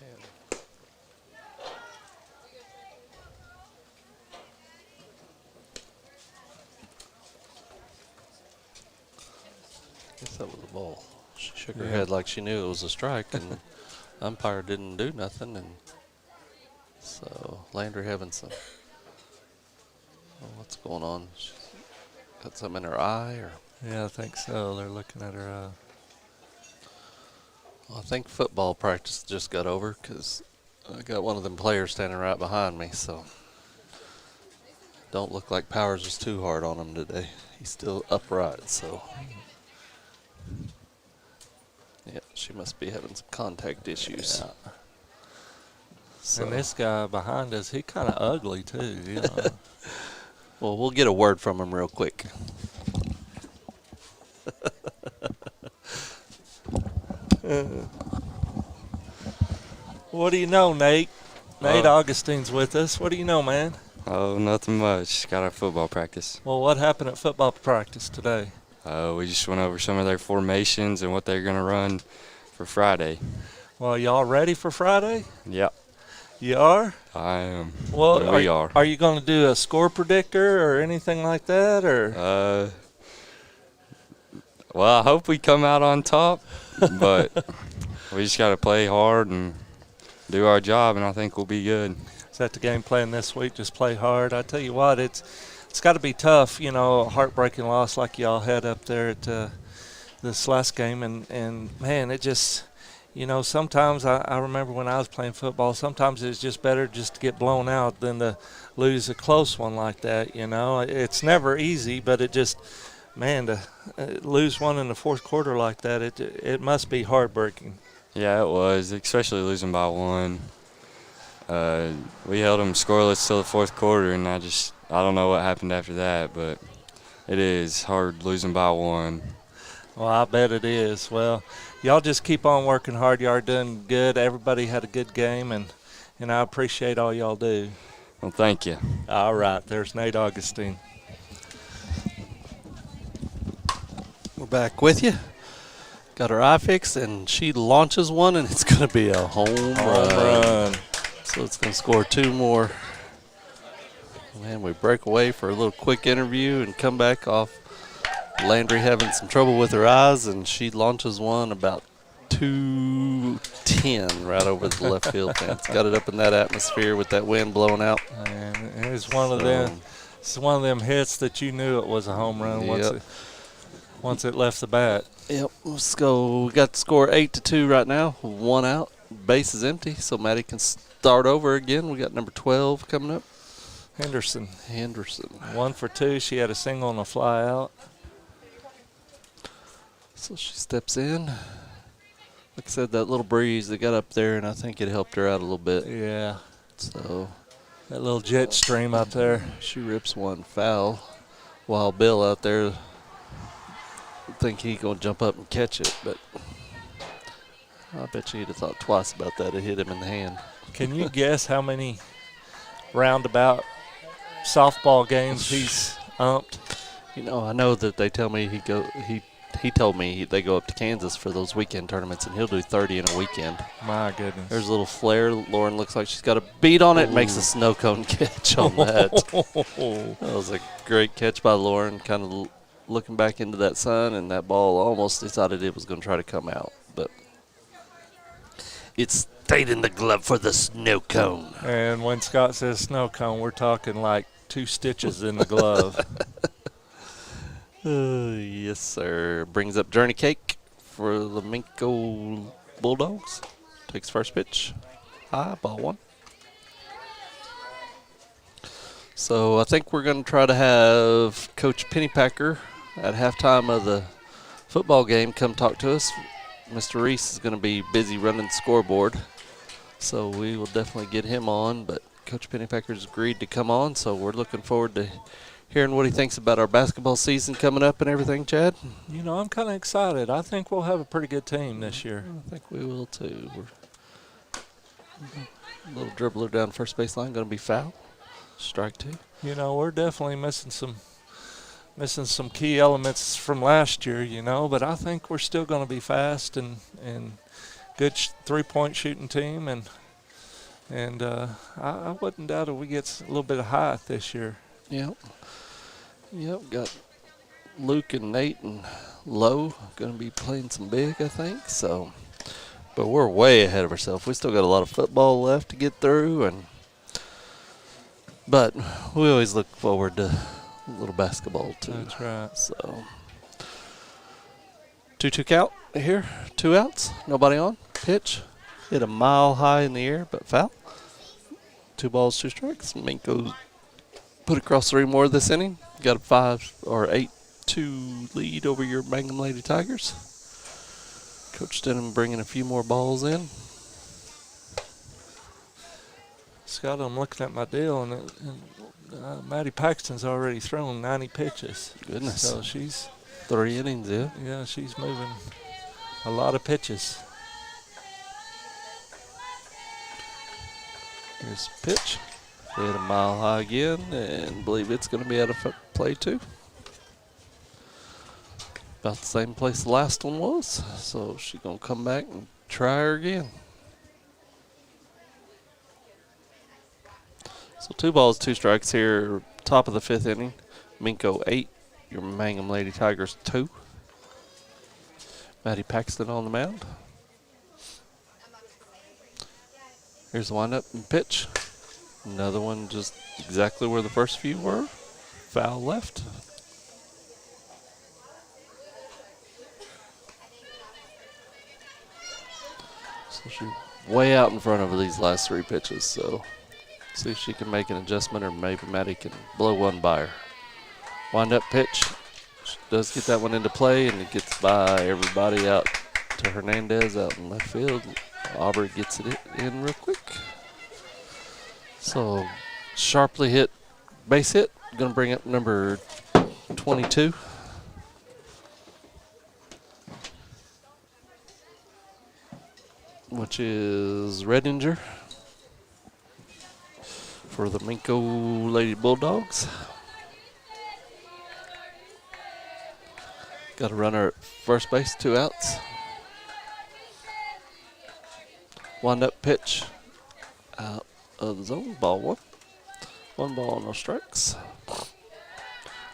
guess that was a ball. She shook her head like she knew it was a strike, and umpire didn't do nothing. And so Landry having some, what's going on? She's got something in her eye, or? Yeah, I think so. They're looking at her. Well, I think football practice just got over because I got one of them players standing right behind me, so don't look like Powers was too hard on him today. He's still upright, so. Yeah, she must be having some contact issues. Yeah. So. And this guy behind us, he kind of ugly too, you know. Well, we'll get a word from him real quick. What do you know, Nate? Nate Augustine's with us. What do you know, man? Oh, nothing much. Got our football practice. Well, what happened at football practice today? We just went over some of their formations and what they're going to run for Friday. Well, y'all ready for Friday? Yep. You are? I am. Well, we are. Are you going to do a score predictor or anything like that, or? Well, I hope we come out on top, but we just got to play hard and do our job, and I think we'll be good. Is that the game plan this week? Just play hard. I tell you what, it's got to be tough, you know, a heartbreaking loss like y'all had up there at this last game, and man, it just, you know, sometimes I remember when I was playing football, sometimes it's just better just to get blown out than to lose a close one like that, you know. It's never easy, but it just, man, to lose one in the fourth quarter like that, it must be heartbreaking. Yeah, it was, especially losing by 1. We held them scoreless till the fourth quarter, and I don't know what happened after that, but it is hard losing by 1. Well, I bet it is. Well, y'all just keep on working hard. Y'all are doing good. Everybody had a good game, and I appreciate all y'all do. Well, thank you. All right, there's Nate Augustine. We're back with you. Got her eye fixed, and she launches one, and it's going to be a home run. So it's going to score 2 more. Man, we break away for a little quick interview and come back off Landry having some trouble with her eyes, and she launches one about 210 10 right over the left field fence. Got it up in that atmosphere with that wind blowing out. And it was one of them. It's one of them hits that you knew it was a home run once it left the bat. Yep. Let's go. We got the score 8-2 right now. 1 out. Base is empty, so Maddie can start over again. We got number 12 coming up. Henderson. 1 for 2. She had a single and a fly out. So she steps in. Like I said, that little breeze that got up there, and I think it helped her out a little bit. Yeah. So that little jet stream up there. She rips one foul. While Bill out there, I think he's going to jump up and catch it, but I bet you he'd have thought twice about that. It hit him in the hand. Can you guess how many roundabout softball games he's umped? You know, I know that they tell me he told me they go up to Kansas for those weekend tournaments, and he'll do 30 in a weekend. My goodness. There's a little flare. Lauren looks like she's got a beat on it. Makes a snow cone catch on that. That was a great catch by Lauren, kind of looking back into that sun, and that ball almost decided it was going to try to come out. But it stayed in the glove for the snow cone. And when Scott says snow cone, we're talking like 2 stitches in the glove. Yes, sir. Brings up Journey Cake for the Minco Bulldogs. Takes first pitch. High, ball 1. So I think we're going to try to have Coach Pennypacker at halftime of the football game come talk to us. Mr. Reese is going to be busy running the scoreboard, so we will definitely get him on. But Coach Pennypacker's agreed to come on, so we're looking forward to hearing what he thinks about our basketball season coming up and everything, Chad. You know, I'm kind of excited. I think we'll have a pretty good team this year. I think we will, too. A little dribbler down first baseline, going to be foul. Strike 2. You know, we're definitely missing some key elements from last year, you know, but I think we're still going to be fast and good 3-point shooting team, and I wouldn't doubt if we get a little bit of height this year. Yep, got Luke and Nate and Lowe going to be playing some big, I think. So, but we're way ahead of ourselves. We still got a lot of football left to get through, but we always look forward to a little basketball too. That's right. So, 2-2 count here. 2 outs. Nobody on. Pitch. Hit a mile high in the air, but foul. 2 balls, 2 strikes. Minco put across 3 more this inning. Got a 5 or 8-2 lead over your Mangum Lady Tigers. Coach Denham bringing a few more balls in. Scott, I'm looking at my deal, and Maddie Paxton's already thrown 90 pitches. Goodness. So she's 3 innings, yeah. Yeah, she's moving a lot of pitches. Here's a pitch. Hit a mile high again, and believe it's going to be out of play too. About the same place the last one was, so she's going to come back and try her again. So 2 balls, 2 strikes here, top of the 5th inning. Minco 8, your Mangum Lady Tigers 2. Maddie Paxton on the mound. Here's the windup and pitch. Another one just exactly where the first few were. Foul left. So she's way out in front of these last 3 pitches. So see if she can make an adjustment, or maybe Maddie can blow one by her. Wind up pitch. She does get that one into play, and it gets by everybody out to Hernandez out in left field. Aubrey gets it in real quick. So sharply hit base hit. Going to bring up number 22. Which is Redinger for the Minco Lady Bulldogs. Got a runner at first base, 2 outs. Wind up pitch out of the zone, ball 1. 1 ball, no strikes.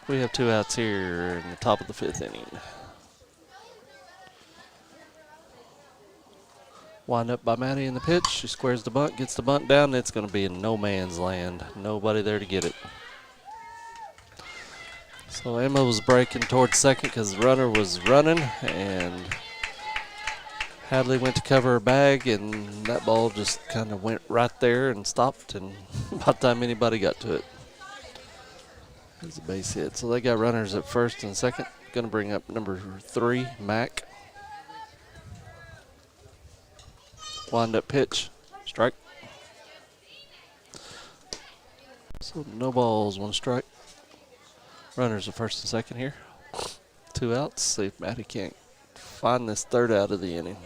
We have 2 outs here in the top of the 5th inning. Wind up by Maddie in the pitch. She squares the bunt, gets the bunt down. It's going to be in no man's land. Nobody there to get it. So Emma was breaking towards second because the runner was running, and Hadley went to cover her bag, and that ball just kind of went right there and stopped, and by the time anybody got to it, it was a base hit. So they got runners at first and second. Going to bring up number 3, Mac. Wind up pitch, strike. So no balls, 1 strike. Runners at first and second here. 2 outs. See if Maddie can't find this 3rd out of the inning.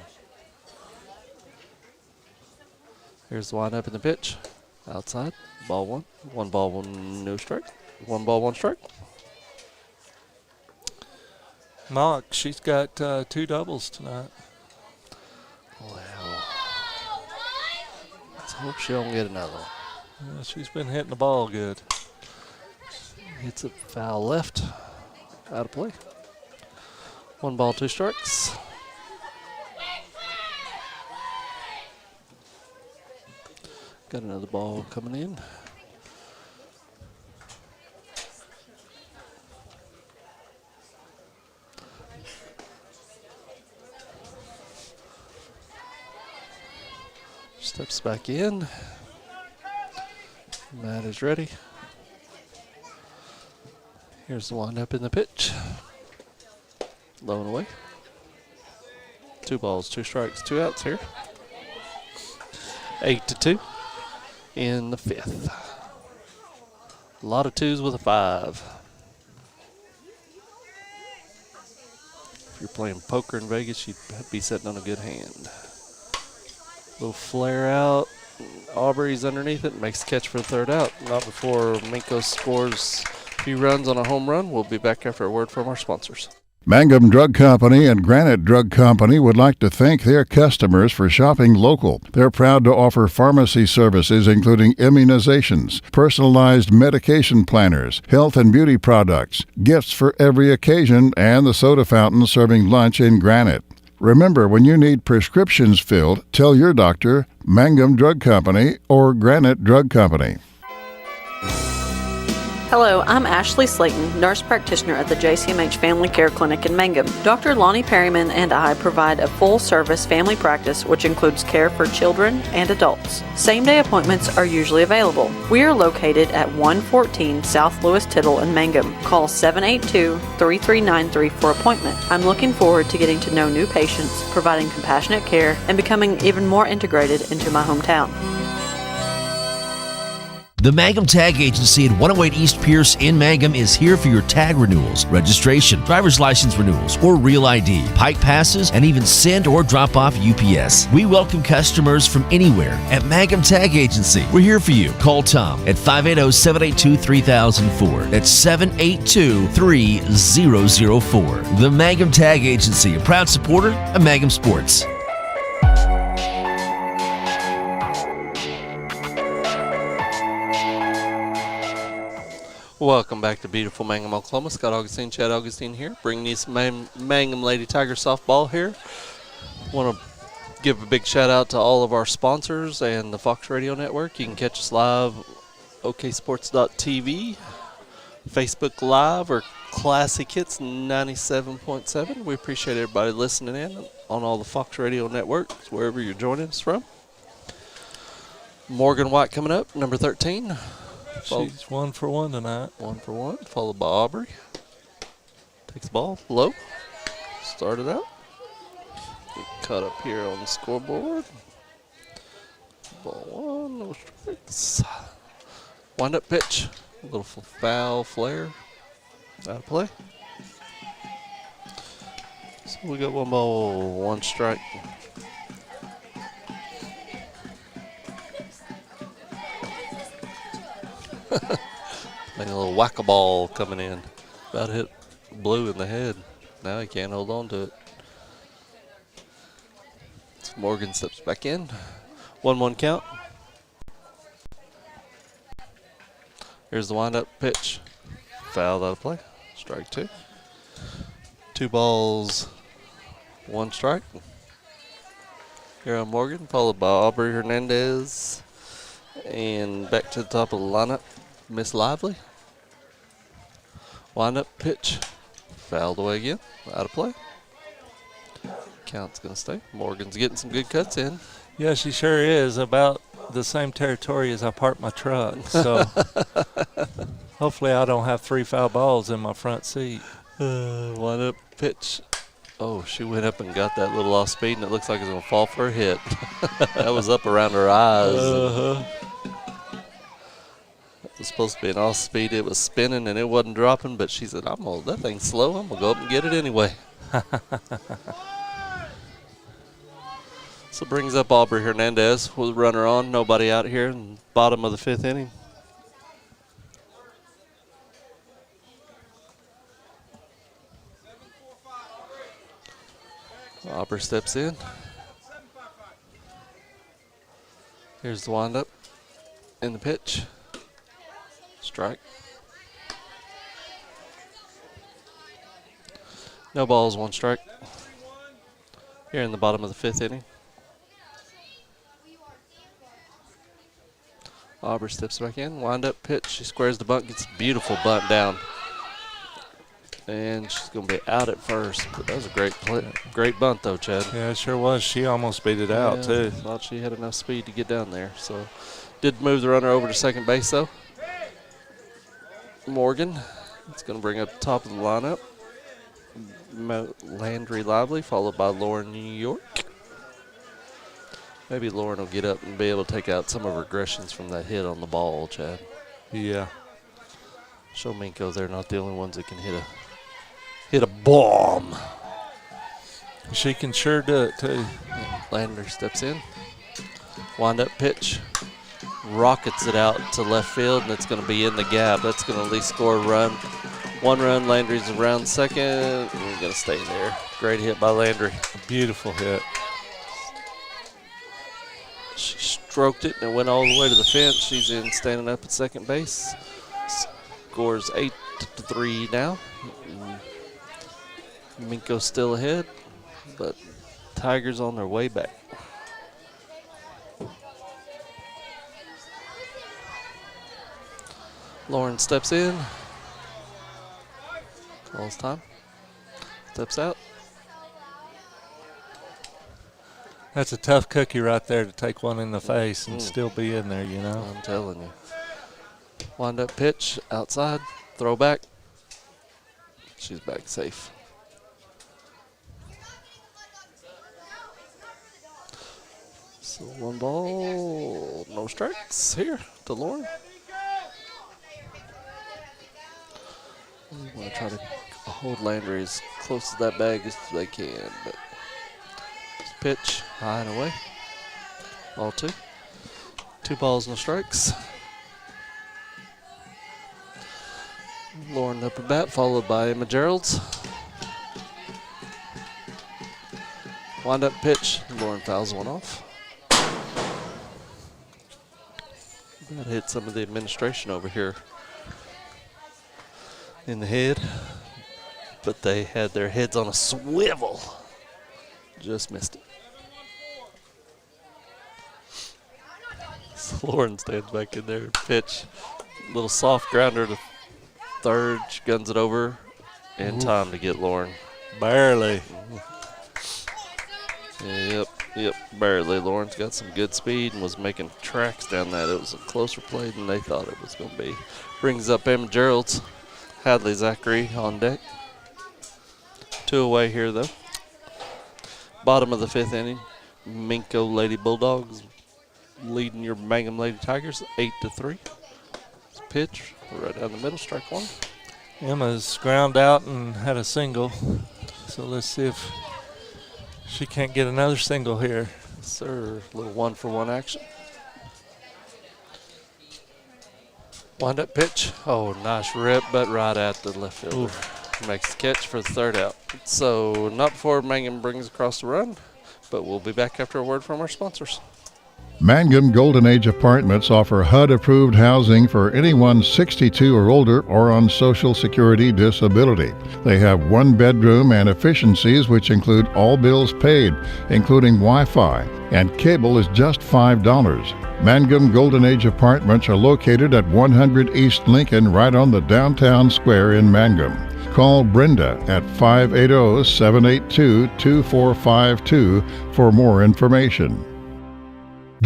Here's the wind up in the pitch. Outside. Ball 1. 1 ball, 1 no strike. 1 ball, 1 strike. Mock, she's got 2 doubles tonight. Well, let's hope she don't get another one. Yeah, she's been hitting the ball good. Hits it foul left. Out of play. 1 ball, 2 strikes. Got another ball coming in. Steps back in. Matt is ready. Here's the wind-up in the pitch. Low and away. 2 balls, 2 strikes, 2 outs here. 8-2 in the 5th. A lot of 2s with a 5. If you're playing poker in Vegas, you'd be sitting on a good hand. Little flare out. Aubrey's underneath it, makes the catch for the 3rd out. Not before Minco scores a few runs on a home run. We'll be back after a word from our sponsors. Mangum Drug Company and Granite Drug Company would like to thank their customers for shopping local. They're proud to offer pharmacy services including immunizations, personalized medication planners, health and beauty products, gifts for every occasion, and the soda fountain serving lunch in Granite. Remember, when you need prescriptions filled, tell your doctor Mangum Drug Company or Granite Drug Company. Hello, I'm Ashley Slayton, nurse practitioner at the JCMH Family Care Clinic in Mangum. Dr. Lonnie Perryman and I provide a full-service family practice which includes care for children and adults. Same-day appointments are usually available. We are located at 114 South Lewis Tittle in Mangum. Call 782-3393 for appointment. I'm looking forward to getting to know new patients, providing compassionate care, and becoming even more integrated into my hometown. The Mangum Tag Agency at 108 East Pierce in Mangum is here for your tag renewals, registration, driver's license renewals, or real ID, pike passes, and even send or drop off UPS. We welcome customers from anywhere at Mangum Tag Agency. We're here for you. Call Tom at 580-782-3004. That's 782-3004. The Mangum Tag Agency, a proud supporter of Mangum Sports. Welcome back to beautiful Mangum, Oklahoma. Scott Augustine, Chad Augustine here, bringing you some Mangum Lady Tiger softball here. Want to give a big shout out to all of our sponsors and the Fox Radio Network. You can catch us live, oksports.tv, Facebook Live, or Classic Hits 97.7. We appreciate everybody listening in on all the Fox Radio Networks, wherever you're joining us from. Morgan White coming up, number 13. She's 1 for 1 tonight. 1 for 1, followed by Aubrey. Takes the ball low. Started out. Get cut up here on the scoreboard. Ball 1, no strikes. Wind up pitch. A little foul flare. Out of play. So we got 1 ball, 1 strike. Like a little whack-a-ball coming in. About hit Blue in the head. Now he can't hold on to it. So Morgan steps back in. 1-1 count. Here's the wind-up pitch. Fouled out of play. Strike 2. 2 balls, 1 strike. Here on Morgan, followed by Aubrey Hernandez. And back to the top of the lineup, Miss Lively. Wind up, pitch. Fouled away again. Out of play. Count's going to stay. Morgan's getting some good cuts in. Yeah, she sure is. About the same territory as I parked my truck. So hopefully I don't have 3 foul balls in my front seat. Wind up, pitch. Oh, she went up and got that little off speed, and it looks like it's going to fall for a hit. That was up around her eyes. It was supposed to be an off speed. It was spinning, and it wasn't dropping, but she said, that thing's slow. I'm going to go up and get it anyway. So brings up Aubrey Hernandez with a runner on. Nobody out here in the bottom of the 5th inning. Aubrey steps in. Here's the windup. In the pitch. Strike. No balls, 1 strike. Here in the bottom of the 5th inning. Aubrey steps back in. Wind up, pitch. She squares the bunt, gets a beautiful bunt down. And she's going to be out at first. But that was a great bunt, though, Chad. Yeah, it sure was. She almost beat it out, too. Thought she had enough speed to get down there. So did move the runner over to second base, though. Morgan. It's going to bring up the top of the lineup. Landry Lively, followed by Lauren New York. Maybe Lauren will get up and be able to take out some of her aggressions from that hit on the ball, Chad. Yeah. Show Minco they're not the only ones that can hit a bomb. She can sure do it, too. Landry steps in. Wind up pitch. Rockets it out to left field, and it's going to be in the gap. That's going to at least score a run. 1 run. Landry's around second. And we're going to stay there. Great hit by Landry. A beautiful hit. She stroked it, and it went all the way to the fence. She's in standing up at second base. Scores 8-3 now. Minco's still ahead, but Tigers on their way back. Lauren steps in. Calls time. Steps out. That's a tough cookie right there to take one in the face and still be in there, you know. I'm telling you. Wind up pitch, outside, throw back. She's back safe. So 1 ball, no strikes here to Lauren. You want to try to hold Landry as close to that bag as they can, but pitch high and away. Ball 2. 2 balls, no strikes. Lauren up at bat, followed by Emma Geralds. Wind up pitch. Lauren fouls one off. That hit some of the administration over here in the head, but they had their heads on a swivel. Just missed it. So Lauren stands back in there. Pitch. Little soft grounder to third. She guns it over. And time to get Lauren. Barely. Yep, barely. Lauren's got some good speed and was making tracks down that. It was a closer play than they thought it was going to be. Brings up Emma Geralds. Hadley Zachary on deck. 2 away here, though. Bottom of the 5th inning. Minco Lady Bulldogs leading your Mangum Lady Tigers 8-3. Pitch right down the middle, strike 1. Emma's ground out and had a single. So let's see if she can't get another single here. Sir, a little 1-for-1 action. Wind up pitch. Oh, nice rip, but right at the left fielder. Makes the catch for the 3rd out. So not before Mangum brings across the run, but we'll be back after a word from our sponsors. Mangum Golden Age Apartments offer HUD-approved housing for anyone 62 or older or on Social Security disability. They have one bedroom and efficiencies which include all bills paid, including Wi-Fi, and cable is just $5. Mangum Golden Age Apartments are located at 100 East Lincoln, right on the downtown square in Mangum. Call Brenda at 580-782-2452 for more information.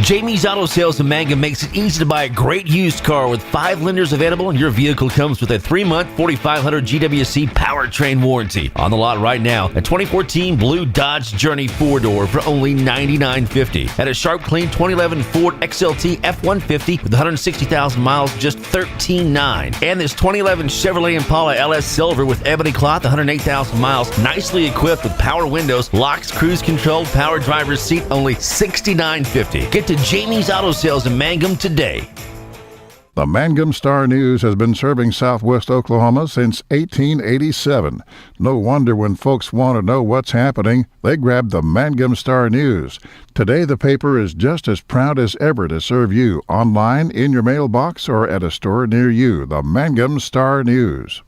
Jamie's Auto Sales in Mangum makes it easy to buy a great used car with 5 lenders available, and your vehicle comes with a 3-month 4,500 GWC powertrain warranty. On the lot right now, a 2014 blue Dodge Journey 4-door for only $99.50. At a sharp, clean 2011 Ford XLT F-150 with 160,000 miles, just $13,900. And this 2011 Chevrolet Impala LS Silver with ebony cloth, 108,000 miles, nicely equipped with power windows, locks, cruise control, power driver's seat, only $69.50. Get to Jamie's Auto Sales in Mangum today. The Mangum Star News has been serving southwest Oklahoma since 1887. No wonder when folks want to know what's happening, they grab the Mangum Star News. Today, the paper is just as proud as ever to serve you online, in your mailbox, or at a store near you. The Mangum Star News.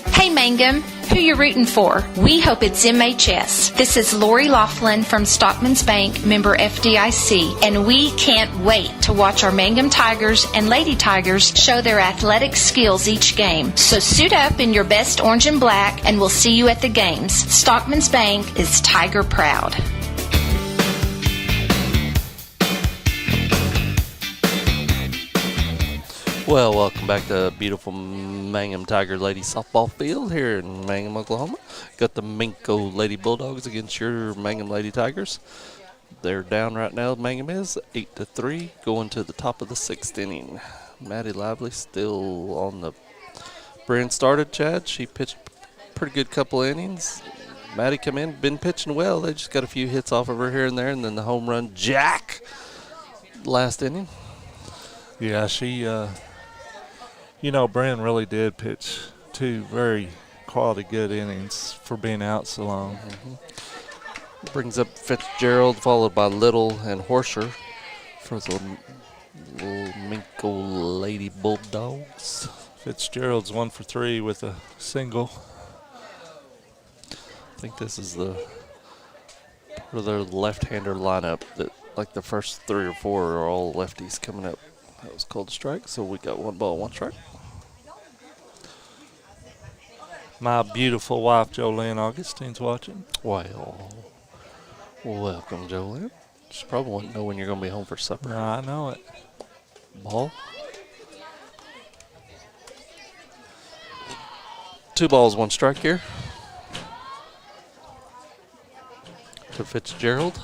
Hey Mangum, who you rooting for? We hope it's MHS. This is Lori Laughlin from Stockman's Bank, member FDIC, and we can't wait to watch our Mangum Tigers and Lady Tigers show their athletic skills each game. So suit up in your best orange and black, and we'll see you at the games. Stockman's Bank is Tiger proud. Well, welcome back to beautiful Mangum Tiger Lady Softball Field here in Mangum, Oklahoma. Got the Minco Lady Bulldogs against your Mangum Lady Tigers. They're down right now, Mangum is 8-3, going to the top of the 6th inning. Maddie Lively still on the... Bryn started, Chad. She pitched a pretty good couple innings. Maddie come in, been pitching well. They just got a few hits off of her here and there, and then the home run jack last inning. Yeah, she... Bryn really did pitch 2 very quality good innings for being out so long. Brings up Fitzgerald, followed by Little and Horsher for the Minco Lady Bulldogs. Fitzgerald's 1 for 3 with a single. I think this is the part of their left-hander lineup that, like, the first 3 or 4 are all lefties coming up. That was called a strike, so we got 1 ball, 1 strike. My beautiful wife, Jolene Augustine's watching. Well, welcome, Jolene. She probably won't know when you're going to be home for supper. No, I know it. Ball. 2 balls, 1 strike here. To Fitzgerald.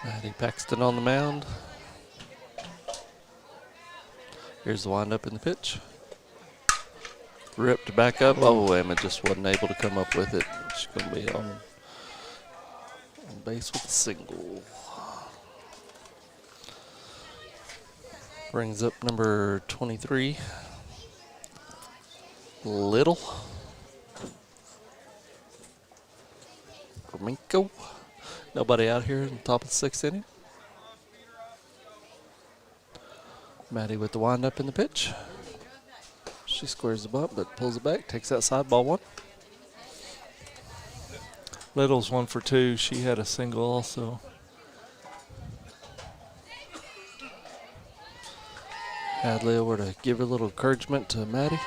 Maddie Paxton on the mound. Here's the windup in the pitch. Ripped back up. Oh, Emma just wasn't able to come up with it. She's going to be on base with a single. Brings up number 23. Little. For Minco. Nobody out here in the top of the 6th inning. Maddie with the windup in the pitch. She squares the bunt, but pulls it back, takes that side, ball 1. Little's 1 for 2. She had a single also. Hadley over to give a little encouragement to Maddie.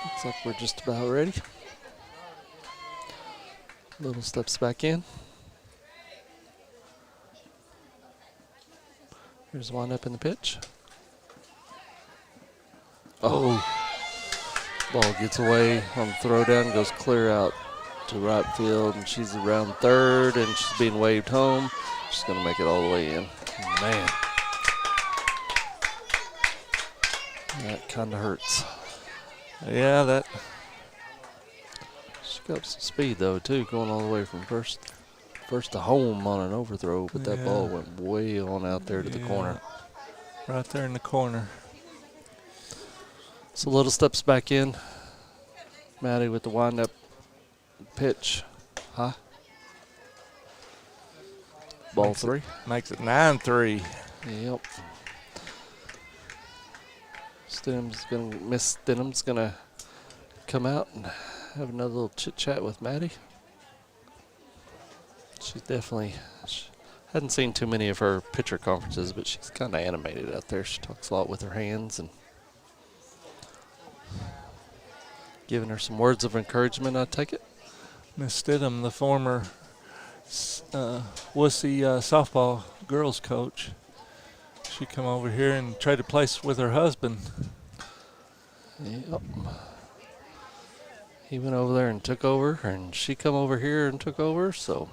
Looks like we're just about ready. Little steps back in. Here's one up in the pitch. Oh. Ball gets away on the throwdown, goes clear out to right field, and she's around third, and she's being waved home. She's going to make it all the way in. Man. That kind of hurts. Yeah, that. She got some speed, though, too, going all the way from first to home on an overthrow, but that ball went way on out there to the corner. Right there in the corner. So Little steps back in. Maddie with the wind-up pitch. Huh? Ball 3. Makes it 9-3. Yep. Miss Stenham's gonna come out and have another little chit chat with Maddie. She's definitely hadn't seen too many of her pitcher conferences, but she's kind of animated out there. She talks a lot with her hands and giving her some words of encouragement. I take it. Miss Stidham, the former Wussy softball girls coach, she come over here and traded place with her husband. Yep. He went over there and took over, and she come over here and took over, so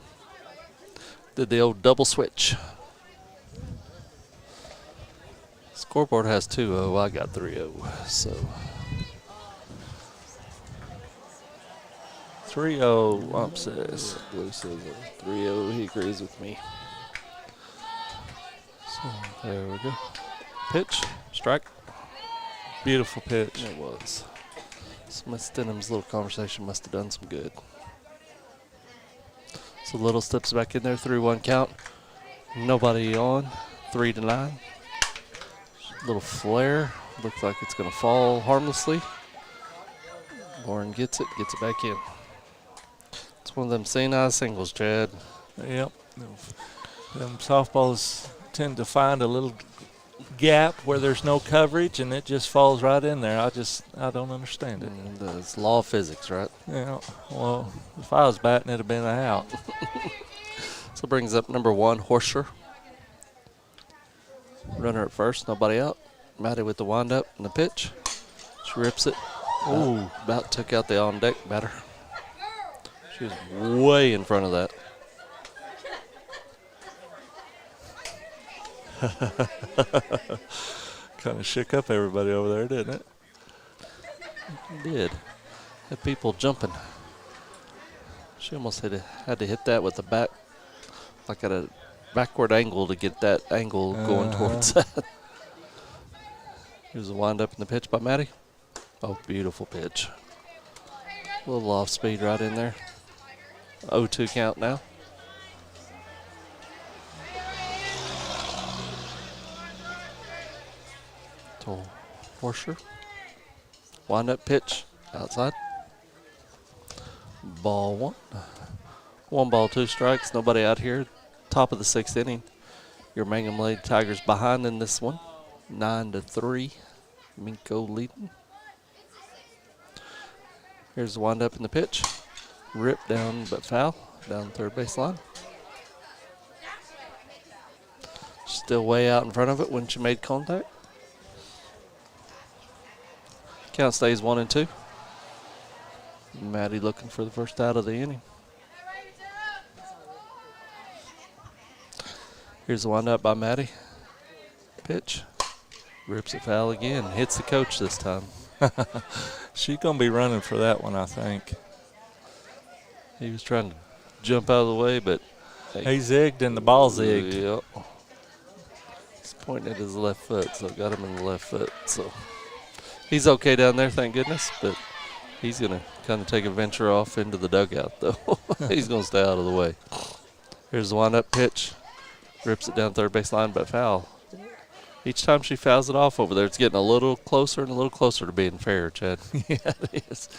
did the old double switch. Scoreboard has 2-0. I got 3-0, so 3-0, Wump says. Blue says 3-0. He agrees with me. So there we go. Pitch, strike. Beautiful pitch. It was. So Miss Stenham's little conversation must have done some good. So Little steps back in there, 3-1 count. Nobody on, 3-9. Little flare, looks like it's gonna fall harmlessly. Lauren gets it back in. It's one of them St. I singles, Chad. Yep. Them softballs tend to find a little gap where there's no coverage, and it just falls right in there. I don't understand it. It's law of physics, right? Yeah. Well, if I was batting, it'd have been a out. So brings up number 1, Horsher. Runner at first, nobody out. Maddie with the windup and the pitch. She rips it. Ooh, about took out the on deck batter. She was way in front of that. Kind of shook up everybody over there, didn't it? It did. Had people jumping. She almost had to hit that with the back, like at a backward angle to get that angle going towards that. Here's a wind up in the pitch by Maddie. Oh, beautiful pitch. A little off speed right in there. 0-2 count now. To Horsher. Wind up pitch outside. Ball 1. 1 ball, 2 strikes. Nobody out here. Top of the 6th inning. Your Mangum Lady Tigers behind in this one. 9-3. Minco leading. Here's the wind up in the pitch. Rip down but foul. Down third base line. Still way out in front of it when she made contact. Count stays 1-2. Maddie looking for the first out of the inning. Here's the wind up by Maddie. Pitch. Rips it foul again. Hits the coach this time. She's going to be running for that one, I think. He was trying to jump out of the way, but he zigged and the ball zigged. Yep. He's pointing at his left foot, so got him in the left foot. So he's okay down there, thank goodness, but he's going to kind of take a venture off into the dugout, though. He's going to stay out of the way. Here's the wind-up pitch. Rips it down third base line, but foul. Each time she fouls it off over there, it's getting a little closer and a little closer to being fair, Chad. Yeah, it is.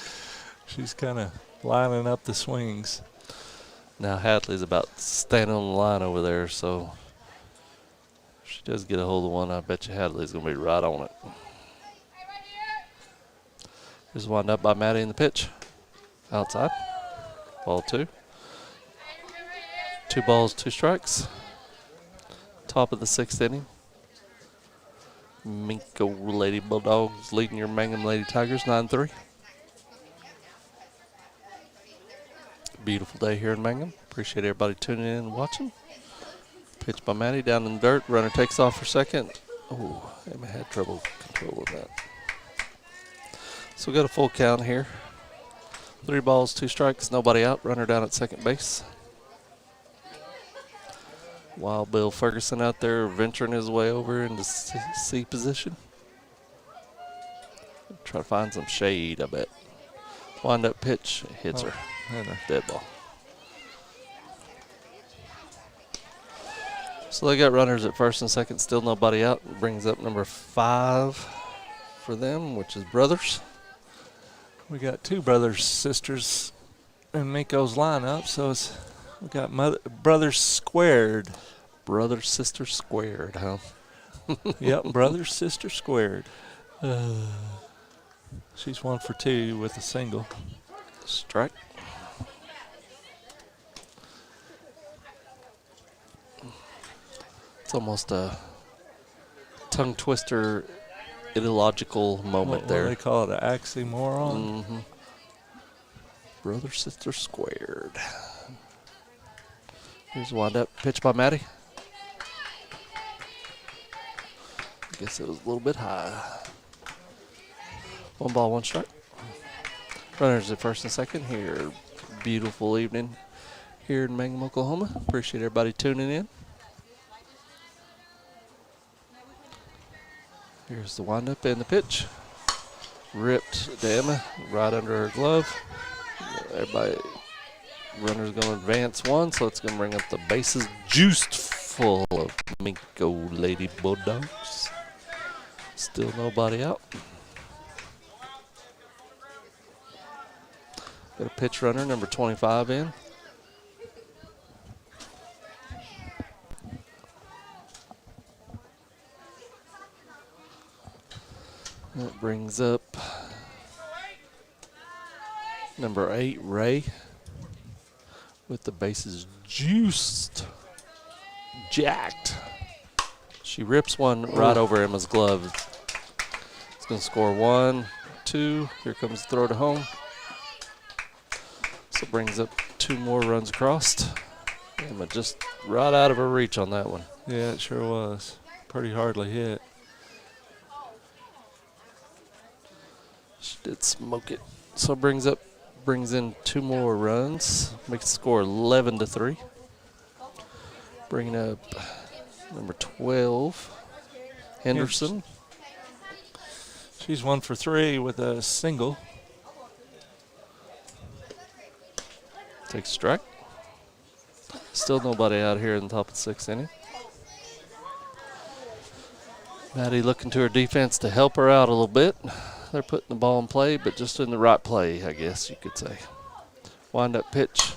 She's kind of lining up the swings. Now Hadley's about standing on the line over there, so if she does get a hold of one, I bet you Hadley's going to be right on it. Here's wind up by Maddie in the pitch. Outside. Ball 2. 2 balls, 2 strikes. Top of the 6th inning. Minco Lady Bulldogs leading your Mangum Lady Tigers 9-3. Beautiful day here in Mangum. Appreciate everybody tuning in and watching. Pitch by Maddie down in the dirt. Runner takes off for second. Oh, Emma had trouble controlling that. So we got a full count here. 3 balls, 2 strikes, nobody out. Runner down at second base. Wild Bill Ferguson out there venturing his way over into C position. Try to find some shade, I bet. Wind up pitch, hits her. Dead ball. So they got runners at first and second, still nobody out. Brings up number 5 for them, which is Brothers. We got 2 brothers, sisters in Minco's lineup, so we got brothers squared. Brothers, sisters squared, huh? Yep, brothers, sisters squared. She's 1 for 2 with a single. Strike. It's almost a tongue twister, ideological moment what there. They call it an oxymoron. Mm-hmm. Brother, sister squared. Here's a wind up pitch by Maddie. I guess it was a little bit high. 1 ball, 1 strike. Runners at first and second here. Beautiful evening here in Mangum, Oklahoma. Appreciate everybody tuning in. Here's the windup and the pitch. Ripped to Emma right under her glove. Everybody, runner's going to advance 1, so it's going to bring up the bases juiced full of Minco Lady Bulldogs. Still nobody out. Got a pitch runner, number 25 in. That brings up number 8, Ray, with the bases juiced, jacked. She rips one right over Emma's glove. It's going to score 1, 2. Here comes the throw to home. So brings up 2 more runs across. Emma just right out of her reach on that one. Yeah, it sure was. Pretty hardly hit. She did smoke it. So brings in 2 more runs. Makes the score 11-3. Bringing up number 12, Henderson. She's 1 for 3 with a single. Takes a strike. Still nobody out here in the top of the 6th inning. Maddie looking to her defense to help her out a little bit. They're putting the ball in play, but just in the right play, I guess you could say. Wind up pitch.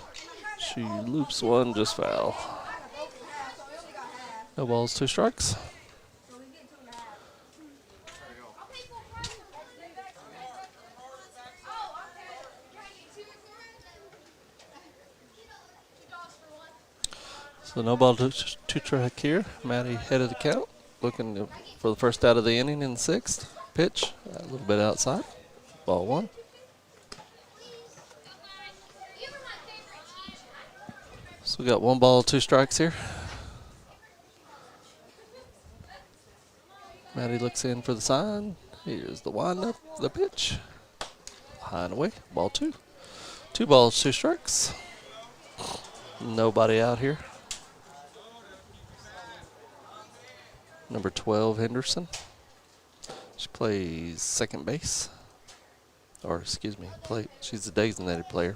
She loops one, just foul. No balls, 2 strikes. So no ball, 2 strike here. Maddie head of the count, looking for the first out of the inning in the 6th. Pitch, a little bit outside. Ball 1. So we got 1 ball, 2 strikes here. Maddie looks in for the sign. Here's the windup, the pitch. High and away, ball 2. 2 balls, 2 strikes. Nobody out here. Number 12, Henderson. She plays second base. Or, excuse me, she's a designated player.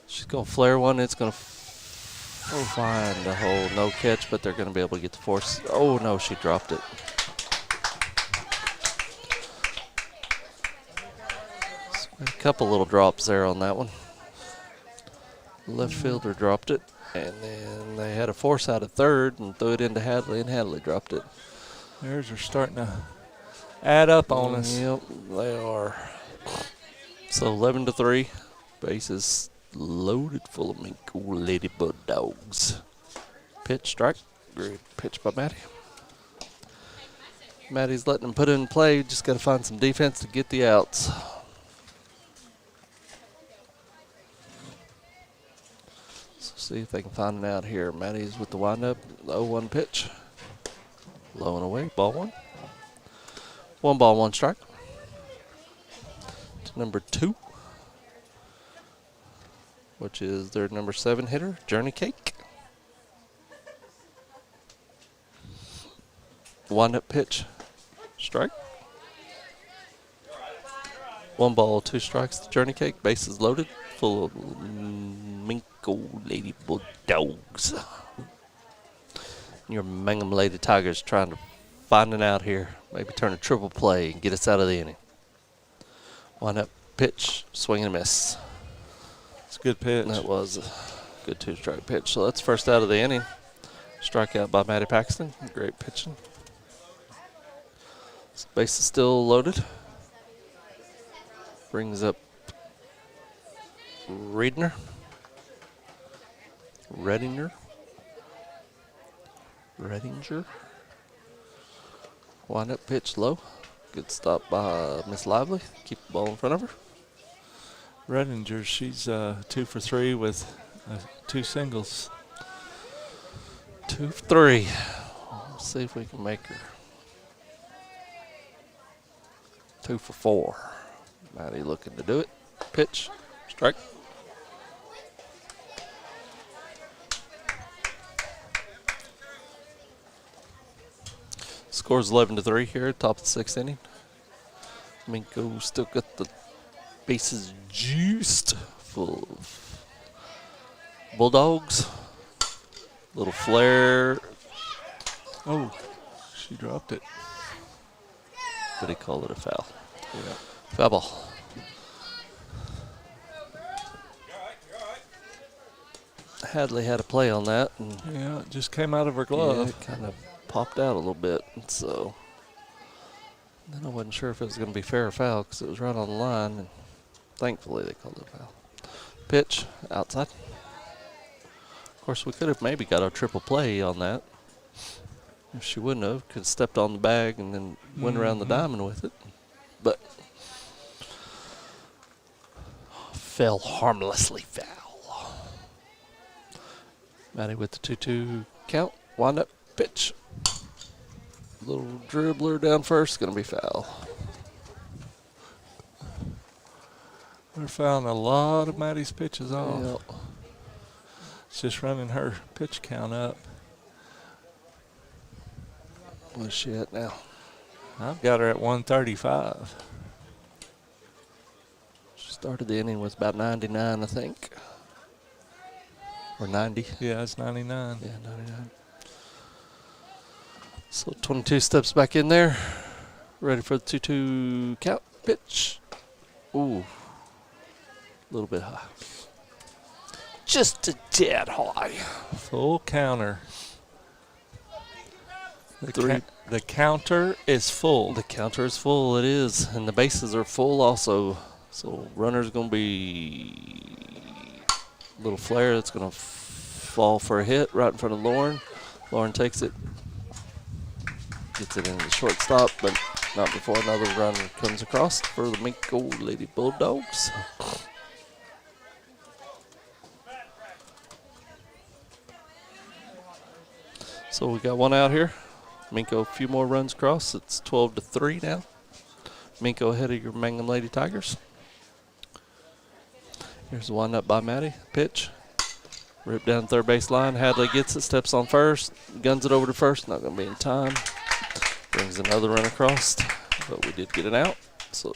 She's going to flare one. It's going to find a hole. No catch, but they're going to be able to get the force. Oh, no, she dropped it. So a couple little drops there on that one. Left fielder dropped it. And then they had a force out at third and threw it into Hadley, and Hadley dropped it. Theirs are starting to add up on us. Yep, they are. So 11-3. Bases loaded full of Minco Lady Bulldogs. Pitch, strike. Great pitch by Maddie. Maddie's letting them put it in play. Just got to find some defense to get the outs. See if they can find it out here. Maddie's with the windup. The 0-1 pitch. Low and away. Ball 1. 1 ball, 1 strike. To number 2, which is their number 7 hitter, Journey Cake. Windup pitch. Strike. 1 ball, 2 strikes to Journey Cake. Bases loaded. Full of Minco Lady Bulldogs. Your Mangum Lady Tigers trying to find it out here. Maybe turn a triple play and get us out of the inning. Wind up pitch, swing and miss. It's a good pitch. That was a good 2-strike pitch. So that's first out of the inning. Strikeout by Maddie Paxton. Great pitching. Base is still loaded. Brings up Redinger. Wind up pitch low. Good stop by Miss Lively. Keep the ball in front of her. Redinger, she's 2 for 3 with 2 singles. 2 for 3. Let's see if we can make her 2 for 4. Maddie looking to do it. Pitch, strike. Scores 11-3 here, top of the 6th inning. Minco still got the bases juiced, full of Bulldogs. Little flare. Oh, she dropped it. But he called it a foul. Yeah. Foul ball. Hadley had a play on that. And yeah, it just came out of her glove. Yeah, it kind of popped out a little bit. And so then I wasn't sure if it was going to be fair or foul because it was right on the line. And thankfully they called it a foul. Pitch, outside. Of course, we could have maybe got a triple play on that. If she wouldn't have, could have stepped on the bag and then went around the diamond with it. But fell harmlessly foul. Maddie with the 2-2 count. Wind up, pitch. Little dribbler down first, going to be foul. We're fouling a lot of Maddie's pitches off. Yep. It's just running her pitch count up. Where's she at now? I've got her at 135. She started the inning with about 99, I think. Or 90. Yeah, it's 99. Yeah, 99. So 22 steps back in there. Ready for the 2-2 count. Pitch. Ooh. A little bit high. Just a tad high. Full counter. The counter is full. The counter is full, it is. And the bases are full also. So runner's going to be a little flare that's going to fall for a hit right in front of Lauren. Lauren takes it. Gets it into the shortstop, but not before another run comes across for the Minco Lady Bulldogs. So we got one out here. Minco a few more runs across. It's 12-3 now. Minco ahead of your Mangum Lady Tigers. Here's the windup by Maddie. Pitch. Rip down third base line. Hadley gets it, steps on first, guns it over to first. Not going to be in time. Brings another run across, but we did get it out. So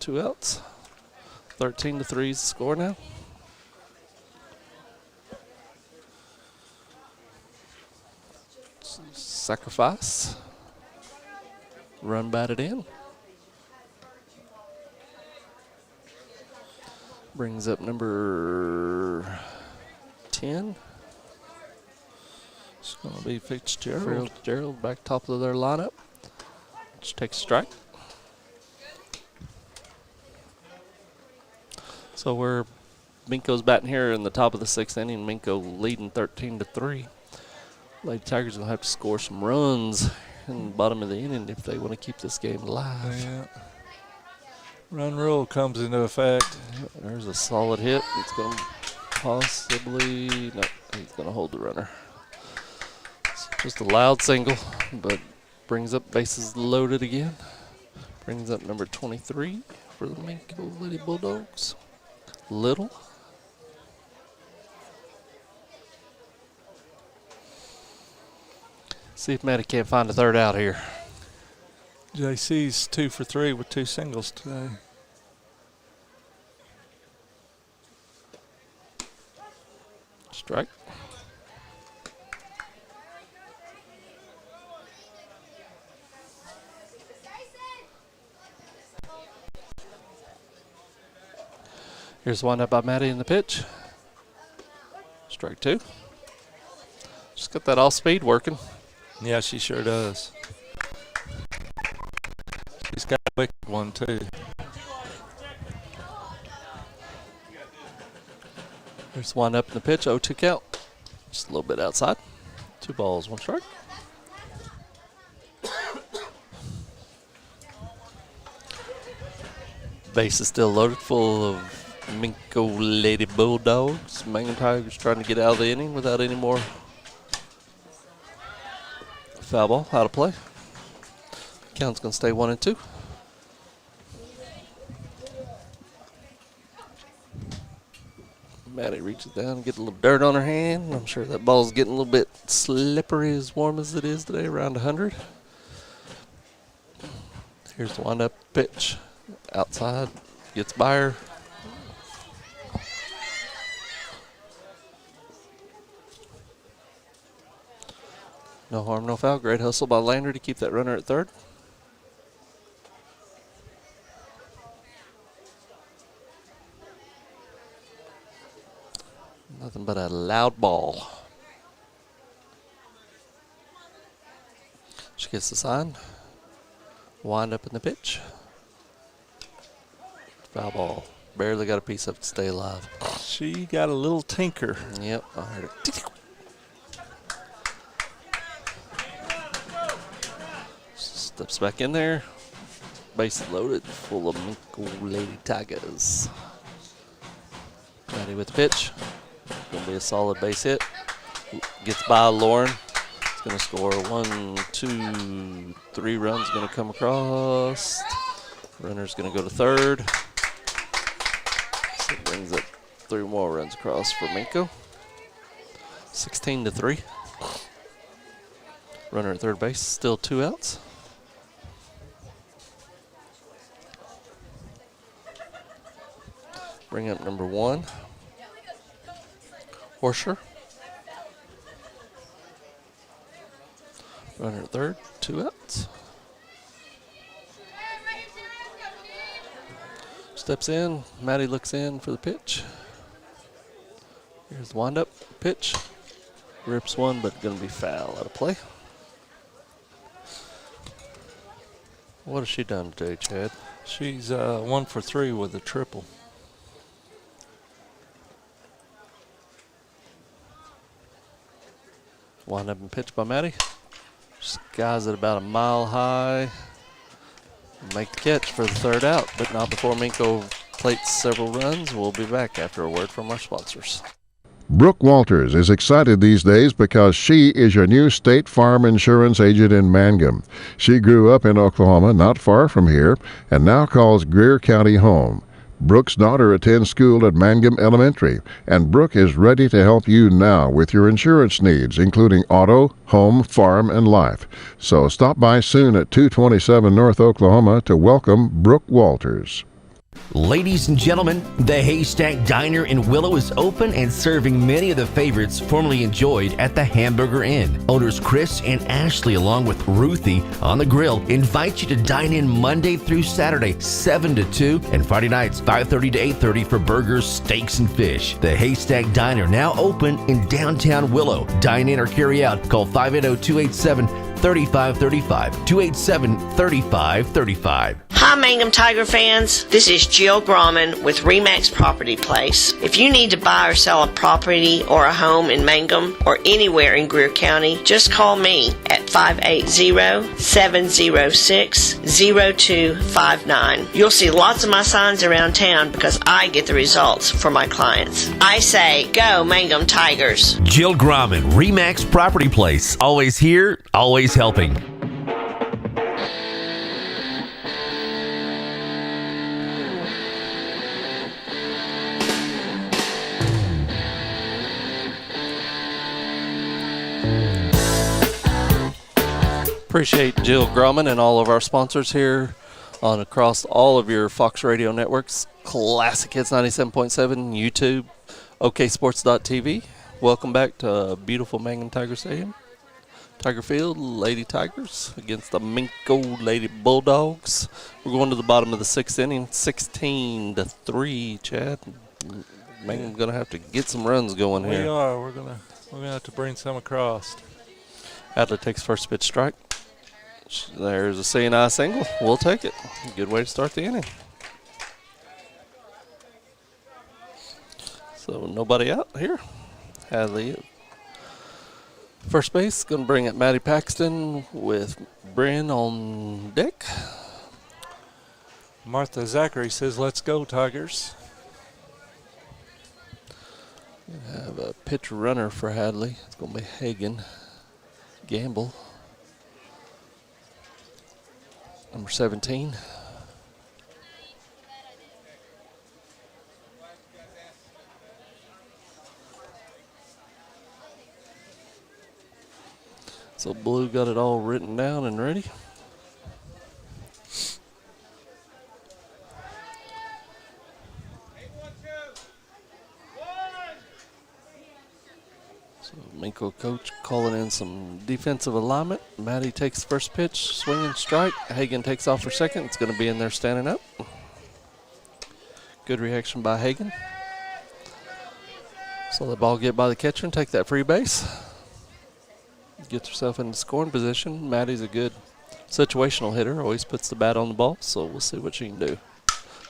2 outs. 13-3 is the score now. Sacrifice. Run batted in. Brings up number 10. It's going to be Fitzgerald. Fitzgerald back top of their lineup. Just takes a strike. So we're Minco's batting here in the top of the 6th inning. Minco leading 13-3. Lady Tigers will have to score some runs in the bottom of the inning if they want to keep this game alive. Yeah. Run rule comes into effect. There's a solid hit. It's going to possibly, no, he's going to hold the runner. It's just a loud single, but brings up bases loaded again. Brings up number 23 for the Minco Lady Bulldogs. Little. See if Maddie can't find a third out here. JC's 2 for 3 with 2 singles today. Here's one up by Maddie in the pitch. Strike 2. Just got that off speed working. Yeah, she sure does. She's got a quick one, too. There's one up in the pitch, 0-2 count. Just a little bit outside. 2 balls, 1 strike. Base is still loaded full of Minco Lady Bulldogs. Mangum Tigers trying to get out of the inning without any more foul ball out of play. Count's going to stay 1-2. Maddie reaches down and gets a little dirt on her hand. I'm sure that ball's getting a little bit slippery, as warm as it is today, around 100. Here's the wind-up pitch. Outside, gets by her. No harm, no foul. Great hustle by Lander to keep that runner at third. Nothing but a loud ball. She gets the sign. Wind up in the pitch. Foul ball. Barely got a piece of it to stay alive. She got a little tinker. Yep, I heard it. Steps back in there. Base loaded, full of Minco Lady Tigers. Maddie with the pitch. Gonna be a solid base hit. Gets by Lauren. It's gonna score 1, 2, 3 runs. Gonna come across. Runner's gonna go to third. So it brings up 3 more runs across for Minco. 16-3. Runner at third base, still 2 outs. Bring up number 1. Horsher. Runner at third, 2 outs. Steps in, Maddie looks in for the pitch. Here's the wind-up pitch. Rips one, but gonna be foul out of play. What has she done today, Chad? She's 1 for 3 with a triple. Wind up and pitch by Maddie. Skies it about a mile high. Make the catch for the third out, but not before Minco plates several runs. We'll be back after a word from our sponsors. Brooke Walters is excited these days because she is your new State Farm Insurance agent in Mangum. She grew up in Oklahoma, not far from here, and now calls Greer County home. Brooke's daughter attends school at Mangum Elementary, and Brooke is ready to help you now with your insurance needs, including auto, home, farm, and life. So stop by soon at 227 North Oklahoma to welcome Brooke Walters. Ladies and gentlemen, the Haystack Diner in Willow is open and serving many of the favorites formerly enjoyed at the Hamburger Inn. Owners Chris and Ashley, along with Ruthie on the grill, invite you to dine in Monday through Saturday, 7 to 2, and Friday nights, 5:30 to 8:30 for burgers, steaks, and fish. The Haystack Diner now open in downtown Willow. Dine in or carry out. Call 580-287-3535, 287-3535. Hi, Mangum Tiger fans. This is Jill Grauman with RE/MAX Property Place. If you need to buy or sell a property or a home in Mangum or anywhere in Greer County, just call me at 580-706-0259. You'll see lots of my signs around town because I get the results for my clients. I say, go Mangum Tigers. Jill Grauman, RE/MAX Property Place. Always here, always helping. Appreciate Jill Grumman and all of our sponsors here on across all of your Fox Radio networks. Classic Hits 97.7, YouTube, oksports.tv. Welcome back to beautiful Mangum Tiger Stadium. Tiger Field, Lady Tigers against the Minco Lady Bulldogs. We're going to the bottom of the 6th inning, 16-3, Chad. Mangum going to have to get some runs going here. We are. We're gonna have to bring some across. Adler takes first pitch strike. There's a C&I single. We'll take it. Good way to start the inning. So nobody out here. Hadley at first base. Going to bring up Maddie Paxton with Bryn on deck. Martha Zachary says, "Let's go, Tigers." We have a pitch runner for Hadley. It's going to be Hagan Gamble, number 17. So Blue got it all written down and ready. So Minco coach calling in some defensive alignment. Maddie takes first pitch, swinging strike. Hagan takes off for second. It's going to be in there standing up. Good reaction by Hagan. So the ball get by the catcher and take that free base. Gets herself into scoring position. Maddie's a good situational hitter. Always puts the bat on the ball, so we'll see what she can do.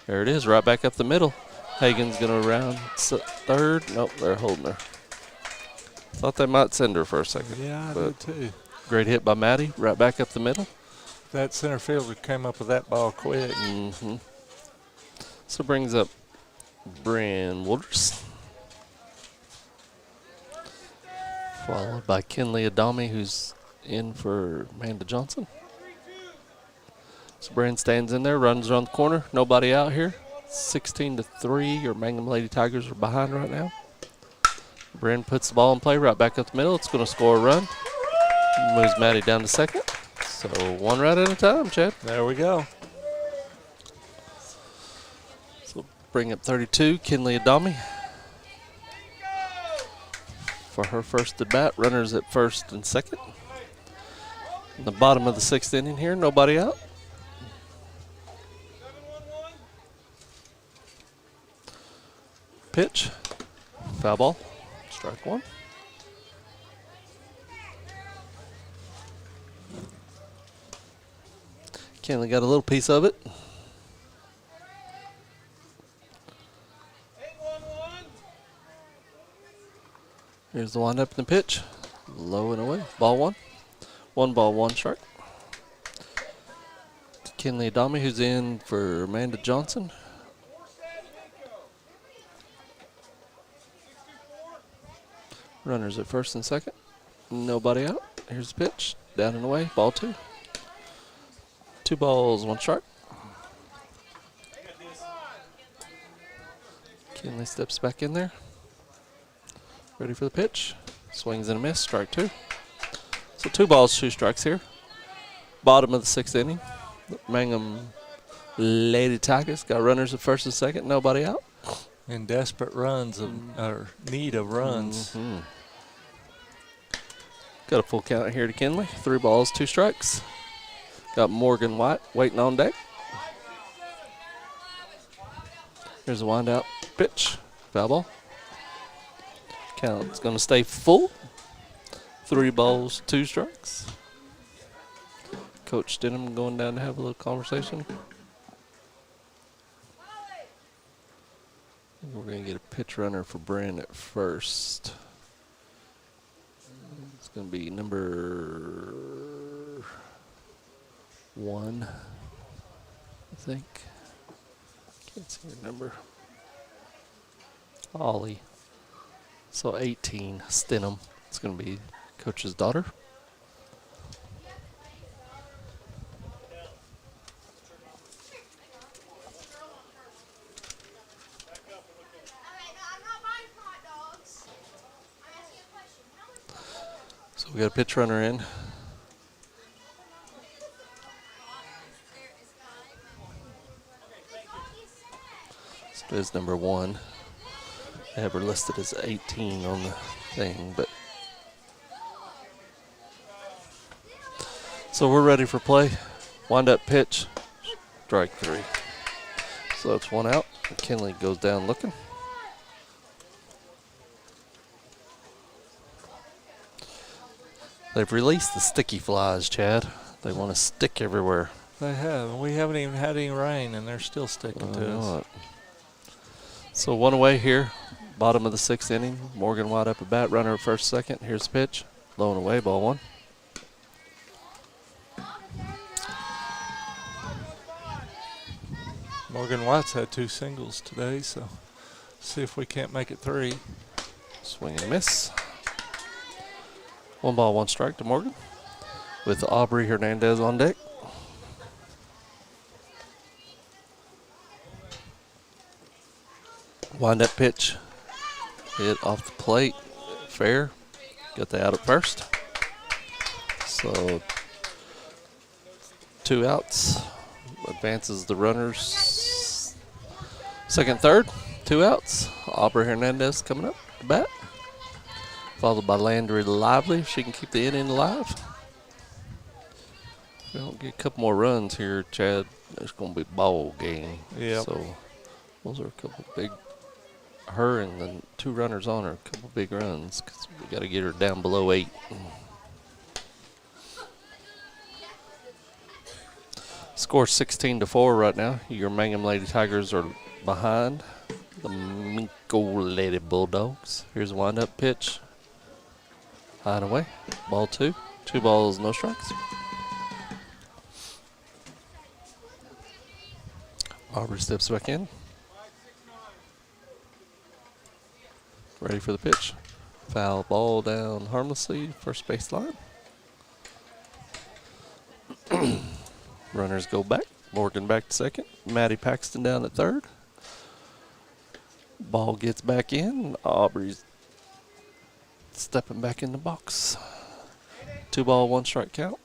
There it is, right back up the middle. Hagan's going to round third. Nope, they're holding her. Thought they might send her for a second. Yeah, I did too. Great hit by Maddie, right back up the middle. That center fielder came up with that ball quick. Mm-hmm. So brings up Bryn Wolders. Followed by Kinley Adami, who's in for Amanda Johnson. So Bryn stands in there, runs around the corner. Nobody out here. 16-3. Your Mangum Lady Tigers are behind right now. Bryn puts the ball in play right back up the middle. It's going to score a run. Moves Maddie down to second. So one right at a time, Chad. There we go. So bring up 32, Kinley Adami. For her first at bat, runners at first and second. In the bottom of the sixth inning here, nobody out. Pitch, foul ball, strike one. Kinley got a little piece of it. Here's the windup and the pitch. Low and away. Ball one. 1 ball, 1 strike. Kinley Adami, who's in for Amanda Johnson. Runners at first and second. Nobody out. Here's the pitch. Down and away. Ball 2. 2 balls, 1 strike. Kinley steps back in there. Ready for the pitch. Swings and a miss. Strike 2. So 2 balls, 2 strikes here. Bottom of the 6th inning. Mangum Lady Tigers got runners at first and second. Nobody out. In desperate runs or need of runs. Mm-hmm. Got a full count here to Kinley. 3 balls, 2 strikes. Got Morgan White waiting on deck. Here's a wind out pitch. Foul ball. Count's going to stay full. 3 balls, 2 strikes. Coach Denham going down to have a little conversation. We're going to get a pitch runner for Bryn at first. It's going to be number 1, I think. Can't see her number. Ollie. So 18, Stenham. It's going to be Coach's daughter. So we got a pitch runner in. So there's number 1. They have her listed as 18 on the thing, but so we're ready for play. Wind up pitch, strike 3. So that's 1 out. Kinley goes down looking. They've released the sticky flies, Chad. They want to stick everywhere. They have, and we haven't even had any rain, and they're still sticking to us. So one away here, bottom of the 6th inning. Morgan White up at bat, runner at first, second. Here's the pitch, low and away, ball 1. Morgan White's had 2 singles today, so see if we can't make it 3. Swing and miss. 1 ball, 1 strike to Morgan with Aubrey Hernandez on deck. Wind up pitch, hit off the plate, fair. Got the out at first. So 2 outs, advances the runners. Second, third, 2 outs. Aubrey Hernandez coming up to bat, followed by Landry Lively if she can keep the inning alive. If we don't get a couple more runs here, Chad, it's going to be a ball game. Yep. So those are a couple big. Her and the 2 runners on her, a couple big runs because we got to get her down below 8. Score 16-4 right now. Your Mangum Lady Tigers are behind the Minco Lady Bulldogs. Here's a wind-up pitch. High and away. Ball 2. 2 balls, no strikes. Aubrey steps back in. Ready for the pitch. Foul ball down harmlessly, first base line. Runners go back. Morgan back to second. Maddie Paxton down at third. Ball gets back in. Aubrey's stepping back in the box. 2 ball, 1 strike count.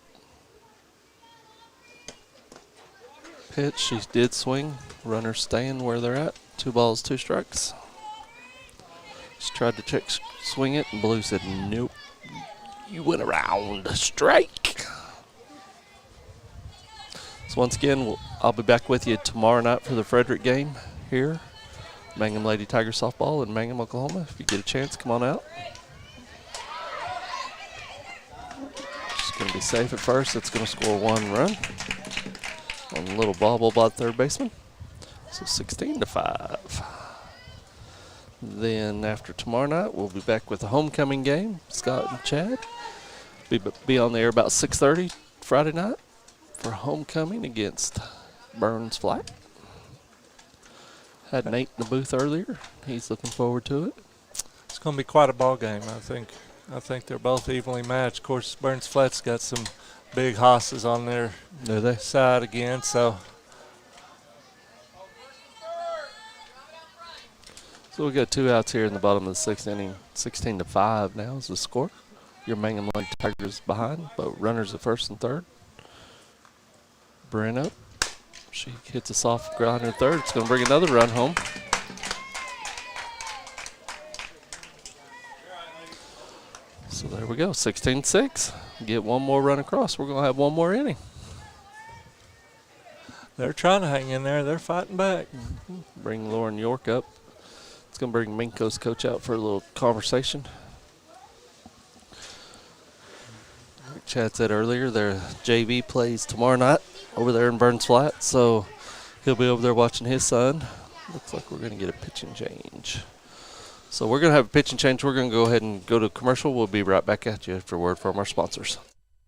Pitch, she did swing. Runners staying where they're at. 2 balls, 2 strikes. She tried to check swing it, and Blue said, nope. You went around. Strike. So once again, I'll be back with you tomorrow night for the Frederick game here. Mangum Lady Tiger softball in Mangum, Oklahoma. If you get a chance, come on out. She's going to be safe at first. It's going to score 1 run on a little bobble by the third baseman. So 16-5. Then after tomorrow night, we'll be back with the homecoming game. Scott and Chad be on the air about 6:30 Friday night for homecoming against Burns Flat. Had Nate in the booth earlier. He's looking forward to it. It's going to be quite a ball game, I think. I think they're both evenly matched. Of course, Burns Flat's got some big hosses on their side again, so. So we got 2 outs here in the bottom of the 6th inning. 16-5 now is the score. Your Mangum Lady Tigers behind, but runners at first and third. Brent up. She hits a soft grounder at third. It's going to bring another run home. So there we go, 16-6. Get 1 more run across. We're going to have 1 more inning. They're trying to hang in there. They're fighting back. Bring Lauren York up. It's going to bring Minco's coach out for a little conversation. Like Chad said earlier, their JV plays tomorrow night over there in Burns Flat, so he'll be over there watching his son. Looks like we're going to get a pitching change. So we're going to have a pitching change. We're going to go ahead and go to commercial. We'll be right back at you after a word from our sponsors.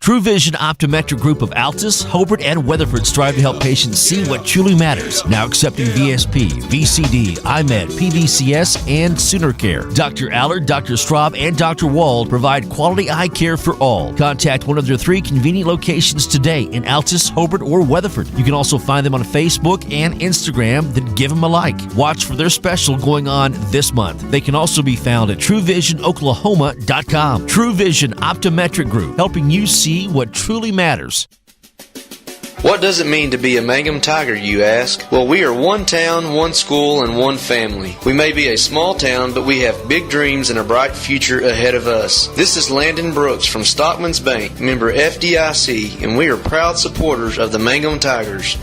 True Vision Optometric Group of Altus, Hobart, and Weatherford strive to help patients see what truly matters. Now accepting VSP, VCD, IMED, PVCS, and Sooner Care. Dr. Allard, Dr. Straub, and Dr. Wald provide quality eye care for all. Contact one of their 3 convenient locations today in Altus, Hobart, or Weatherford. You can also find them on Facebook and Instagram. Then give them a like. Watch for their special going on this month. They can also be found at TrueVisionOklahoma.com. True Vision Optometric Group, helping you see what truly matters. What does it mean to be a Mangum Tiger, you ask? Well, we are 1 town, 1 school, and 1 family. We may be a small town, but we have big dreams and a bright future ahead of us. This is Landon Brooks from Stockman's Bank, member FDIC, and we are proud supporters of the Mangum Tigers.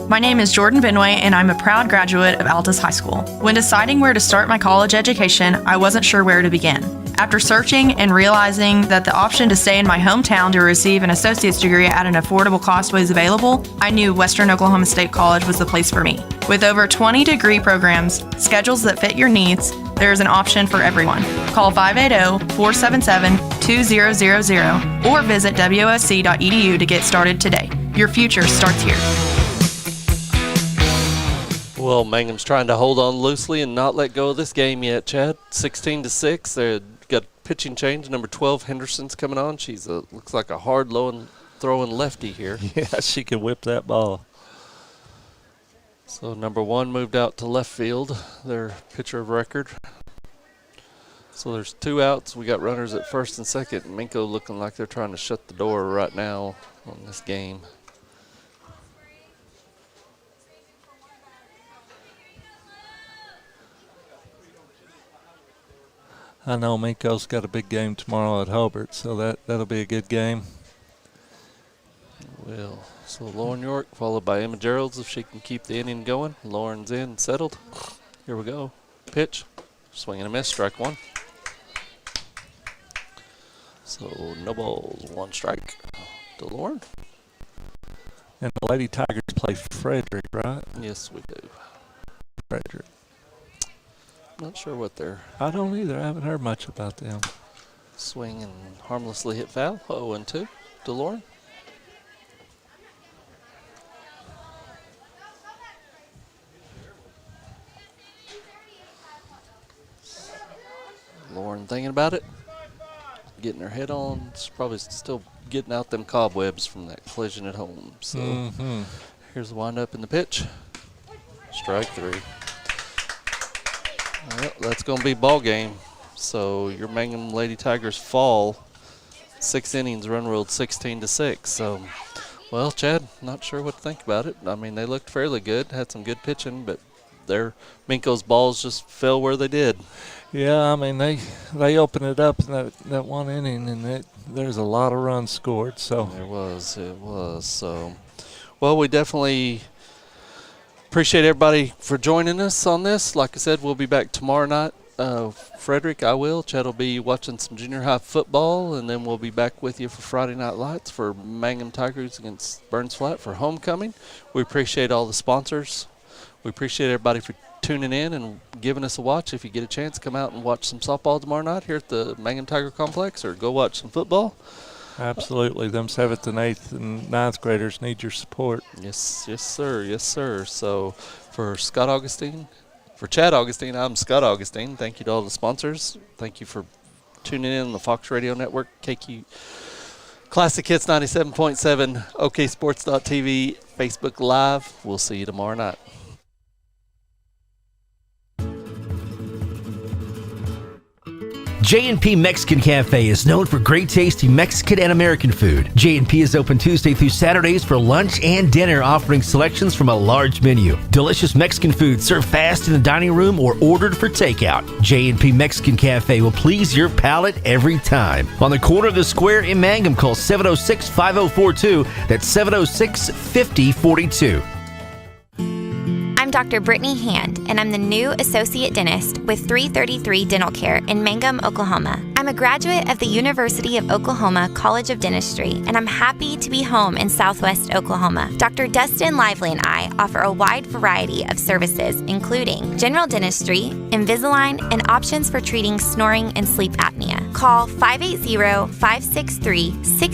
My name is Jordan Benway, and I'm a proud graduate of Altus High School. When deciding where to start my college education, I wasn't sure where to begin. After searching and realizing that the option to stay in my hometown to receive an associate's degree at an affordable cost was available, I knew Western Oklahoma State College was the place for me. With over 20 degree programs, schedules that fit your needs, there is an option for everyone. Call 580-477-2000 or visit wosc.edu to get started today. Your future starts here. Well, Mangum's trying to hold on loosely and not let go of this game yet, Chad. 16-6. They've got pitching change. Number 12, Henderson's coming on. She's looks like a hard, low, throwing lefty here. Yeah, she can whip that ball. So number 1 moved out to left field, their pitcher of record. So there's 2 outs. We got runners at first and second. Minco looking like they're trying to shut the door right now on this game. I know Minco's got a big game tomorrow at Hobart, so that'll be a good game. Well, so Lauren York followed by Emma Geralds if she can keep the inning going. Lauren's in, settled. Here we go. Pitch. Swing and a miss, strike 1. So no balls, 1 strike to Lauren. And the Lady Tigers play Frederick, right? Yes, we do. Frederick. Not sure what they're... I don't either. I haven't heard much about them. Swing and harmlessly hit foul. 0-2 to Lauren. Lauren thinking about it. Getting her head on. She's probably still getting out them cobwebs from that collision at home. So here's the windup in the pitch. Strike 3. Well, that's going to be ball game. So your Mangum Lady Tigers fall 6 innings, run ruled 16-6. So, well, Chad, not sure what to think about it. I mean, they looked fairly good, had some good pitching, but their Minco's balls just fell where they did. Yeah, I mean, they opened it up in that 1 inning, and there's a lot of runs scored. So it was. So, well, we definitely appreciate everybody for joining us on this. Like I said, we'll be back tomorrow night. Frederick, I will. Chad will be watching some junior high football, and then we'll be back with you for Friday Night Lights for Mangum Tigers against Burns Flat for homecoming. We appreciate all the sponsors. We appreciate everybody for tuning in and giving us a watch. If you get a chance, come out and watch some softball tomorrow night here at the Mangum Tiger Complex, or go watch some football. Absolutely. Them 7th and 8th and 9th graders need your support. Yes, sir. Yes, sir. So for Chad Augustine, I'm Scott Augustine. Thank you to all the sponsors. Thank you for tuning in on the Fox Radio Network, KQ Classic Hits 97.7, OKSports.tv, Facebook Live. We'll see you tomorrow night. J&P Mexican Cafe is known for great tasty Mexican and American food. J&P is open Tuesday through Saturdays for lunch and dinner, offering selections from a large menu. Delicious Mexican food served fast in the dining room or ordered for takeout. J&P Mexican Cafe will please your palate every time. On the corner of the square in Mangum, call 706-5042. That's 706-5042. I'm Dr. Brittany Hand, and I'm the new Associate Dentist with 333 Dental Care in Mangum, Oklahoma. I'm a graduate of the University of Oklahoma College of Dentistry, and I'm happy to be home in Southwest Oklahoma. Dr. Dustin Lively and I offer a wide variety of services, including general dentistry, Invisalign, and options for treating snoring and sleep apnea. Call 580-563-6